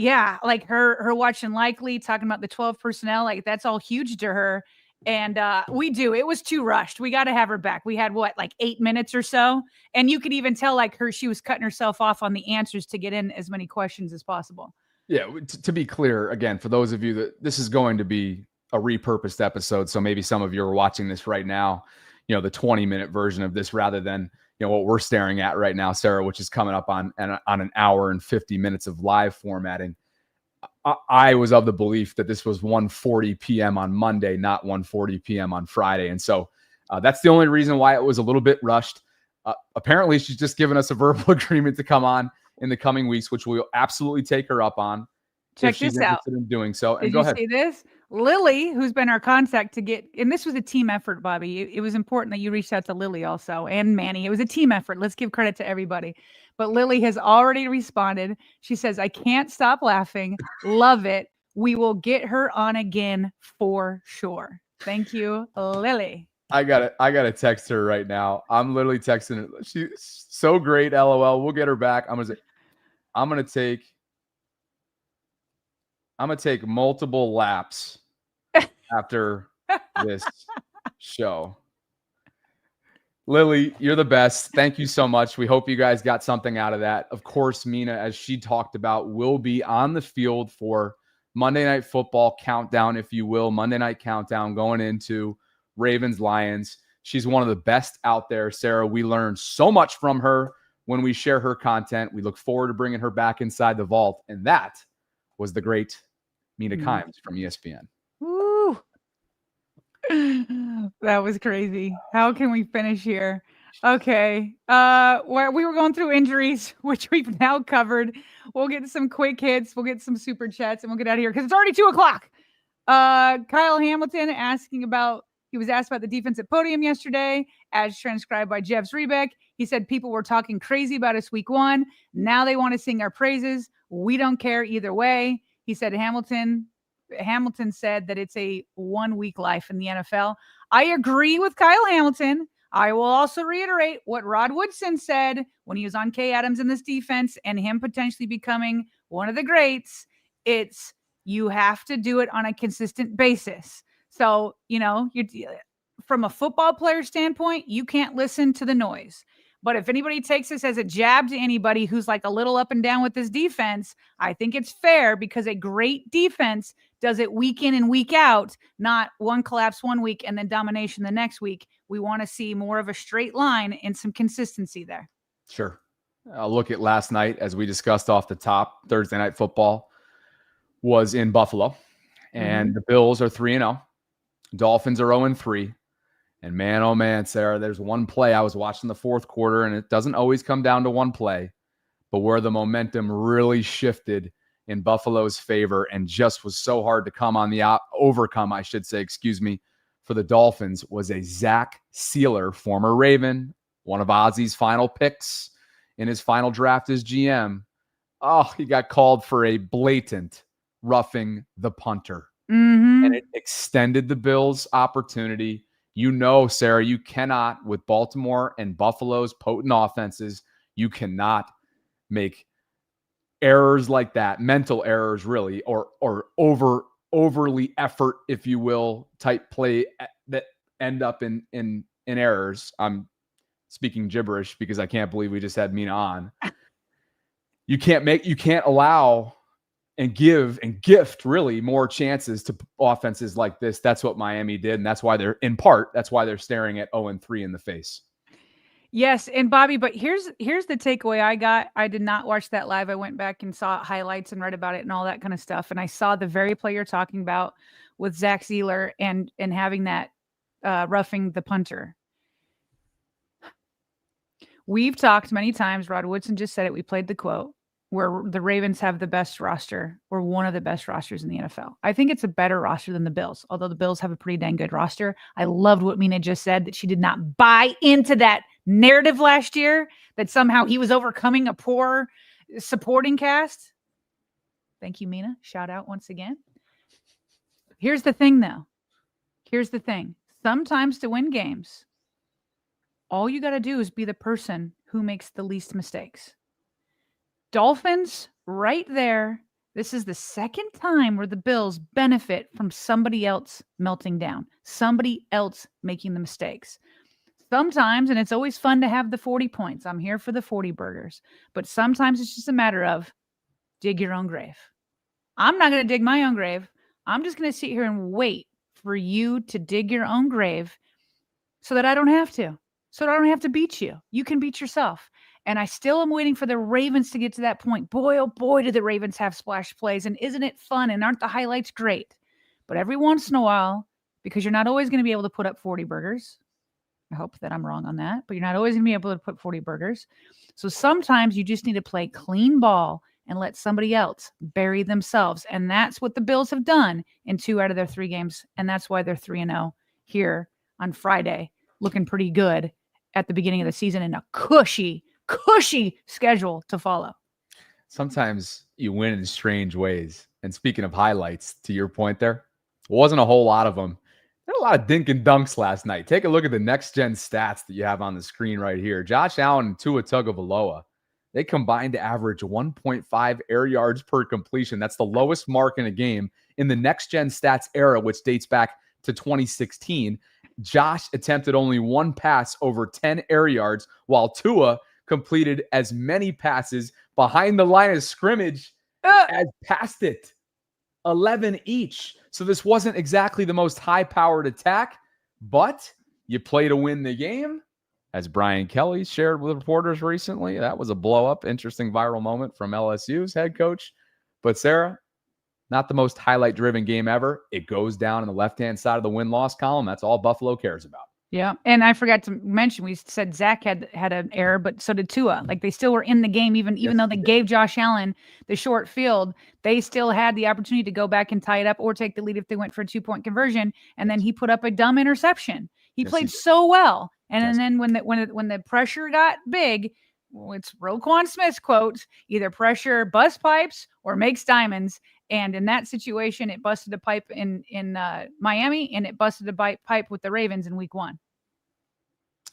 Speaker 2: yeah, like her watching Likely, talking about the 12 personnel, like that's all huge to her. And it was too rushed. We got to have her back. We had like 8 minutes or so. And you could even tell like she was cutting herself off on the answers to get in as many questions as possible.
Speaker 1: Yeah. To be clear, again, for those of you that this is going to be a repurposed episode. So maybe some of you are watching this right now, the 20-minute version of this rather than, what we're staring at right now, Sarah, which is coming up on an hour and 50 minutes of live formatting. I was of the belief that this was 1:40 p.m. on Monday, not 1:40 p.m. on Friday. And so that's the only reason why it was a little bit rushed. Apparently, she's just given us a verbal agreement to come on in the coming weeks, which we'll absolutely take her up on.
Speaker 2: Check
Speaker 1: if she's
Speaker 2: this out.
Speaker 1: interested in doing so.
Speaker 2: Did
Speaker 1: And go
Speaker 2: you
Speaker 1: ahead.
Speaker 2: see this? Lily, who's been our contact to get, and this was a team effort, Bobby. It was important that you reached out to Lily also and Manny. It was a team effort. Let's give credit to everybody. But Lily has already responded. She says, I can't stop laughing. Love it. We will get her on again for sure. Thank you, Lily.
Speaker 1: I gotta text her right now. I'm literally texting her. She's so great. LOL. We'll get her back. I'm gonna take multiple laps after this show. Lily, you're the best. Thank you so much. We hope you guys got something out of that. Of course, Mina, as she talked about, will be on the field for Monday Night Football countdown, if you will. Monday Night Countdown going into Ravens Lions. She's one of the best out there, Sarah. We learn so much from her when we share her content. We look forward to bringing her back inside the vault. And that was the great Mina Kimes from ESPN.
Speaker 2: Woo. That was crazy. How can we finish here? Okay. Where we were going through injuries, which we've now covered. We'll get some quick hits. We'll get some super chats and we'll get out of here because it's already 2:00. Kyle Hamilton he was asked about the defense at podium yesterday, as transcribed by Jeff Zrebeck. He said people were talking crazy about us week 1. Now they want to sing our praises. We don't care either way. He said Hamilton said that it's a 1-week life in the NFL. I agree with Kyle Hamilton. I will also reiterate what Rod Woodson said when he was on Kay Adams in this defense and him potentially becoming one of the greats. It's you have to do it on a consistent basis. So, from a football player standpoint, you can't listen to the noise. But if anybody takes this as a jab to anybody who's like a little up and down with this defense, I think it's fair because a great defense does it week in and week out, not one collapse 1 week and then domination the next week. We want to see more of a straight line and some consistency there.
Speaker 1: Sure. I'll look at last night, as we discussed off the top. Thursday Night Football was in Buffalo, and the Bills are 3-0. Dolphins are 0-3. And man, oh man, Sarah, there's one play. I was watching the fourth quarter, and it doesn't always come down to one play, but where the momentum really shifted in Buffalo's favor and just was so hard to overcome, I should say, for the Dolphins was a Zach Sealer, former Raven, one of Ozzy's final picks in his final draft as GM. Oh, he got called for a blatant roughing the punter. And it extended the Bills' opportunity. Sarah, you cannot, with Baltimore and Buffalo's potent offenses, you cannot make errors like that, mental errors really, or overly effort, if you will, type play that end up in errors. I'm speaking gibberish because I can't believe we just had Mina on. You can't allow and give and gift really more chances to offenses like this. That's what Miami did. And that's why they're staring at 0-3 in the face.
Speaker 2: Yes, and Bobby, but here's the takeaway I got. I did not watch that live. I went back and saw highlights and read about it and all that kind of stuff. And I saw the very play you're talking about with Zach Zeeler and having that roughing the punter. We've talked many times, Rod Woodson just said it, we played the quote, where the Ravens have the best roster or one of the best rosters in the NFL. I think it's a better roster than the Bills, although the Bills have a pretty dang good roster. I loved what Mina just said, that she did not buy into that narrative last year, that somehow he was overcoming a poor supporting cast. Thank you, Mina. Shout out once again. Here's the thing, though. Here's the thing. Sometimes to win games, all you got to do is be the person who makes the least mistakes. Dolphins, right there. This is the second time where the Bills benefit from somebody else melting down, somebody else making the mistakes. Sometimes, and it's always fun to have the 40 points. I'm here for the 40 burgers. But sometimes it's just a matter of dig your own grave. I'm not going to dig my own grave. I'm just going to sit here and wait for you to dig your own grave so that I don't have to. So that I don't have to beat you. You can beat yourself. And I still am waiting for the Ravens to get to that point. Boy, oh boy, do the Ravens have splash plays. And isn't it fun? And aren't the highlights great? But every once in a while, because you're not always going to be able to put up 40 burgers. I hope that I'm wrong on that. But you're not always going to be able to put 40 burgers. So sometimes you just need to play clean ball and let somebody else bury themselves. And that's what the Bills have done in 2 out of their 3 games. And that's why they're 3-0 here on Friday, looking pretty good at the beginning of the season in a cushy schedule to follow.
Speaker 1: Sometimes you win in strange ways. And speaking of highlights, to your point there wasn't a whole lot of them. There were a lot of dink and dunks last night. Take a look at the next-gen stats that you have on the screen right here. Josh Allen and Tua Tagovailoa, they combined to average 1.5 air yards per completion. That's the lowest mark in a game in the next-gen stats era, which dates back to 2016. Josh attempted only 1 pass over 10 air yards, while Tua completed as many passes behind the line of scrimmage as past it. 11 each. So this wasn't exactly the most high-powered attack, but you play to win the game. As Brian Kelly shared with reporters recently, that was a blow-up, interesting viral moment from LSU's head coach. But Sarah, not the most highlight-driven game ever. It goes down in the left-hand side of the win-loss column. That's all Buffalo cares about.
Speaker 2: Yeah, and I forgot to mention, we said Zach had an error, but so did Tua. Like, they still were in the game, even though they gave Josh Allen the short field. They still had the opportunity to go back and tie it up or take the lead if they went for a 2-point conversion. And then he put up a dumb interception. He played so well, and then when the pressure got big, it's Roquan Smith's quote: either pressure busts pipes or makes diamonds. And in that situation, it busted a pipe in Miami, and it busted a pipe with the Ravens in week 1.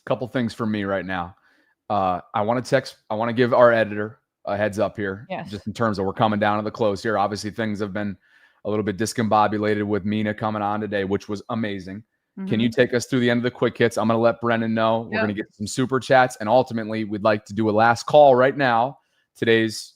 Speaker 1: Couple things for me right now. I want to give our editor a heads up here, just in terms of we're coming down to the close here. Obviously, things have been a little bit discombobulated with Mina coming on today, which was amazing. Mm-hmm. Can you take us through the end of the quick hits? I'm going to let Brennan know. We're going to get some super chats, and ultimately, we'd like to do a last call right now. Today's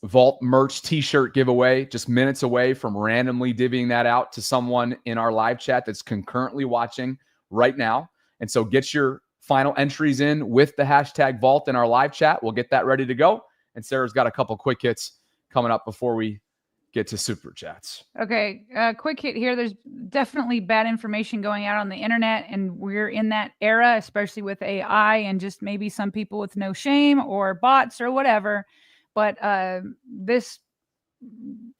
Speaker 1: Vault merch t-shirt giveaway, just minutes away from randomly divvying that out to someone in our live chat that's concurrently watching right now. And so get your final entries in with the hashtag Vault in our live chat. We'll get that ready to go. And Sarah's got a couple quick hits coming up before we get to super chats.
Speaker 2: Okay, quick hit here. There's definitely bad information going out on the internet, and we're in that era, especially with AI and just maybe some people with no shame or bots or whatever. But this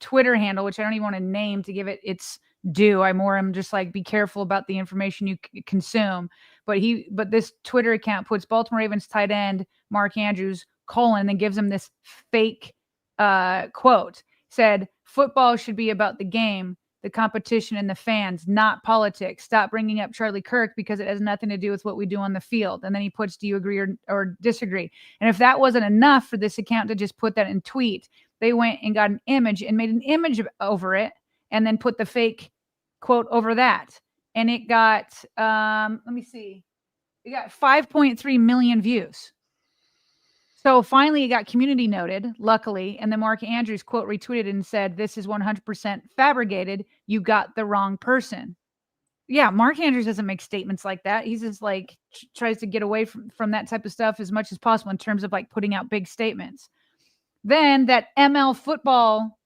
Speaker 2: Twitter handle, which I don't even want to name to give it its due, I'm just like, be careful about the information you consume. But this Twitter account puts Baltimore Ravens tight end Mark Andrews : and then gives him this fake quote. Said, "Football should be about the game, the competition, and the fans, not politics. Stop bringing up Charlie Kirk because it has nothing to do with what we do on the field." And then he puts, "Do you agree or disagree?" And if that wasn't enough for this account to just put that in tweet, they went and got an image and made an image over it and then put the fake quote over that. And it got, let me see, it got 5.3 million views. So finally, it got community noted, luckily, and then Mark Andrews quote retweeted and said, "This is 100% fabricated. You got the wrong person." Yeah, Mark Andrews doesn't make statements like that. He's just like tries to get away from that type of stuff as much as possible in terms of like putting out big statements. Then that ML football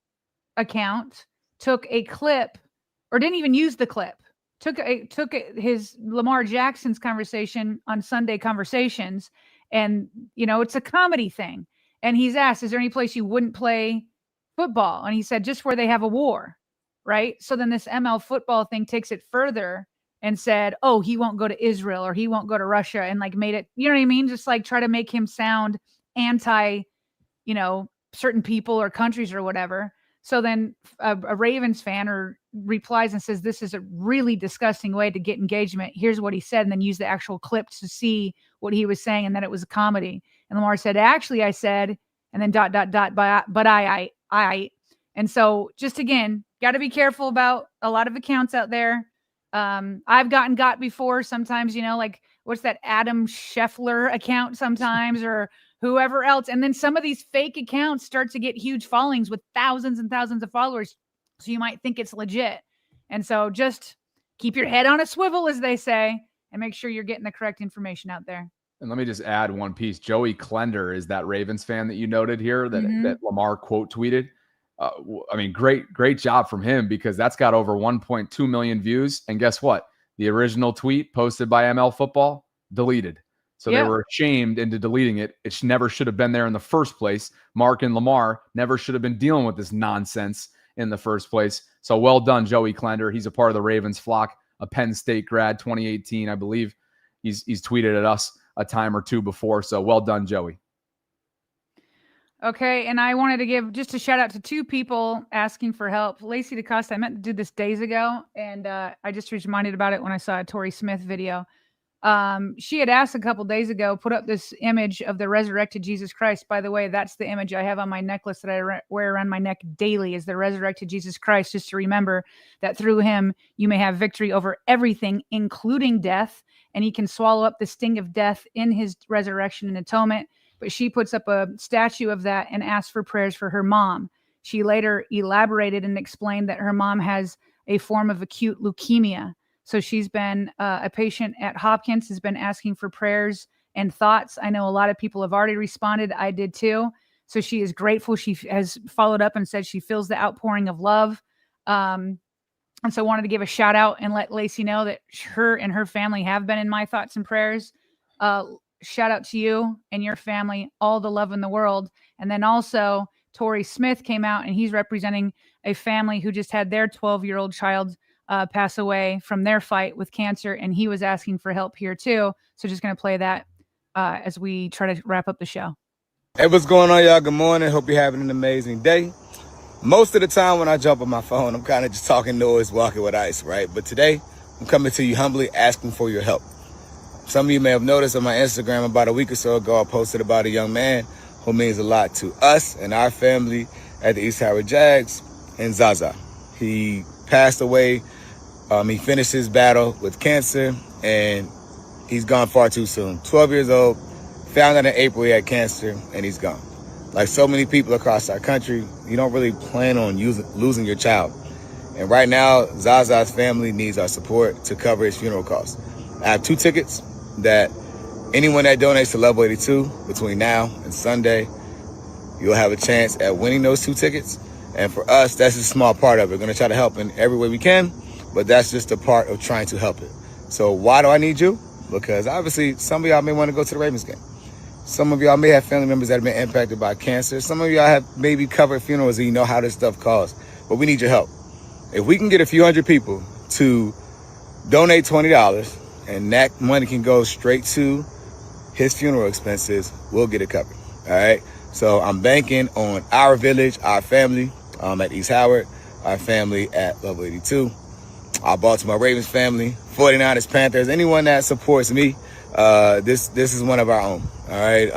Speaker 2: account took a clip, or didn't even use the clip. Took his Lamar Jackson's conversation on Sunday Conversations, and it's a comedy thing. And he's asked, "Is there any place you wouldn't play football?" And he said, "Just where they have a war." Right. So then this ML football thing takes it further and said, "Oh, he won't go to Israel or he won't go to Russia," and like made it, you know what I mean? Just like try to make him sound anti, certain people or countries or whatever. So then a Ravens fan replies and says, "This is a really disgusting way to get engagement. Here's what he said," and then use the actual clip to see what he was saying and that it was a comedy. And Lamar said, "Actually, I said," and then ... but I. And so just again, got to be careful about a lot of accounts out there. I've gotten got before sometimes, like what's that Adam Scheffler account sometimes or whoever else. And then some of these fake accounts start to get huge followings with thousands and thousands of followers. So you might think it's legit. And so just keep your head on a swivel, as they say, and make sure you're getting the correct information out there.
Speaker 1: And let me just add one piece. Joey Klender is that Ravens fan that you noted here that Lamar quote tweeted. I mean, great job from him, because that's got over 1.2 million views. And guess what? The original tweet posted by ML Football deleted. So they were shamed into deleting it. It never should have been there in the first place. Mark and Lamar never should have been dealing with this nonsense in the first place. So well done, Joey Klender. He's a part of the Ravens flock, a Penn State grad, 2018, I believe. He's tweeted at us a time or two before. So well done, Joey.
Speaker 2: Okay, and I wanted to give just a shout out to two people asking for help. Lacey DeCosta, I meant to do this days ago, and I just was reminded about it when I saw a Torrey Smith video. She had asked a couple days ago, put up this image of the resurrected Jesus Christ. By the way, that's the image I have on my necklace that I wear around my neck daily, is the resurrected Jesus Christ, just to remember that through him you may have victory over everything, including death, and he can swallow up the sting of death in his resurrection and atonement. But she puts up a statue of that and asks for prayers for her mom. She later elaborated and explained that her mom has a form of acute leukemia. So she's been a patient at Hopkins, has been asking for prayers and thoughts. I know a lot of people have already responded. I did too. So she is grateful. She has followed up and said she feels the outpouring of love. And so I wanted to give a shout out and let Lacey know that her and her family have been in my thoughts and prayers. Shout out to you and your family, all the love in the world. And then also Torrey Smith came out, and he's representing a family who just had their 12-year-old child pass away from their fight with cancer. And he was asking for help here too. So just going to play that as we try to wrap up the show.
Speaker 18: Hey, what's going on, y'all? Good morning. Hope you're having an amazing day. Most of the time when I jump on my phone, I'm kind of just talking noise, walking with ice, right? But today I'm coming to you humbly asking for your help. Some of you may have noticed on my Instagram about a week or so ago, I posted about a young man who means a lot to us and our family at the East Howard Jags, and Zaza. He passed away. He finished his battle with cancer, and he's gone far too soon. 12 years old, found out in April he had cancer, and he's gone. Like so many people across our country, you don't really plan on losing your child. And right now, Zaza's family needs our support to cover his funeral costs. I have 2 tickets that anyone that donates to Level 82 between now and Sunday, you'll have a chance at winning those 2 tickets. And for us, that's a small part of it. We're going to try to help in every way we can, but that's just a part of trying to help it. So why do I need you? Because obviously some of y'all may want to go to the Ravens game. Some of y'all may have family members that have been impacted by cancer. Some of y'all have maybe covered funerals and you know how this stuff costs, but we need your help. If we can get a few hundred people to donate $20, and that money can go straight to his funeral expenses, we'll get it covered. All right. So I'm banking on our village, our family at East Howard, our family at Level 82, our Baltimore Ravens family, 49ers, Panthers, anyone that supports me. This is one of our own. All right.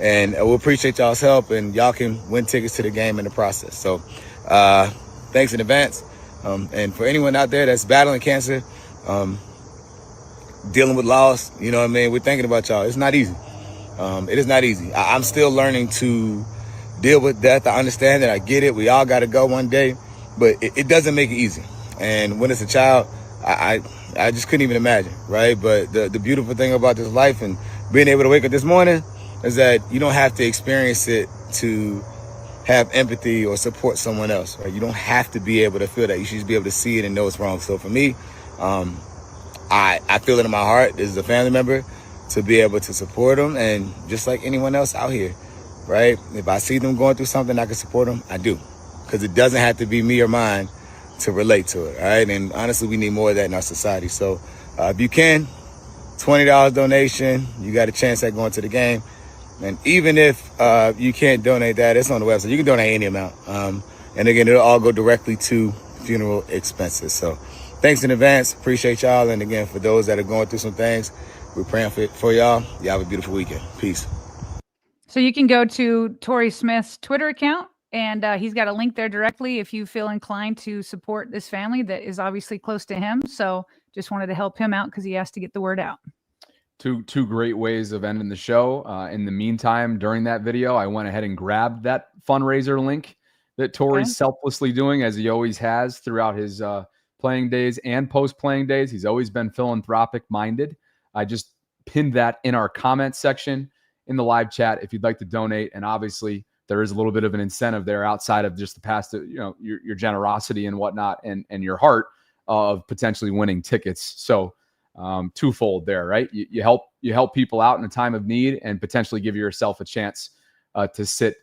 Speaker 18: And we'll appreciate y'all's help, and y'all can win tickets to the game in the process. So thanks in advance. And for anyone out there that's battling cancer, dealing with loss, you know what I mean? We're thinking about y'all. It's not easy. It is not easy. I'm still learning to deal with death. I understand that. I get it. We all got to go one day, but it doesn't make it easy. And when it's a child, I just couldn't even imagine, right? But the beautiful thing about this life and being able to wake up this morning is that you don't have to experience it to have empathy or support someone else, right? You don't have to be able to feel that. You should just be able to see it and know it's wrong. So for me, I feel it in my heart. This is a family member to be able to support them, and just like anyone else out here, right? If I see them going through something, I can support them, I do. Because it doesn't have to be me or mine to relate to it, all right? And honestly, we need more of that in our society. So if you can, $20 donation, you got a chance at going to the game. And even if you can't donate that, it's on the website. You can donate any amount. And again, it'll all go directly to funeral expenses. So thanks in advance. Appreciate y'all. And again, for those that are going through some things, we're praying for y'all. Y'all have a beautiful weekend. Peace.
Speaker 2: So you can go to Torrey Smith's Twitter account, and he's got a link there directly if you feel inclined to support this family that is obviously close to him. So just wanted to help him out because he has to get the word out.
Speaker 1: Two great ways of ending the show. In the meantime, during that video, I went ahead and grabbed that fundraiser link that Torrey's selflessly doing, as he always has throughout his playing days and post-playing days. He's always been philanthropic-minded. I just pinned that in our comments section in the live chat if you'd like to donate. And obviously, there is a little bit of an incentive there outside of just the past, your generosity and whatnot, and your heart of potentially winning tickets. So twofold there, right? You help people out in a time of need and potentially give yourself a chance to sit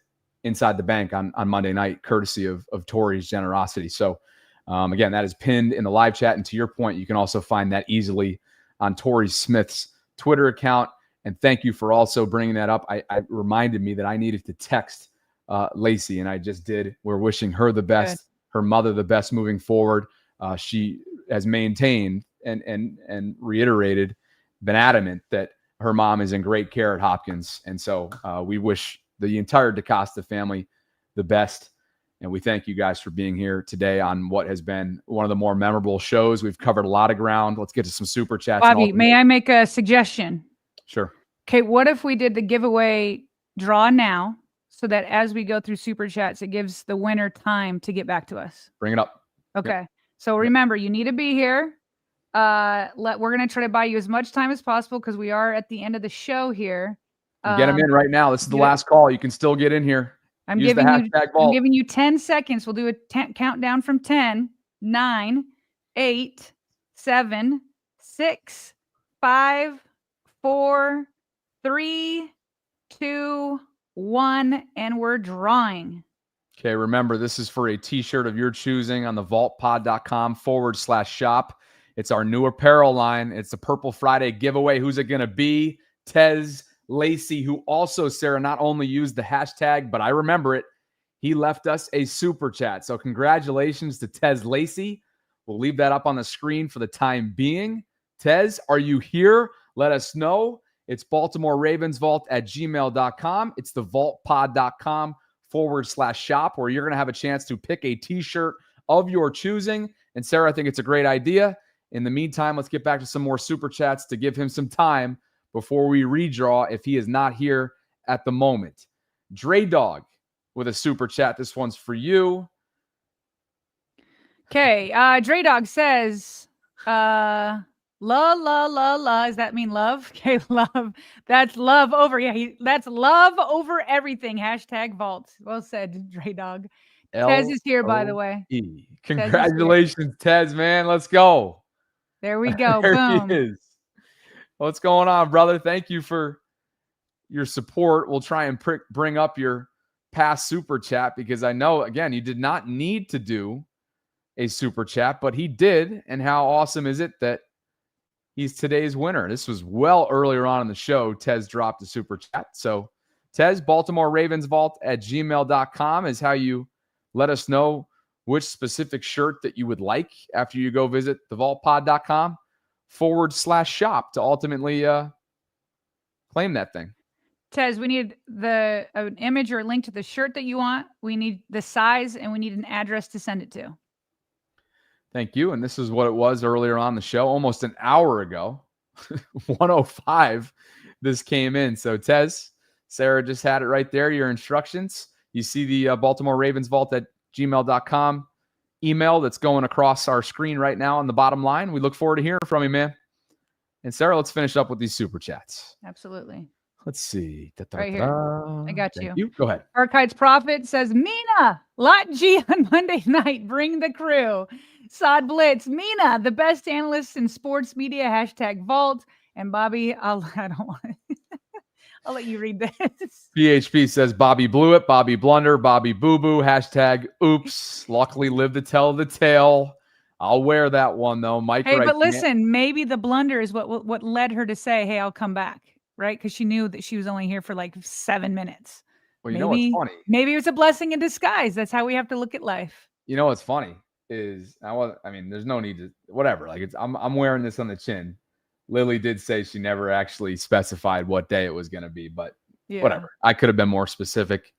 Speaker 1: inside the bank on Monday night, courtesy of Torrey's generosity. So again, that is pinned in the live chat. And to your point, you can also find that easily on Torrey Smith's Twitter account. And thank you for also bringing that up. I reminded me that I needed to text Lacey, and I just did. We're wishing her the best, her mother the best moving forward. She has maintained and reiterated, been adamant that her mom is in great care at Hopkins. And so we wish the entire DaCosta family the best. And we thank you guys for being here today on what has been one of the more memorable shows. We've covered a lot of ground. Let's get to some super chats.
Speaker 2: Bobby, may I make a suggestion?
Speaker 1: Sure.
Speaker 2: Okay, what if we did the giveaway draw now so that as we go through super chats, it gives the winner time to get back to us?
Speaker 1: Bring it up.
Speaker 2: Okay.
Speaker 1: Yep.
Speaker 2: So remember, you need to be here. We're going to try to buy you as much time as possible because we are at the end of the show here.
Speaker 1: Get them in right now. This is the last call. You can still get in here.
Speaker 2: I'm
Speaker 1: Use
Speaker 2: giving you 10 seconds. We'll do a countdown from 10, 9, 8, 7, 6, 5, 4, 3, 2, 1, and we're drawing.
Speaker 1: Okay, remember, this is for a t-shirt of your choosing on the vaultpod.com/shop. It's our new apparel line. It's the Purple Friday giveaway. Who's it going to be? Tez Lacey, who also, Sarah, not only used the hashtag, but I remember it, he left us a super chat. So congratulations to Tez Lacey. We'll leave that up on the screen for the time being. Tez, are you here? Let us know. It's BaltimoreRavensVault@gmail.com. It's the vaultpod.com/shop, where you're going to have a chance to pick a t-shirt of your choosing. And Sarah, I think it's a great idea. In the meantime, let's get back to some more super chats to give him some time before we redraw if he is not here at the moment. Dre Dog with a super chat. This one's for you.
Speaker 2: Okay. Dre Dog says, la, la, la, la. Does that mean love? Okay, love. That's love over. Yeah, that's love over everything. #Vault. Well said, Dre Dog. Tez is here, by the way.
Speaker 1: Congratulations, Tez, man. Let's go.
Speaker 2: There we go.
Speaker 1: There
Speaker 2: Boom.
Speaker 1: he is. What's going on, brother? Thank you for your support. We'll try and bring up your past super chat because I know, again, you did not need to do a super chat, but he did. And how awesome is it that he's today's winner? This was well earlier on in the show. Tez dropped a super chat. So Tez, BaltimoreRavensVault@gmail.com is how you let us know which specific shirt that you would like after you go visit thevaultpod.com/shop to ultimately claim that thing.
Speaker 2: Tez, we need an image or a link to the shirt that you want. We need the size and we need an address to send it to.
Speaker 1: Thank you. And this is what it was earlier on the show, almost an hour ago. 1:05, this came in. So Tez, Sarah just had it right there, your instructions. You see the BaltimoreRavensVault@gmail.com email that's going across our screen right now on the bottom line. We look forward to hearing from you, man. And Sarah, let's finish up with these super chats.
Speaker 2: Absolutely.
Speaker 1: Let's see.
Speaker 2: Right here. I got you.
Speaker 1: Go ahead.
Speaker 2: Archives Prophet says, Mina, Lot G on Monday night. Bring the crew. Sod Blitz, Mina, the best analyst in sports media. #Vault. And Bobby, I don't want it. I'll let you read this.
Speaker 1: PHP says Bobby blew it, Bobby blunder, Bobby boo boo. #oops. Luckily lived to tell the tale. I'll wear that one though. Mike,
Speaker 2: Hey,
Speaker 1: writes,
Speaker 2: but listen, maybe the blunder is what led her to say, "Hey, I'll come back." Right? Because she knew that she was only here for like 7 minutes.
Speaker 1: Well, you know what's funny?
Speaker 2: Maybe it was a blessing in disguise. That's how we have to look at life.
Speaker 1: You know what's funny is I mean, there's no need to whatever. Like I'm wearing this on the chin. Lily did say she never actually specified what day it was going to be, but whatever. I could have been more specific.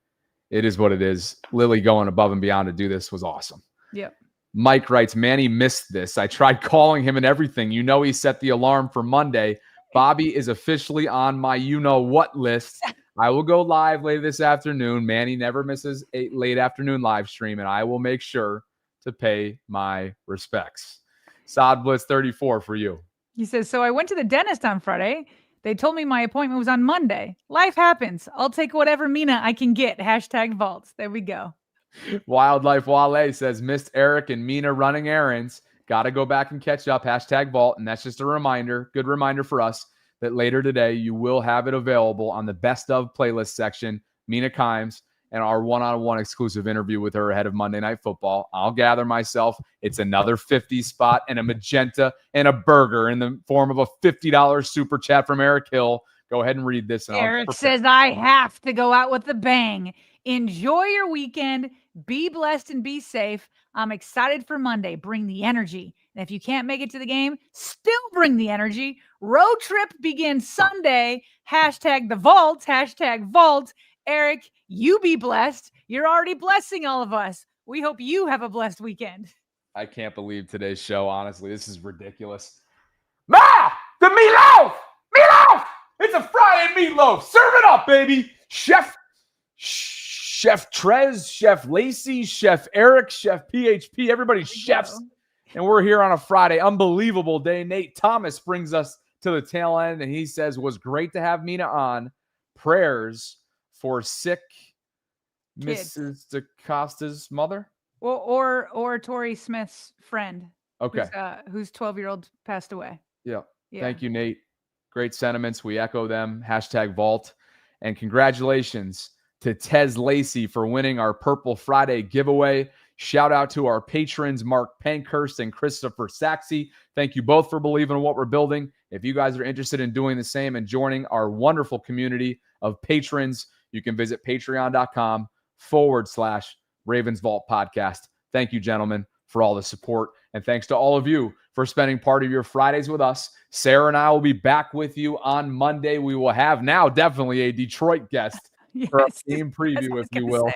Speaker 1: It is what it is. Lily going above and beyond to do this was awesome.
Speaker 2: Yep.
Speaker 1: Mike writes, Manny missed this. I tried calling him and everything. You know, he set the alarm for Monday. Bobby is officially on my you-know-what list. I will go live later this afternoon. Manny never misses a late afternoon live stream, and I will make sure to pay my respects. Sod Blitz 34 for you.
Speaker 2: He says, so I went to the dentist on Friday. They told me my appointment was on Monday. Life happens. I'll take whatever Mina I can get. #Vaults. There we go.
Speaker 1: Wildlife Wale says, missed Eric and Mina running errands. Got to go back and catch up. #Vault. And that's just a reminder, good reminder for us that later today you will have it available on the best of playlist section. Mina Kimes and our one-on-one exclusive interview with her ahead of Monday Night Football. I'll gather myself. It's another 50 spot and a magenta and a burger in the form of a $50 super chat from Eric Hill. Go ahead and read this. And
Speaker 2: Eric says, I have to go out with a bang. Enjoy your weekend. Be blessed and be safe. I'm excited for Monday. Bring the energy. And if you can't make it to the game, still bring the energy. Road trip begins Sunday. #the Vault. #Vault. Eric, you be blessed. You're already blessing all of us. We hope you have a blessed weekend.
Speaker 1: I can't believe today's show. Honestly, this is ridiculous. Ma! The meatloaf! Meatloaf! It's a Friday meatloaf. Serve it up, baby. Chef Trez, Chef Lacey, Chef Eric, Chef PHP, everybody's chefs. And we're here on a Friday. Unbelievable day. Nate Thomas brings us to the tail end, and he says, was great to have Mina on. Prayers for sick
Speaker 2: Kids.
Speaker 1: Mrs. DaCosta's mother?
Speaker 2: Well, or Tori Smith's friend.
Speaker 1: Okay.
Speaker 2: Whose 12-year-old passed away.
Speaker 1: Yeah.
Speaker 2: Yeah.
Speaker 1: Thank you, Nate. Great sentiments. We echo them. #Vault. And congratulations to Tez Lacey for winning our Purple Friday giveaway. Shout out to our patrons, Mark Pankhurst and Christopher Saxey. Thank you both for believing in what we're building. If you guys are interested in doing the same and joining our wonderful community of patrons, you can visit patreon.com/RavensVault podcast. Thank you, gentlemen, for all the support. And thanks to all of you for spending part of your Fridays with us. Sarah and I will be back with you on Monday. We will have now definitely a Detroit guest for our game preview, if you will.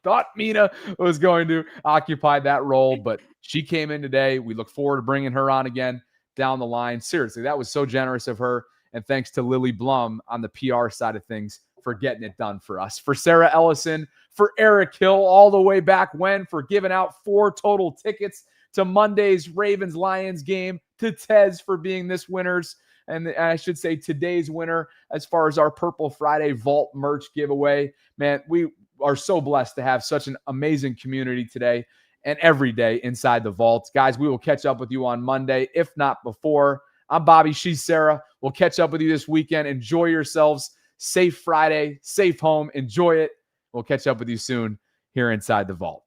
Speaker 1: Thought Mina was going to occupy that role, but she came in today. We look forward to bringing her on again down the line. Seriously, that was so generous of her. And thanks to Lily Blum on the PR side of things for getting it done for us. For Sarah Ellison, for Eric Hill, all the way back when, for giving out 4 total tickets to Monday's Ravens-Lions game, to Tez for being this winner's, and I should say today's winner as far as our Purple Friday Vault merch giveaway. Man, we are so blessed to have such an amazing community today and every day inside the Vault. Guys, we will catch up with you on Monday, if not before. I'm Bobby. She's Sarah. We'll catch up with you this weekend. Enjoy yourselves. Safe Friday, safe home. Enjoy it. We'll catch up with you soon here inside the Vault.